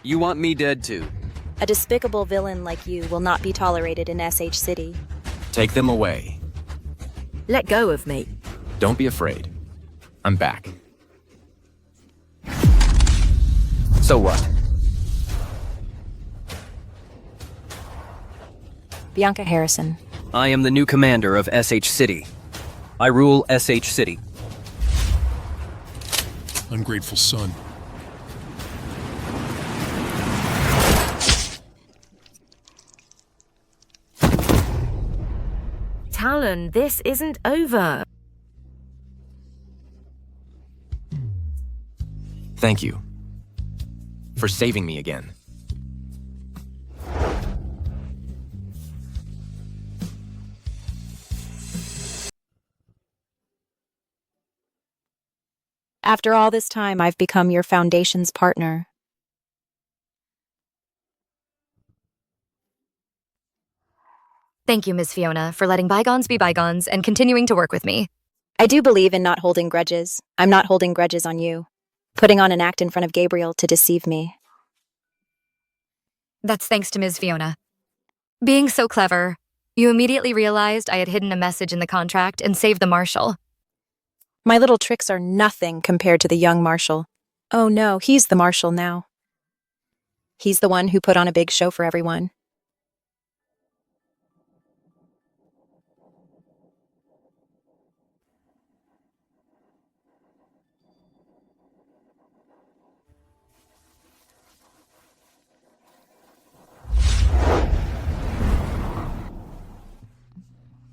You want me dead too? A despicable villain like you will not be tolerated in SH City. Take them away. Let go of me. Don't be afraid. I'm back. So what? Bianca Harrison. I am the new commander of SH City. I rule SH City. Ungrateful son. Talon, this isn't over. Thank you for saving me again. After all this time, I've become your Foundation's partner. Thank you, Ms. Fiona, for letting bygones be bygones and continuing to work with me. I do believe in not holding grudges. I'm not holding grudges on you. Putting on an act in front of Gabriel to deceive me. That's thanks to Ms. Fiona. Being so clever, you immediately realized I had hidden a message in the contract and saved the Marshal. My little tricks are nothing compared to the young Marshal. Oh no, he's the Marshal now. He's the one who put on a big show for everyone.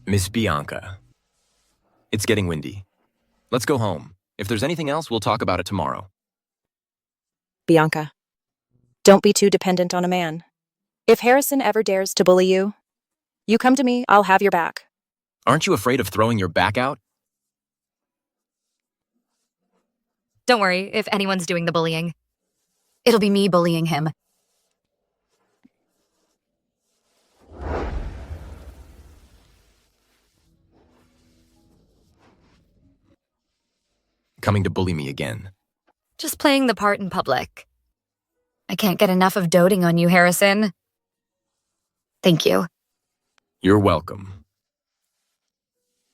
Miss Bianca. It's getting windy. Let's go home. If there's anything else, we'll talk about it tomorrow. Bianca, don't be too dependent on a man. If Harrison ever dares to bully you, you come to me, I'll have your back. Aren't you afraid of throwing your back out? Don't worry if anyone's doing the bullying. It'll be me bullying him. Coming to bully me again. Just playing the part in public. I can't get enough of doting on you, Harrison. Thank you. You're welcome.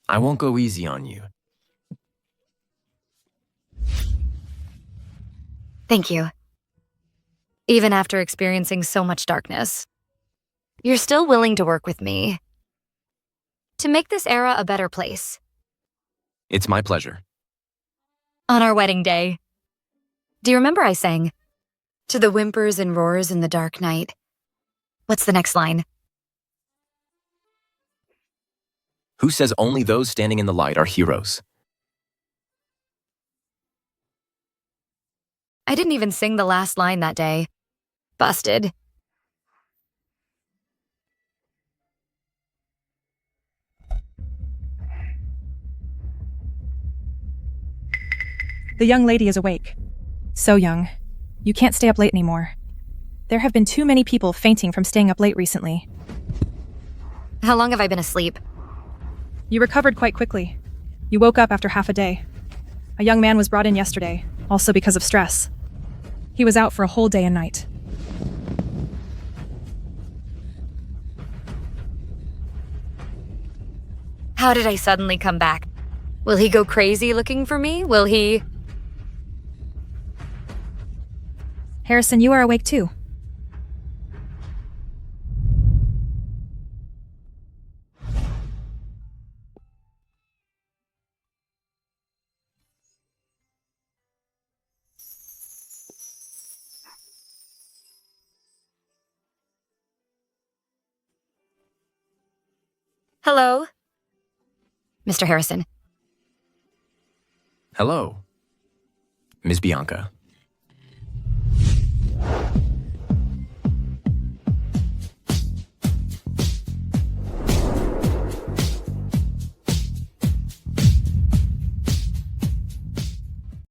I won't go easy on you. Thank you. Even after experiencing so much darkness, you're still willing to work with me to make this era a better place. It's my pleasure. On our wedding day, do you remember I sang, "To the whimpers and roars in the dark night"? What's the next line? Who says only those standing in the light are heroes? I didn't even sing the last line that day. Busted. The young lady is awake. So young. You can't stay up late anymore. There have been too many people fainting from staying up late recently. How long have I been asleep? You recovered quite quickly. You woke up after half a day. A young man was brought in yesterday, also because of stress. He was out for a whole day and night. How did I suddenly come back? Will he go crazy looking for me? Will he... Harrison, you are awake too. Hello? Mr. Harrison. Hello, Miss Bianca.